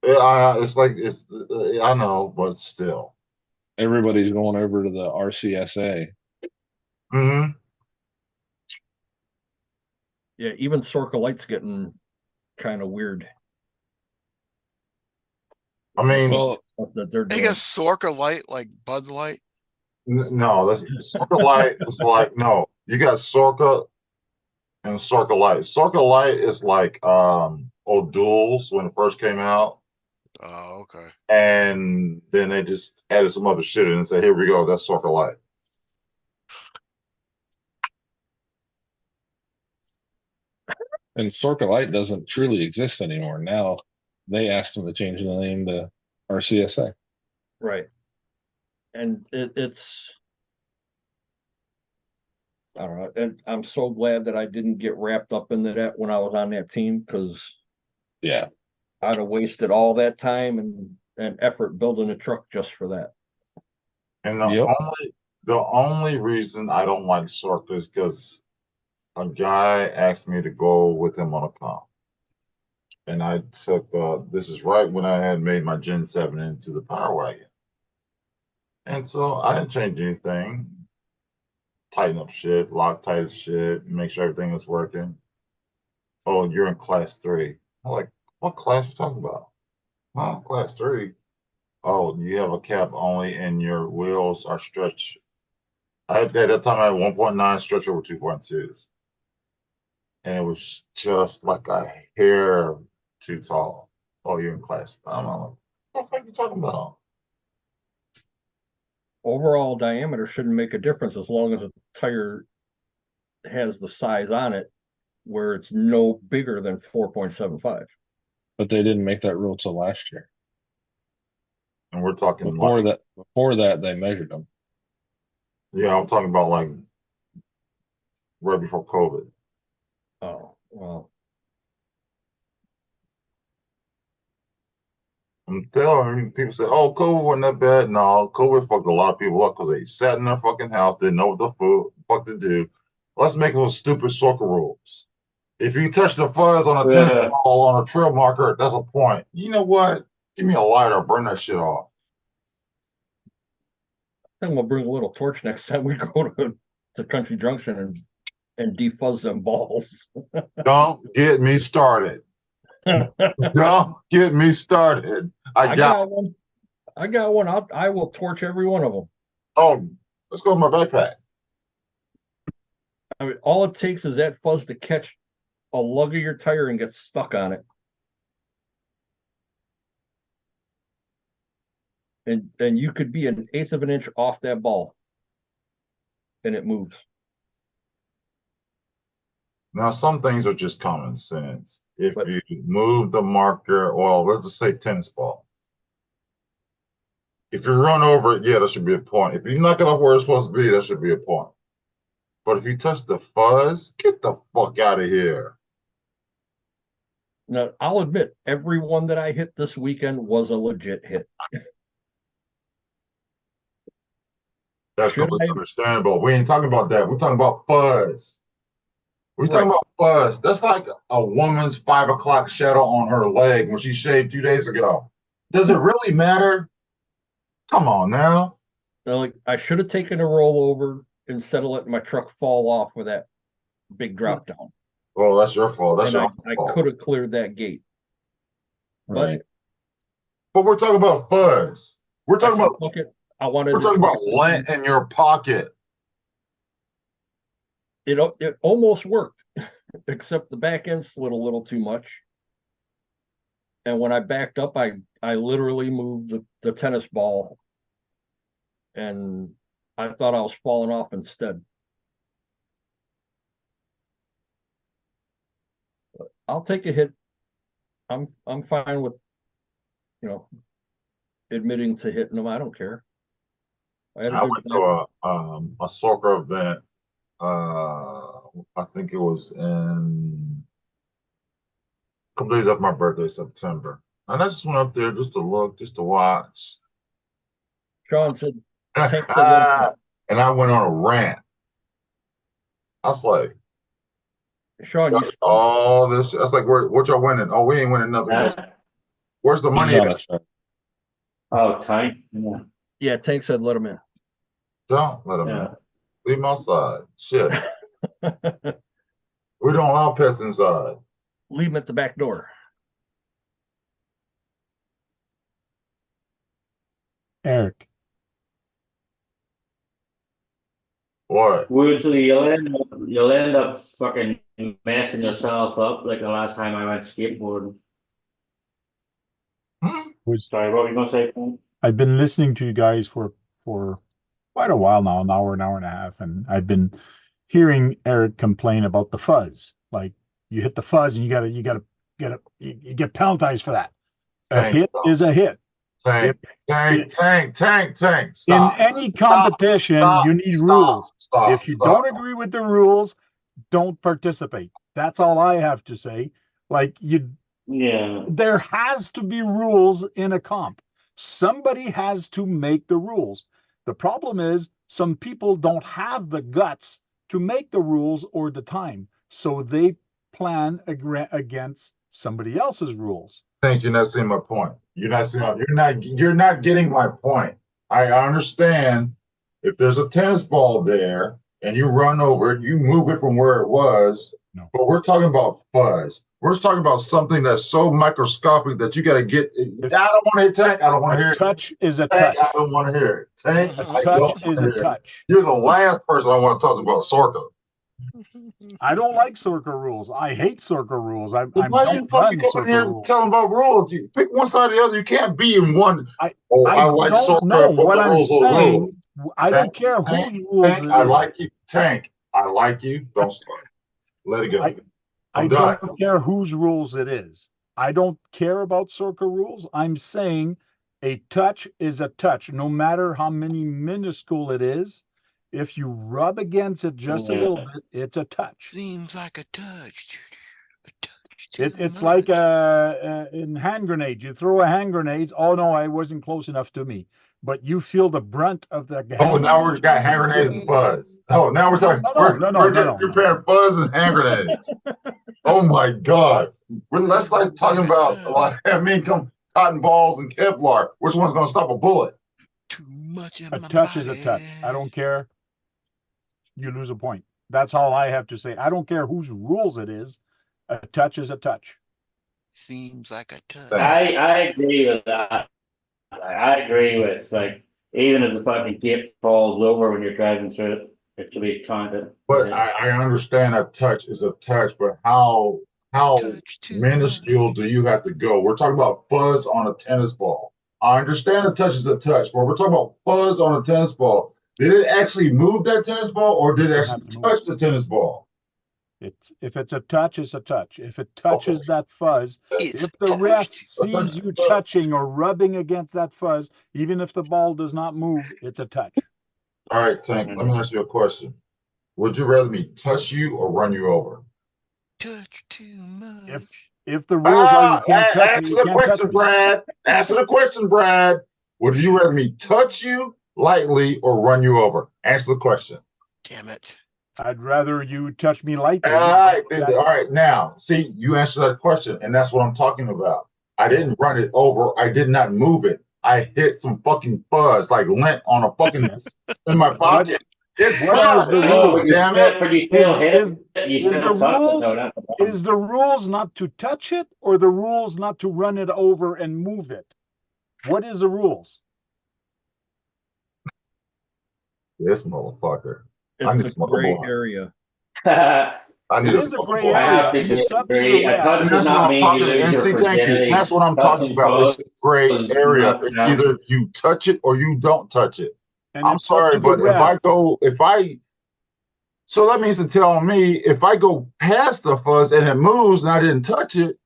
It's like it's. I know, but still. everybody's going over to the RCSA. Hmm. yeah, even Sorka Light's getting kind of weird I mean, Well, that they're They doing. got Sorka Light like Bud Light. no, that's Sorka Light. It's like no, you got Sorka and Sorka Light. Sorka Light is like O'Doul's when it first came out, Oh, okay. and then they just added some other shit in and said, "Here we go, that's Sorka Light." and Sorka Light doesn't truly exist anymore. Now they asked them to change the name to RCSA. Right. And it's I don't know. And I'm so glad that I didn't get wrapped up into that when I was on that team because Yeah. I'd have wasted all that time and effort building a truck just for that. And Yep. the only reason I don't like Sorka is because a guy asked me to go with him on a comp. And I took this is right when I had made my Gen 7 into the Power Wagon. And so I didn't change anything. Tighten up shit, lock tight shit, make sure everything was working. Oh, you're in class 3. I'm like, what class you talking about? Huh? Class 3. Oh, you have a cap only and your wheels are stretched. At that time I had 1.9 stretch over 2.2s. And it was just like a hair too tall. Oh, you're in class. I'm like, what the fuck are you talking about? Overall diameter shouldn't make a difference as long as a tire has the size on it where it's no bigger than 4.75. But they didn't make that rule till last year. And we're talking Before like, that, they measured them. yeah, I'm talking about like right before COVID. Oh, well, I'm telling you, people say, oh, COVID wasn't that bad. No, COVID fucked a lot of people up because they sat in their fucking house, didn't know what the fuck to do. Let's make those stupid soccer rules. If you touch the fuzz on a tennis Yeah. ball on a trail marker, that's a point. You know what? Give me a lighter, burn that shit off. I think we'll bring a little torch next time we go to Country Junction and defuzz them balls. Don't get me started. Don't get me started. I got one. I got one. I will torch every one of them. Oh, let's go with my backpack. I mean, all it takes is that fuzz to catch a lug of your tire and get stuck on it. And you could be an eighth of an inch off that ball. And it moves. Now, some things are just common sense. If But- you move the marker, well, let's just say tennis ball. If you run over it, yeah, that should be a point. If you knock it off where it's supposed to be, that should be a point. But if you touch the fuzz, get the fuck out of here. Now, I'll admit, every one that I hit this weekend was a legit hit. That's Should completely I- understandable. We ain't talking about that. We're talking about fuzz. We're talking Right. about fuzz. That's like a woman's 5 o'clock shadow on her leg when she shaved 2 days ago. Does it really matter? Come on now. Now, like, I should have taken a rollover instead of letting my truck fall off with that big drop down. Well, that's your fault. That's And your I fault. could have cleared that gate. Right. But we're talking about fuzz. We're talking about I wanted we're to talking about try- lint in your pocket. It almost worked, except the back end slid a little too much. And when I backed up, I literally moved the tennis ball, and I thought I was falling off instead. I'll take a hit. I'm fine with, admitting to hitting them. I don't care. I had a I good went time. to a soccer event. I think it was in couple days after my birthday, September. And I just went up there just to look, just to watch. Sean said, and Tank said, let him I went on a rant. I was like, Sean, you all this. That's like, what y'all winning? Oh, we ain't winning nothing. Huh? Where's the He's money on at? his phone. Oh, Tank. Yeah. yeah, Tank said let him in. Don't let them Yeah. in. Leave them outside. Shit. We don't allow pets inside. Leave him at the back door. Eric, What? Usually you'll end up fucking messing yourself up like the last time I went skateboarding. Sorry, what were you gonna say? Paul? I've been listening to you guys for quite a while now, an hour and a half, and I've been hearing Eric complain about the fuzz. Like you hit the fuzz and you get penalized for that. A Tank, hit is a hit. Tank, tank. In Stop. any competition, Stop. you need Stop. rules. Stop. If you Stop. don't agree with the rules, don't participate. That's all I have to say. Like Yeah. there has to be rules in a comp. Somebody has to make the rules. The problem is some people don't have the guts to make the rules or the time, so they plan against somebody else's rules. Think you're not seeing my point. You're not getting my point. I understand if there's a tennis ball there and you run over it, you move it from where it was. No. But we're talking about fuzz. We're talking about something that's so microscopic that you got to get. I don't want to hit Tank. I don't want to hear A it. touch is a Tank, touch. I don't want to hear it. Tank, A I touch don't is wanna a hear it. touch. You're the last person I want to talk about Sorka. I don't like circle rules. I hate circle rules. I Why do you don't fucking run come in here circle and rules. tell them about rules? You pick one side or the other. You can't be in one. I like don't Sorka, know but what the I'm rules are the rules. saying. I don't care whose rules Tank, it I is. like you. Tank, I like you. Don't start. Let it go. I I'm done. don't care whose rules it is. I don't care about circle rules. I'm saying a touch is a touch, no matter how many minuscule it is. If you rub against it just a little bit, it's a touch. Seems like a touch. A touch It's like in hand grenades. You throw a hand grenade. Oh no, I wasn't close enough to me. But you feel the brunt of the hand Oh, now grenade. we've got hand grenades and fuzz. Oh, now we're talking. No. Comparing fuzz and hand grenades. Oh my God. Let's like talking about come cotton balls and Kevlar. Which one's going to stop a bullet? Too much in A my touch body. is a touch. I don't care. You lose a point. That's all I have to say. I don't care whose rules it is. A touch is a touch. Seems like a touch. I agree with that. I agree with like even if the fucking cape falls over when you're driving through it, it should be counted. But I understand a touch is a touch, but how Touch too minuscule much. do you have to go? We're talking about fuzz on a tennis ball. I understand a touch is a touch, but we're talking about fuzz on a tennis ball. Did it actually move that tennis ball or did it actually touch the tennis ball? If it's a touch, it's a touch. If it touches that fuzz, It's if the ref touched. sees you touching or rubbing against that fuzz, even if the ball does not move, it's a touch. All right, Tank, let me ask you a question. Would you rather me touch you or run you over? Touch too much. If the rules are you can't touch me, Answer you the can't touch question, me. Brad. Answer the question, Brad. Would you rather me touch you lightly or run you over? Answer the question. Damn it. I'd rather you touch me lightly. All right. Now, see, you answered that question, and that's what I'm talking about. I didn't run it over. I did not move it. I hit some fucking fuzz, like lint on a fucking in my pocket. It's fuzz. the rules? Damn it. But you still hit it. You Is still the touch it, rules though, that's the problem. is the rules not to touch it or the rules not to run it over and move it? What is the rules? This motherfucker. It's a gray area. I need It is a gray I have area. to It's up to disagree. the A ref. touch And does that's what not I'm mean talking you about. And lose see, your thank you. virginity. That's what I'm talking about. It's a gray area. It's either you touch it or you don't touch it. And I'm it's up sorry, to the but ref. so that means to tell me if I go past the fuzz and it moves and I didn't touch it,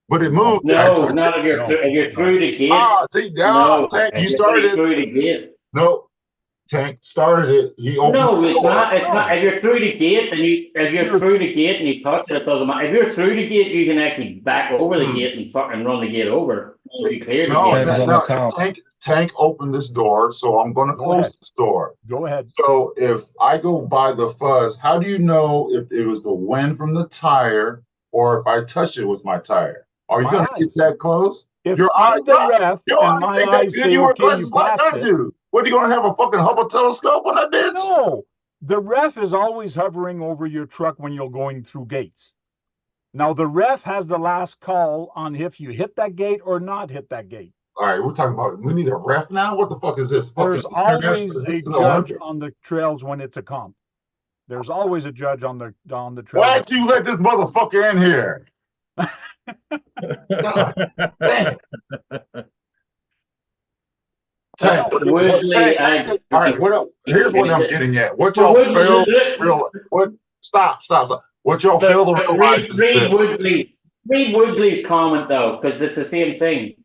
but it moved. I No, touched not it. if you're, if you're through the gate. Ah, see, now No, Tank, you if you're started. through the gate. No, Tank started it. He opened No, the it's door. not. It's not. If you're through the gate and if you're Sure. through the gate and you touch it, it doesn't matter. If you're through the gate, you can actually back over the gate and fucking run the gate over. If you clear the No, gate. Depends on the comp. Tank opened this door, so I'm going to Go ahead. close this door. Go ahead. So if I go by the fuzz, how do you know if it was the wind from the tire or if I touched it with my tire? Are you My going to get eyes. that close? If Your I'm eyes, the ref your and eyes my take that eyes good. say, You wear okay, you glasses like passed I it. do. What, are you going to have a fucking Hubble telescope on that bitch? No, the ref is always hovering over your truck when you're going through gates. Now, the ref has the last call on if you hit that gate or not hit that gate. All right, we're talking about, we need a ref now? What the fuck is this? There's Fucking always international- a this is judge Olympic. on the trails when it's a comp. There's always a judge on the trails. Why'd you let this motherfucker in here? God damn. Tank, Woodley, Tank, all right, what else? Here's what I'm getting at. What Well, y'all fail Woodley- to realize, stop. What y'all fail to realize is that Read Woodley's comment though, because it's the same thing.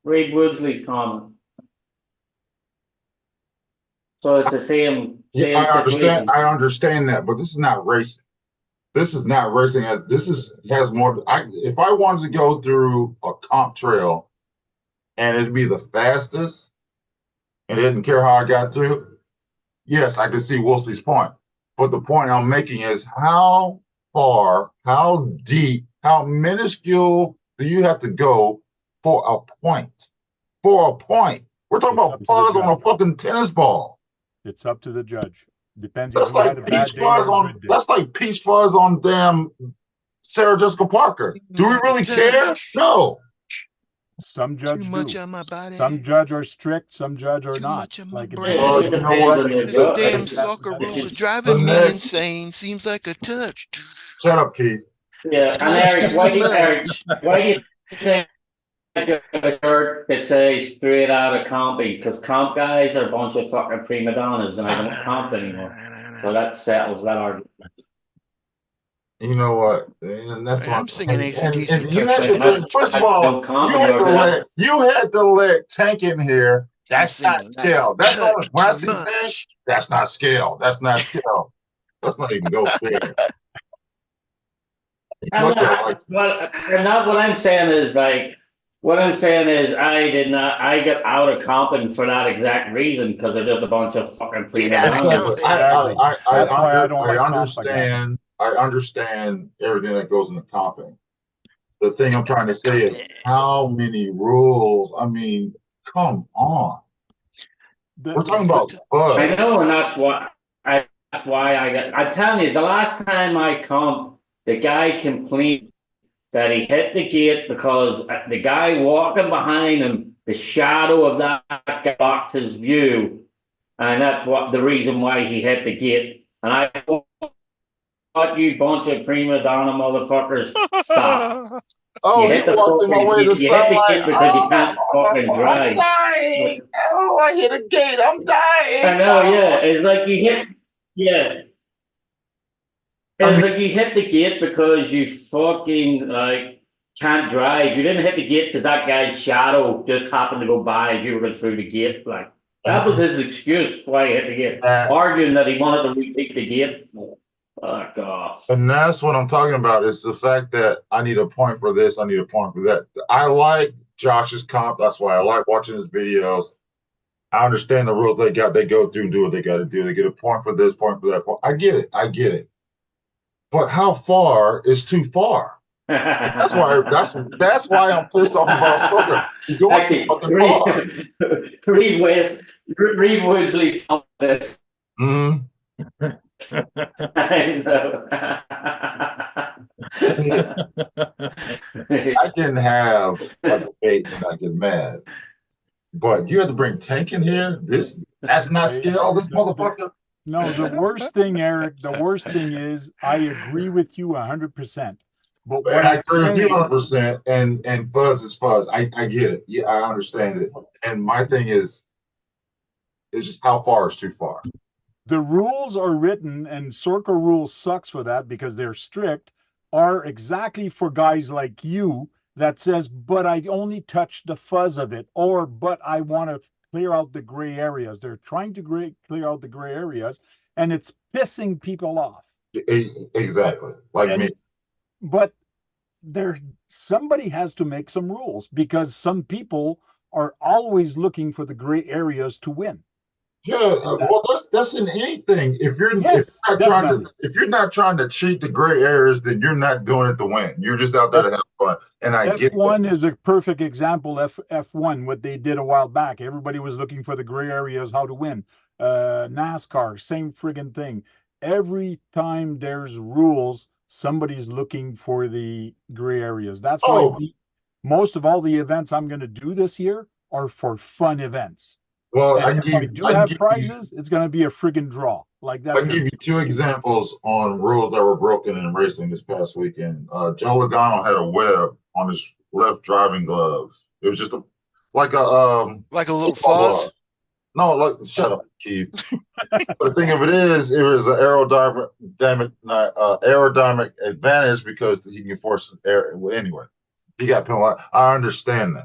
Read Woodley's comment. So it's the same yeah, situation. I understand that, but this is not racing. This is not racing. This has more. If I wanted to go through a comp trail and it'd be the fastest and didn't care how I got through, yes, I can see Wolsey's point. But the point I'm making is how far, how deep, how minuscule do you have to go for a point? For a point. We're talking about fuzz on a fucking tennis ball. It's up to the judge. Depends That's if you had a like bad peach day fuzz or a on. good day. That's like peach fuzz on damn Sarah Jessica Parker. Do we really care? No. Some judge Too much do. on my body. Some judge are strict, some judge are Too not. much on my Like brain. Oh, you know what? This damn soccer rules are driving me insane. Seems like a touch. Shut up, Keith. Yeah, and Touch Eric, too why do much. you think a shirt that says straight out of comping? Because comp guys are a bunch of fucking prima donnas and I don't comp anymore. So that settles that argument. You know what? And that's I'm what singing AC/DC and you touch had too to, much. first of I all, don't comp you had to anymore. let Tank in here. That's not singing scale. like That's not when I touch see too Tank, much. that's not scale. That's not scale. Let's not even go there. I'm Look at not, like but and not what I'm saying is like, what I'm saying is I got out of comping for that exact reason because they're just a bunch of fucking prima Get out of donnas. comping. Exactly. That's why I don't like comp like that. I understand everything that goes into comping. The thing I'm trying to say is how many rules? I mean, come on. We're talking about fun. I know, and that's why I got. I'm telling you, the last time I comped, the guy complained that he hit the gate because the guy walking behind him, the shadow of that guy blocked his view, and that's what the reason why he hit the gate. And I thought, you bunch of prima donna motherfuckers, stop. Oh, You he hit the walked in my fucking way to you hit the sunlight. gate because you can't fucking I'm drive. dying. Oh, I hit a gate. I'm dying. I know, yeah. It's like you hit, yeah. It's like you hit the gate because you fucking like can't drive. You didn't hit the gate because that guy's shadow just happened to go by as you were going through the gate. Like that was his excuse why he hit the gate, arguing that he wanted to retake the gate. Fuck off. And that's what I'm talking about. Is the fact that I need a point for this, I need a point for that. I like Josh's comp. That's why I like watching his videos. I understand the rules they got. They go through and do what they got to do. They get a point for this, point for that. Point. I get it. I get it. But how far is too far? That's why I'm pissed off about soccer. You go too fucking far. Read Woodsley's on this. Mm-hmm. I can have a debate and I get mad, but you had to bring Tank in here. That's not scale. This motherfucker. No, the worst thing, Eric. The worst thing is I agree with you 100%. But what I agree with you 100%. And fuzz is fuzz. I get it. Yeah, I understand it. And my thing is just how far is too far. The rules are written, and Sorka rules sucks for that because they're strict, are exactly for guys like you that says, but I only touched the fuzz of it, or but I want to clear out the gray areas. They're trying to clear out the gray areas, and it's pissing people off. Exactly. Like And- me. But somebody has to make some rules, because some people are always looking for the gray areas to win. Yeah, well, that's in anything. If you're Yes, definitely. if you're not trying to cheat the gray areas, then you're not doing it to win. You're just out there to have fun. And I get that. F1 is a perfect example. F1, what they did a while back. Everybody was looking for the gray areas, how to win. NASCAR, same friggin' thing. Every time there's rules, somebody's looking for the gray areas. That's why most of all the events I'm going to do this year are for fun events. Well, And if I do have prizes, it's going to be a friggin' draw. Like that. I can give you two examples on rules that were broken in racing this past weekend. Joe Logano had a web on his left driving glove. It was just like a little fuzz. No, shut up, Keith. But the thing of it is, it was an aerodynamic advantage because he can force air. Well, anyway, he got penalized. I understand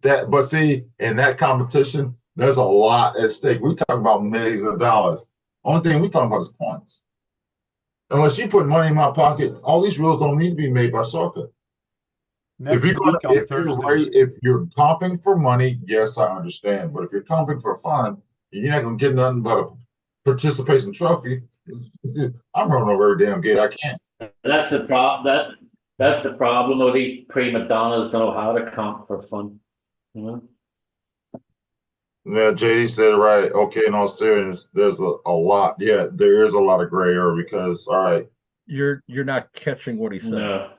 that. But see, in that competition, there's a lot at stake. We talk about millions of dollars. Only thing we talking about is points. Unless you put money in my pocket, all these rules don't need to be made by soccer. If you're comping for money, yes, I understand. But if you're comping for fun, you're not gonna get nothing but a participation trophy. I'm running over every damn gate I can. That's the problem. That's the problem. Though these prima donnas know how to comp for fun. You know. Yeah, JD said it right. Okay, in all seriousness, there's a lot. Yeah, there is a lot of gray area because, all right. You're not catching what he said. No.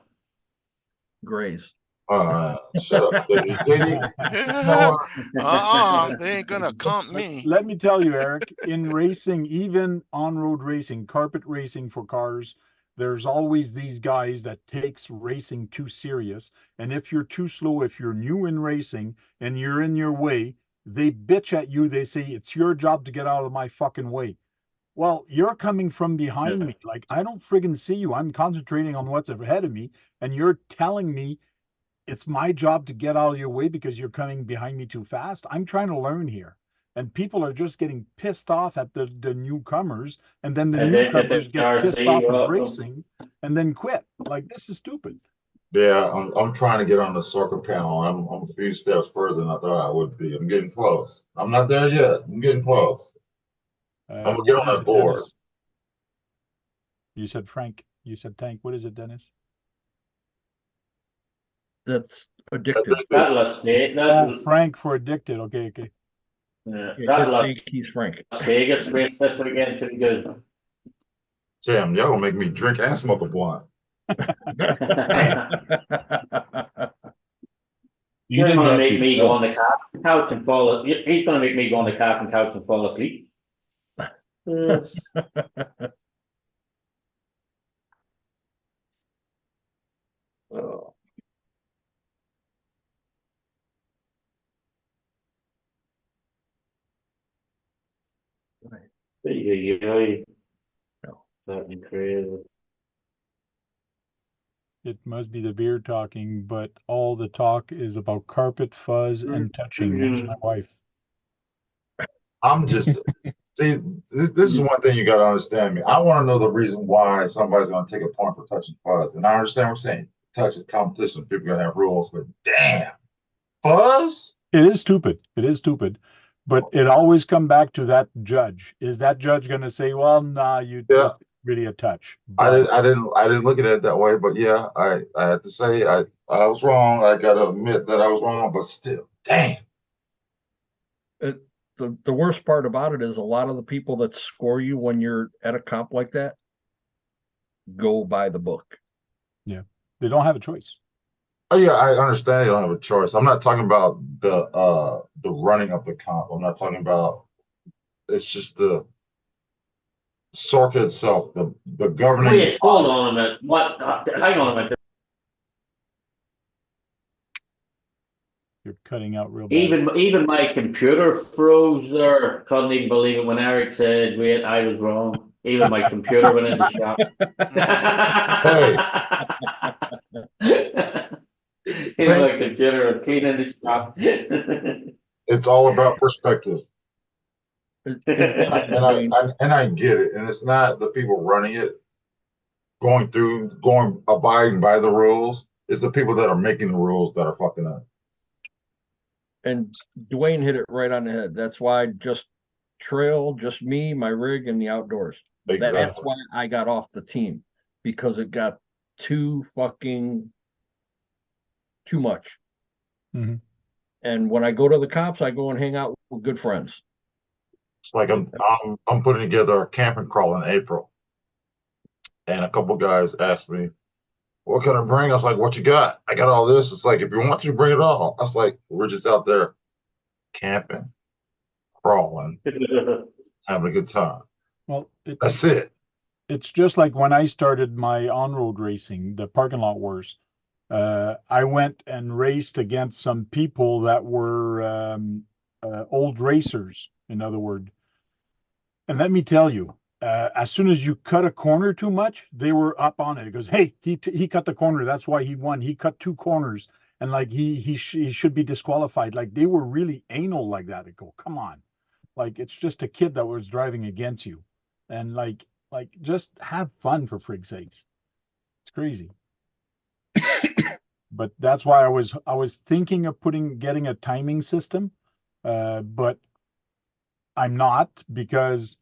Grays. Shut up, JD. They ain't gonna comp me. Let me tell you, Eric, in racing, even on-road racing, carpet racing for cars, there's always these guys that takes racing too serious. And if you're too slow, if you're new in racing and you're in your way, they bitch at you. They say, it's your job to get out of my fucking way. Well, you're coming from behind me. Like, I don't friggin' see you. I'm concentrating on what's ahead of me. And you're telling me it's my job to get out of your way because you're coming behind me too fast. I'm trying to learn here. And people are just getting pissed off at the newcomers. And then the newcomers get pissed off at racing and then quit. Like, this is stupid. Yeah, I'm trying to get on the soccer panel. I'm a few steps further than I thought I would be. I'm getting close. I'm not there yet. I'm getting close. I'm gonna get on that board. Dennis? You said Frank. You said Tank. What is it, Dennis? That's addicted. That Las Vegas. Frank for addicted. Okay. Yeah, that he's Frank. Las Vegas race this weekend should be good. Damn, y'all gonna make me drink and smoke a blunt. He's gonna make me go on the couch and fall. He's gonna make me go on the couch and fall asleep. Yes. Oh. That's crazy. It must be the beer talking, but all the talk is about carpet fuzz and touching. There's my wife. I'm just see. This is one thing you got to understand me. I want to know the reason why somebody's going to take a point for touching fuzz, and I understand what I'm saying. Touching competition, people gonna have rules, but damn, fuzz. It is stupid. It is stupid. But it always come back to that judge. Is that judge going to say, "Well, nah, it's really a touch"? But I didn't look at it that way. But yeah, I had to say I was wrong. I got to admit that I was wrong. But still, damn. The worst part about it is a lot of the people that score you when you're at a comp like that go by the book. Yeah, they don't have a choice. Oh yeah, I understand you don't have a choice. I'm not talking about the running of the comp. I'm not talking about. It's just the circuit itself, the governing. Wait, hold on a minute. What? Hang on a minute. You're cutting out real bad. Even my computer froze there. Couldn't even believe it when Eric said, "Wait, I was wrong." Even my computer went in the shop. Even my computer was cleaning the shop. If It's all about perspective. It's And I get it. And it's not the people running it, abiding by the rules. It's the people that are making the rules that are fucking up. and Dwayne hit it right on the head. That's why just trail, just me, my rig, and the outdoors. That's Exactly. why I got off the team, because it got too much. Mhm. And when I go to the cops, I go and hang out with good friends. It's like I'm putting together a camp and crawl in April. And a couple guys asked me, what can I bring? I was like, what you got? I got all this. It's like, if you want to, bring it all. I was like, we're just out there camping, crawling, having a good time. Well, That's it. it's just like when I started my on-road racing, the parking lot wars. I went and raced against some people that were old racers, in other words. And let me tell you, as soon as you cut a corner too much, they were up on it. It goes, hey, he cut the corner. That's why he won. He cut 2 corners, and like he should be disqualified. Like they were really anal like that. I go, come on, like it's just a kid that was driving against you, and like just have fun for frig's sakes. It's crazy. But that's why I was thinking of getting a timing system, but I'm not, because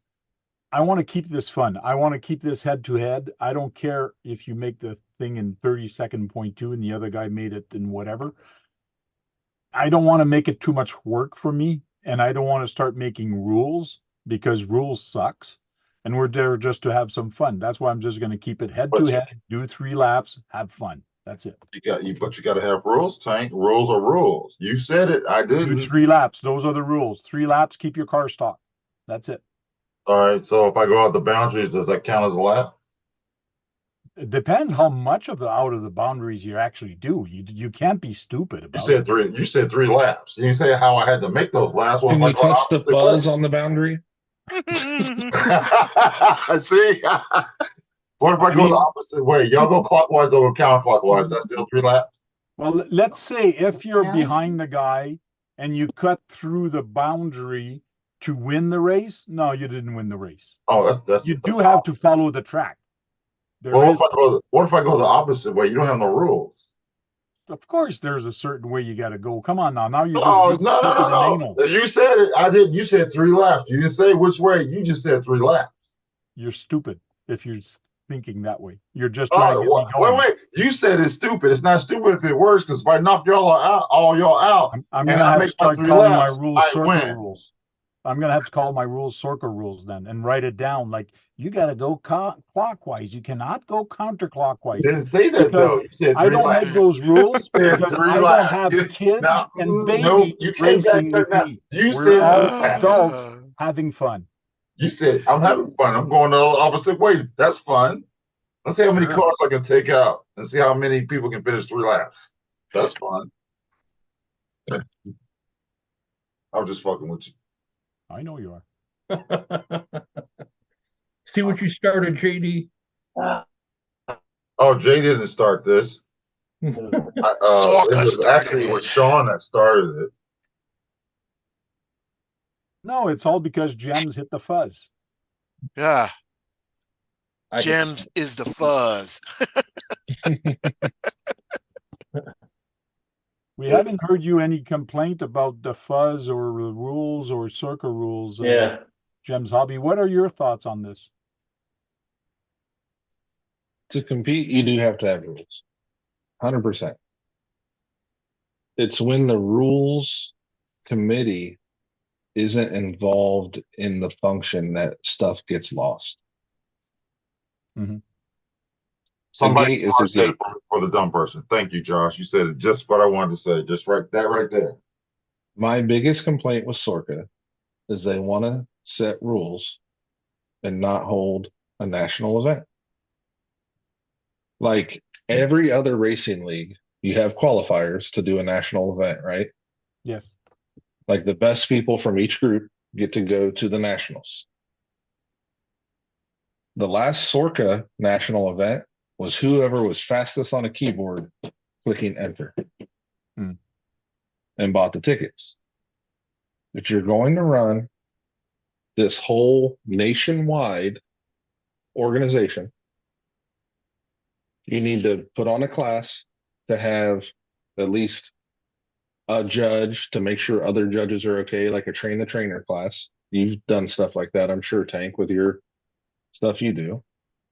I want to keep this fun. I want to keep this head to head. I don't care if you make the thing in 32 and the other guy made it in whatever. I don't want to make it too much work for me, and I don't want to start making rules, because rules sucks. And we're there just to have some fun. That's why I'm just going to keep it head to head, do 3 laps, have fun. That's it. But you got to have rules, Tank. Rules are rules. You said it. I Do didn't. 3 laps. Those are the rules. 3 laps, keep your car stopped. That's it. All right. So if I go out the boundaries, does that count as a lap? It depends how much of the out of the boundaries you actually do. You can't be stupid about it. You said 3 laps. You didn't say how I had to make those laps. Can you touch the fuzz on the boundary? See? What if I go the opposite way? Y'all go clockwise, I'll go counterclockwise. That's still 3 laps? Well, let's say if you're behind the guy and you cut through the boundary to win the race, no, you didn't win the race. Oh, you do have to follow the track. What if I go the opposite way? You don't have no rules. Of course, there's a certain way you got to go. Come on now. Now you're just no. You said it. I did. You said 3 laps. You didn't say which way. You just said 3 laps. You're stupid if you're thinking that way. You're just trying to get me going. Wait. You said it's stupid. It's not stupid if it works, because if I knock all y'all out, I'm gonna have to start calling my rules circle rules. I'm gonna have to call my rules circle rules then and write it down. Like, you got to go clockwise. You cannot go counterclockwise. You didn't say that though. You said 3 I don't laps. make those rules because I don't have kids and babies racing with me. We're all adults having fun. You said I'm having fun. I'm going the opposite way. That's fun. Let's see how many cars I can take out and see how many people can finish 3 laps. That's fun. I'm just fucking with you. I know you are. See what you started, JD. Oh, Jay didn't start this. It was Sean that started it. No, it's all because Gems hit the fuzz. Yeah. Gems is the fuzz. We haven't heard you any complaint about the fuzz or the rules or circle rules. Yeah. Gems Hobby, what are your thoughts on this? To compete, you do have to have rules. 100%. It's when the rules committee isn't involved in the function that stuff gets lost. Mm-hmm. Somebody smart said it for the dumb person. Thank you, Josh. You said just what I wanted to say. Just right there. My biggest complaint with Sorka is they want to set rules and not hold a national event. Like every other racing league, you have qualifiers to do a national event, right? Yes. Like the best people from each group get to go to the nationals. The last Sorka national event was whoever was fastest on a keyboard clicking enter and bought the tickets. if you're going to run this whole nationwide organization, you need to put on a class to have at least a judge to make sure other judges are okay, like a train the trainer class. You've done stuff like that, I'm sure, Tank, with your stuff you do.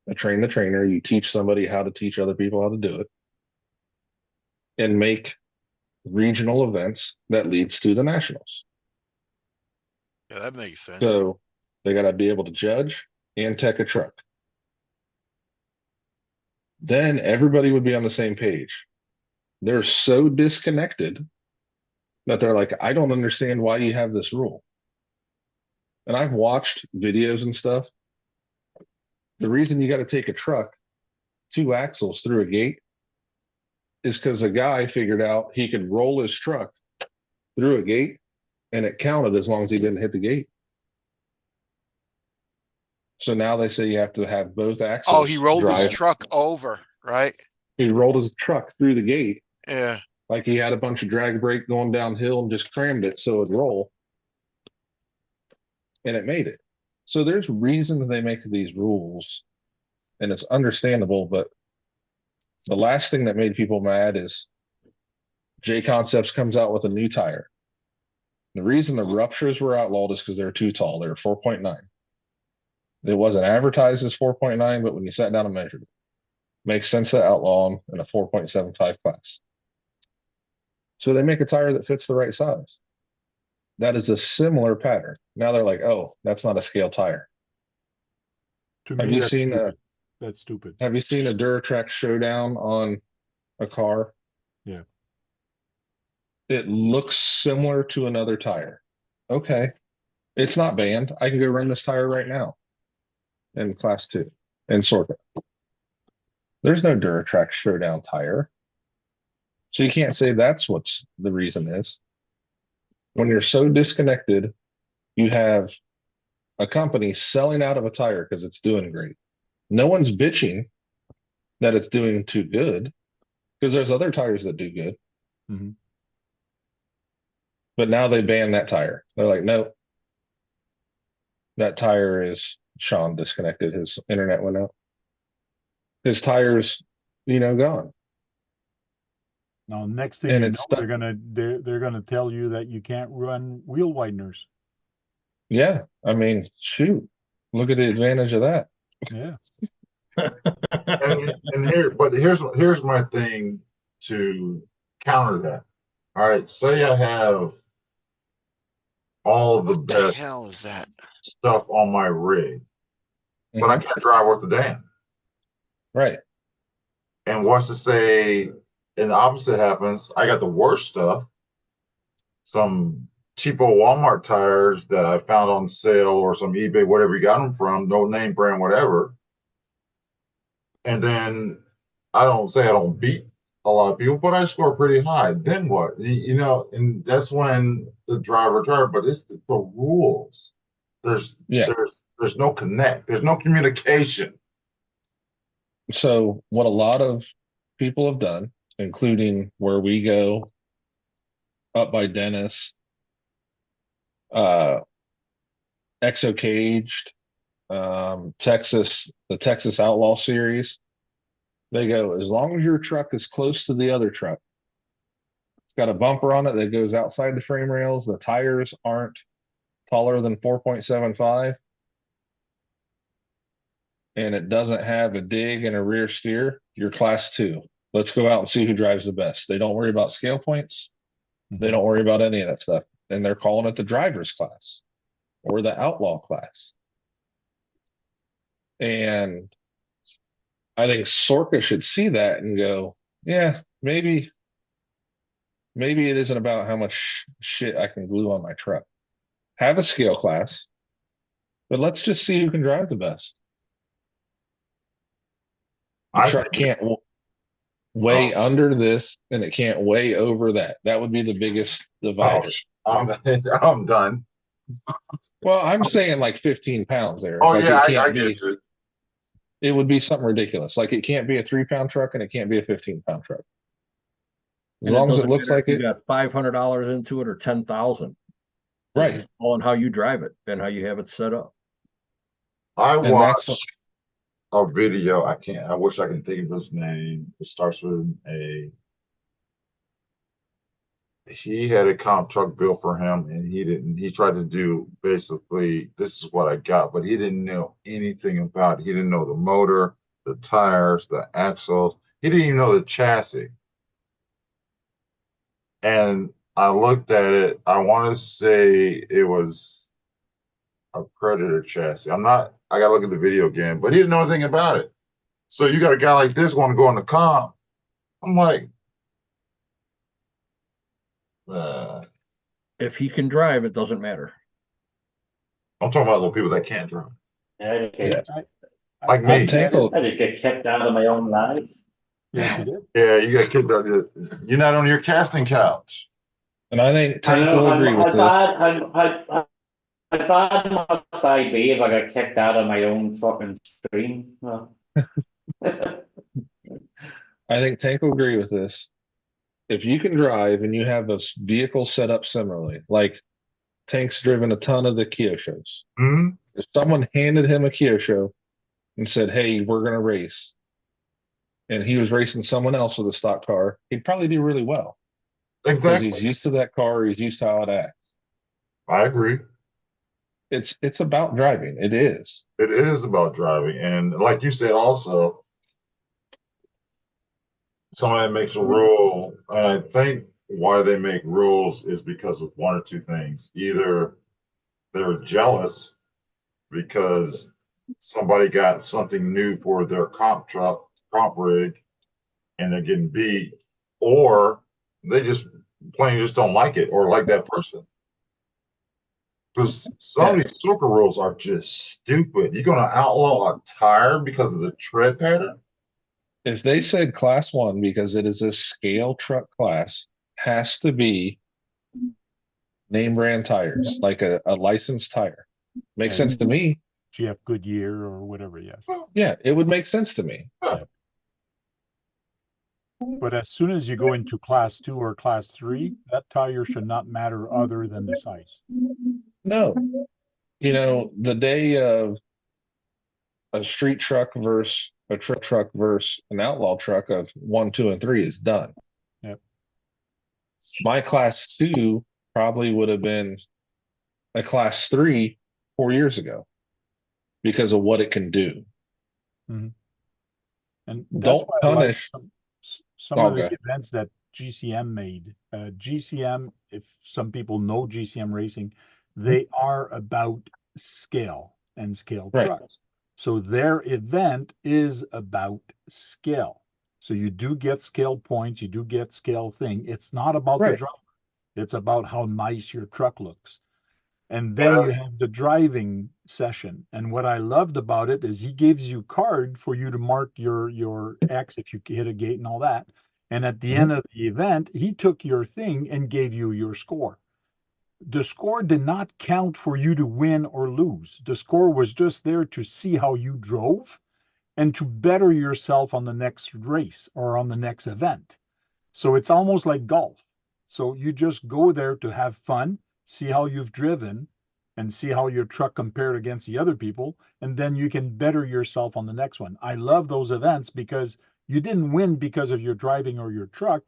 A train the trainer, you teach somebody how to teach other people how to do it, and make regional events that leads to the nationals. Yeah, that makes sense. So they got to be able to judge and tech a truck. Then everybody would be on the same page. They're so disconnected that they're like, I don't understand why you have this rule. And I've watched videos and stuff. The reason you got to take a truck 2 axles through a gate is because a guy figured out he could roll his truck through a gate and it counted as long as he didn't hit the gate. So now they say you have to have both axles. Oh, he rolled his drive. truck over, right? He rolled his truck through the gate. Yeah. Like he had a bunch of drag brake going downhill and just crammed it so it'd roll. And it made it. So there's reasons they make these rules, and it's understandable, but the last thing that made people mad is J Concepts comes out with a new tire. The reason the ruptures were outlawed is because they're too tall. They're 4.9. It wasn't advertised as 4.9, but when you sat down and measured it, makes sense to outlaw them in a 4.75 class. So they make a tire that fits the right size. That is a similar pattern. Now they're like, oh, that's not a scale tire. To Have me, you that's seen stupid. That's stupid. Have you seen a Duratrack showdown on a car? Yeah. It looks similar to another tire. Okay. It's not banned. I can go run this tire right now in class 2 in Sorka. There's no Duratrack showdown tire. So you can't say that's what's the reason is. When you're so disconnected, you have a company selling out of a tire because it's doing great. No one's bitching that it's doing too good because there's other tires that do good. Mhm. But now they ban that tire. They're like, no, that tire is Sean disconnected. His internet went out. His tire's, gone. Now, next thing And you it's know, stuck. they're gonna tell you that you can't run wheel wideners. Yeah. I mean, shoot. Look at the advantage of that. Yeah. Here's my thing to counter that. All right, say I have all the What the best hell is that? stuff on my rig, but I Mhm. can't drive worth a damn. Right. And what's to say, and the opposite happens, I got the worst stuff, some cheapo Walmart tires that I found on sale or some eBay, whatever you got them from, no name brand, whatever. And then I don't beat a lot of people, but I score pretty high. Then what? And that's when the driver, but it's the rules. There's no connect. There's no communication. So what a lot of people have done, including where we go up by Dennis, Exo Caged, the Texas Outlaw Series, they go, as long as your truck is close to the other truck, it's got a bumper on it that goes outside the frame rails, the tires aren't taller than 4.75, and it doesn't have a dig and a rear steer, you're class 2. Let's go out and see who drives the best. They don't worry about scale points. They don't worry about any of that stuff. And they're calling it the driver's class or the outlaw class. And I think Sorka should see that and go, yeah, maybe it isn't about how much shit I can glue on my truck. Have a scale class, but let's just see who can drive the best. The I truck think can't way under this and it can't way over that. That would be the biggest divider. I'm done. Well, I'm saying like 15 pounds there. Oh Like yeah, it I can't get be, you. it would be something ridiculous. Like it can't be a 3-pound truck and it can't be a 15-pound truck. As And long as it doesn't looks matter like if it. you got $500 into it or 10,000. It's Right. all on how you drive it and how you have it set up. I And that's what, watched a video. I wish I can think of his name. It starts with an A. He had a comp truck built for him, and he tried to do basically, this is what I got, but he didn't know anything about it. He didn't know the motor, the tires, the axles. He didn't even know the chassis. And I looked at it. I want to say it was a Predator chassis. I gotta look at the video again, but he didn't know anything about it. So you got a guy like this want to go on the comp. I'm like, uh, If he can drive, it doesn't matter. I'm talking about the people that can't drive, yeah. like me. Tank will, I just get kicked out of my own lives. Yes, you did. Yeah, you got kicked out. You're not on your casting couch. and I think I Tank know, will agree with this. I thought must I be if I got kicked out of my own fucking stream? Well. I think Tank will agree with this. If you can drive and you have a vehicle set up similarly, like Tank's driven a ton of the Kyoshos. Hmm? If someone handed him a Kyosho and said, "Hey, we're going to race," and he was racing someone else with a stock car, he'd probably do really well because Exactly. he's used to that car. He's used to how it acts. I agree. It's about driving. It is. It is about driving. And like you said, also, someone that makes a rule, and I think why they make rules is because of one or two things. Either they're jealous because somebody got something new for their comp truck, comp rig, and they're getting beat, or they just plain just don't like it or like that person. Because some of these circle rules are just stupid. You're going to outlaw a tire because of the tread pattern? If they said class one because it is a scale truck class, has to be name brand tires, like a licensed tire. Makes Yeah, sense to me. GF Goodyear or whatever, yes. Yeah, it would make sense to me. But as soon as you go into class 2 or class 3, that tire should not matter other than the size. No, you know, the day of a street truck versus a truck versus an outlaw truck of 1, 2, and 3 is done. Yep. My class 2 probably would have been a class 3 4 years ago because of what it can do. And that's Don't why I like punish. some of the Okay. events that GCM made. GCM, if some people know GCM racing, they are about scale and scale Right. trucks. So their event is about scale. So you do get scale points, you do get scale thing. It's not about the Right. driver. It's about how nice your truck looks. And then you have the driving session. And what I loved about it is he gives you card for you to mark your X if you hit a gate and all that. And at the end of the event, he took your thing and gave you your score. The score did not count for you to win or lose. The score was just there to see how you drove and to better yourself on the next race or on the next event. So it's almost like golf. So you just go there to have fun, see how you've driven, and see how your truck compared against the other people, and then you can better yourself on the next one. I love those events because you didn't win because of your driving or your truck,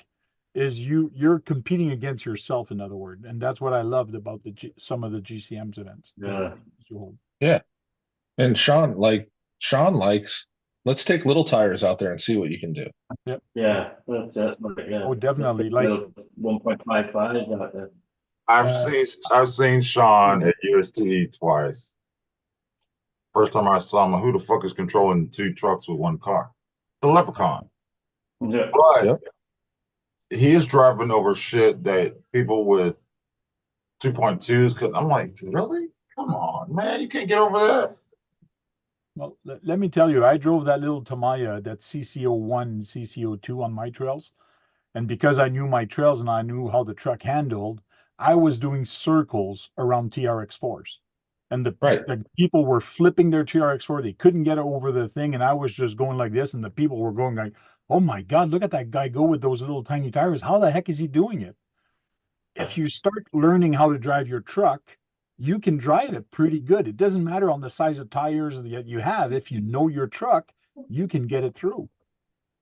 is you're competing against yourself, in other words, and that's what I loved about some of the GCM's events. Yeah. Yeah. And Sean likes, let's take little tires out there and see what you can do. Yeah, that's it. Yeah. Oh, definitely. Like 1.55 out there. I've seen Sean at USTE twice. First time I saw him, who the fuck is controlling 2 trucks with 1 car? The Leprechaun. Yeah. But Yep. he is driving over shit that people with 2.2s could. I'm like, really? Come on, man, you can't get over that. Well, let me tell you, I drove that little Tamiya, that CC01, CC02 on my trails. And because I knew my trails and I knew how the truck handled, I was doing circles around TRX4s. And the people were flipping their TRX4. They couldn't get over the thing. And I was just going like this. And the people were going like, oh my God, look at that guy go with those little tiny tires. How the heck is he doing it? If you start learning how to drive your truck, you can drive it pretty good. It doesn't matter on the size of tires that you have. If you know your truck, you can get it through.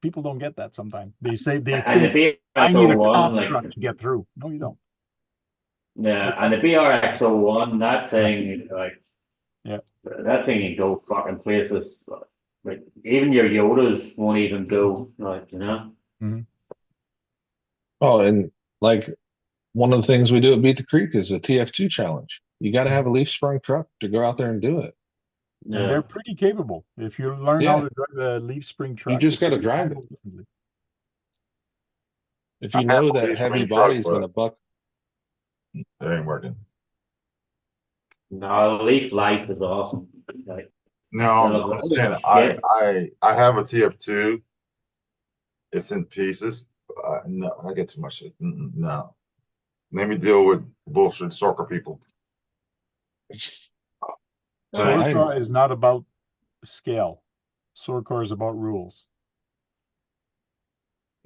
People don't get that sometimes. They say they And the think I need a BRX-01, comp like, truck to get through. No, you don't. yeah, and the BRX-01, that thing, like, Yeah. that thing can go fucking places. Like, even your Yodas won't even go, like, you know? Oh, and like one of the things we do at Beat the Creek is a TF2 challenge. You got to have a leaf sprung truck to go out there and do it. And Yeah. they're pretty capable. If you learn how to drive a leaf spring truck, just it gotta can drive it. handle differently. If you I know have a that leaf heavy spring truck, body's but- going to buck, It ain't working. No, Leaf Life is awesome. Like, No, I'm saying I have a TF2. It's in pieces. No, I get too much shit. No, let me deal with bullshit soccer people. Right. Sorcar is not about scale. Sorcar is about rules.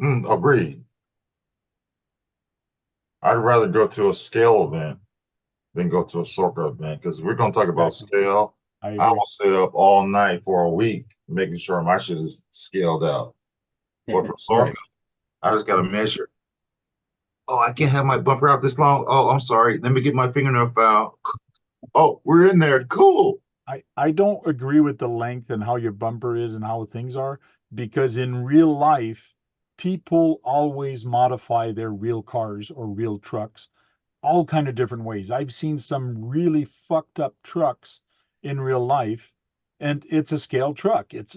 Agreed. I'd rather go to a scale event than go to a soccer event because we're gonna talk about scale. I I will stay up all night for a week making sure my shit is scaled out. But for soccer, Right. I just gotta measure. Oh, I can't have my bumper out this long. Oh, I'm sorry. Let me get my fingernail file. Oh, we're in there. Cool. I don't agree with the length and how your bumper is and how things are, because in real life, people always modify their real cars or real trucks all kind of different ways. I've seen some really fucked up trucks in real life, and it's a scale truck. It's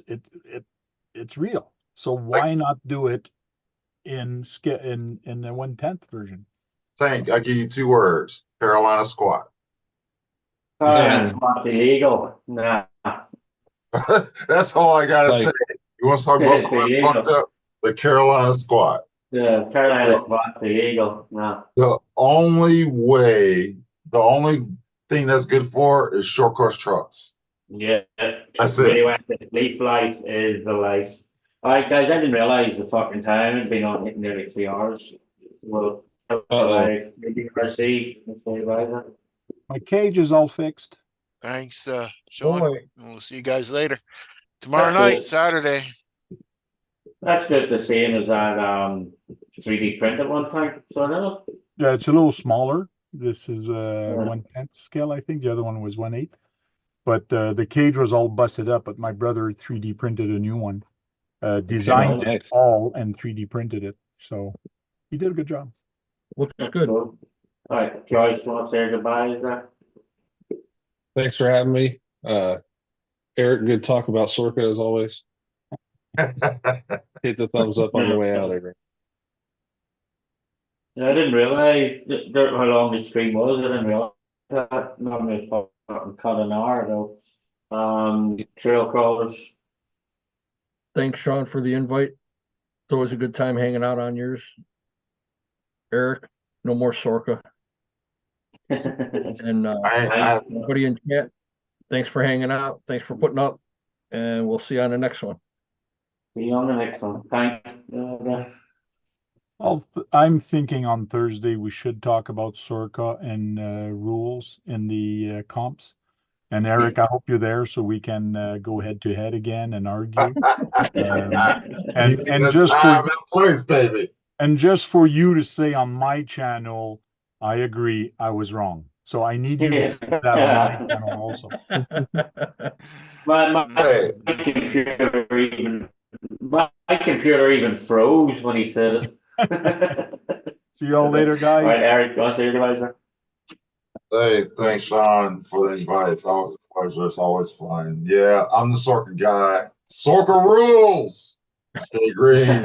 real. So why not do it in scale in the 1/10 version? Tank, I give you 2 words. Carolina squat. That's the Eagle. Nah. That's all I gotta Like- say. You want to talk about something that's fucked up? The Carolina squat. Yeah, Carolina Squat, the Eagle. Nah. The only thing that's good for is short course trucks. Yeah. That's Really it. went to Leaf Life is the life. Alright, guys, I didn't realize the fucking time had been on hitting nearly 3 hours. Well, maybe RC. My cage is all fixed. Thanks, Sean. Boy. We'll see you guys later. Tomorrow That's night, good. Saturday. That's just the same as that 3D printed one time. So I don't know. Yeah, it's a little smaller. This is 1/10 scale, I think. The other one was 1/8. But the cage was all busted up, but my brother 3D printed a new one. Designed it nice. all and 3D printed it. So he did a good job. Looks good. All right, Joyce, want to say goodbye? Is that? Thanks for having me. Eric, good talk about Sorka as always. Hit the thumbs up on your way out, Eric. Yeah, I didn't realize how long the stream was. I didn't realize that. Normally, cut an hour though. Trail crawlers. Thanks, Sean, for the invite. It's always a good time hanging out on yours. Eric, no more Sorka. And everybody in chat, thanks for hanging out. Thanks for putting up. And we'll see you on the next one. See you on the next one. Thanks. I'm thinking on Thursday we should talk about Sorka and rules in the comps. And Eric, I hope you're there so we can go head to head again and argue. And just for place, baby. And just for you to say on my channel, I agree, I was wrong. So I need you to say that on my channel also. My computer even froze when he said it. See you all later, guys. All right, Eric, want to say goodbye, sir? Hey, thanks, Sean, for the invite. It's always a pleasure. It's always fun. Yeah, I'm the Sorka guy. Sorka rules. Stay green.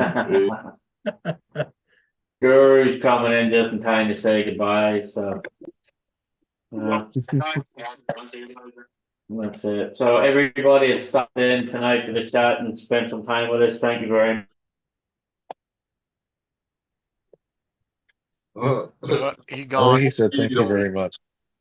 Guru's coming in just in time to say goodbye. So that's it. So everybody that stopped in tonight to the chat and spent some time with us, thank you very much. He I gone. think he said thank you very much.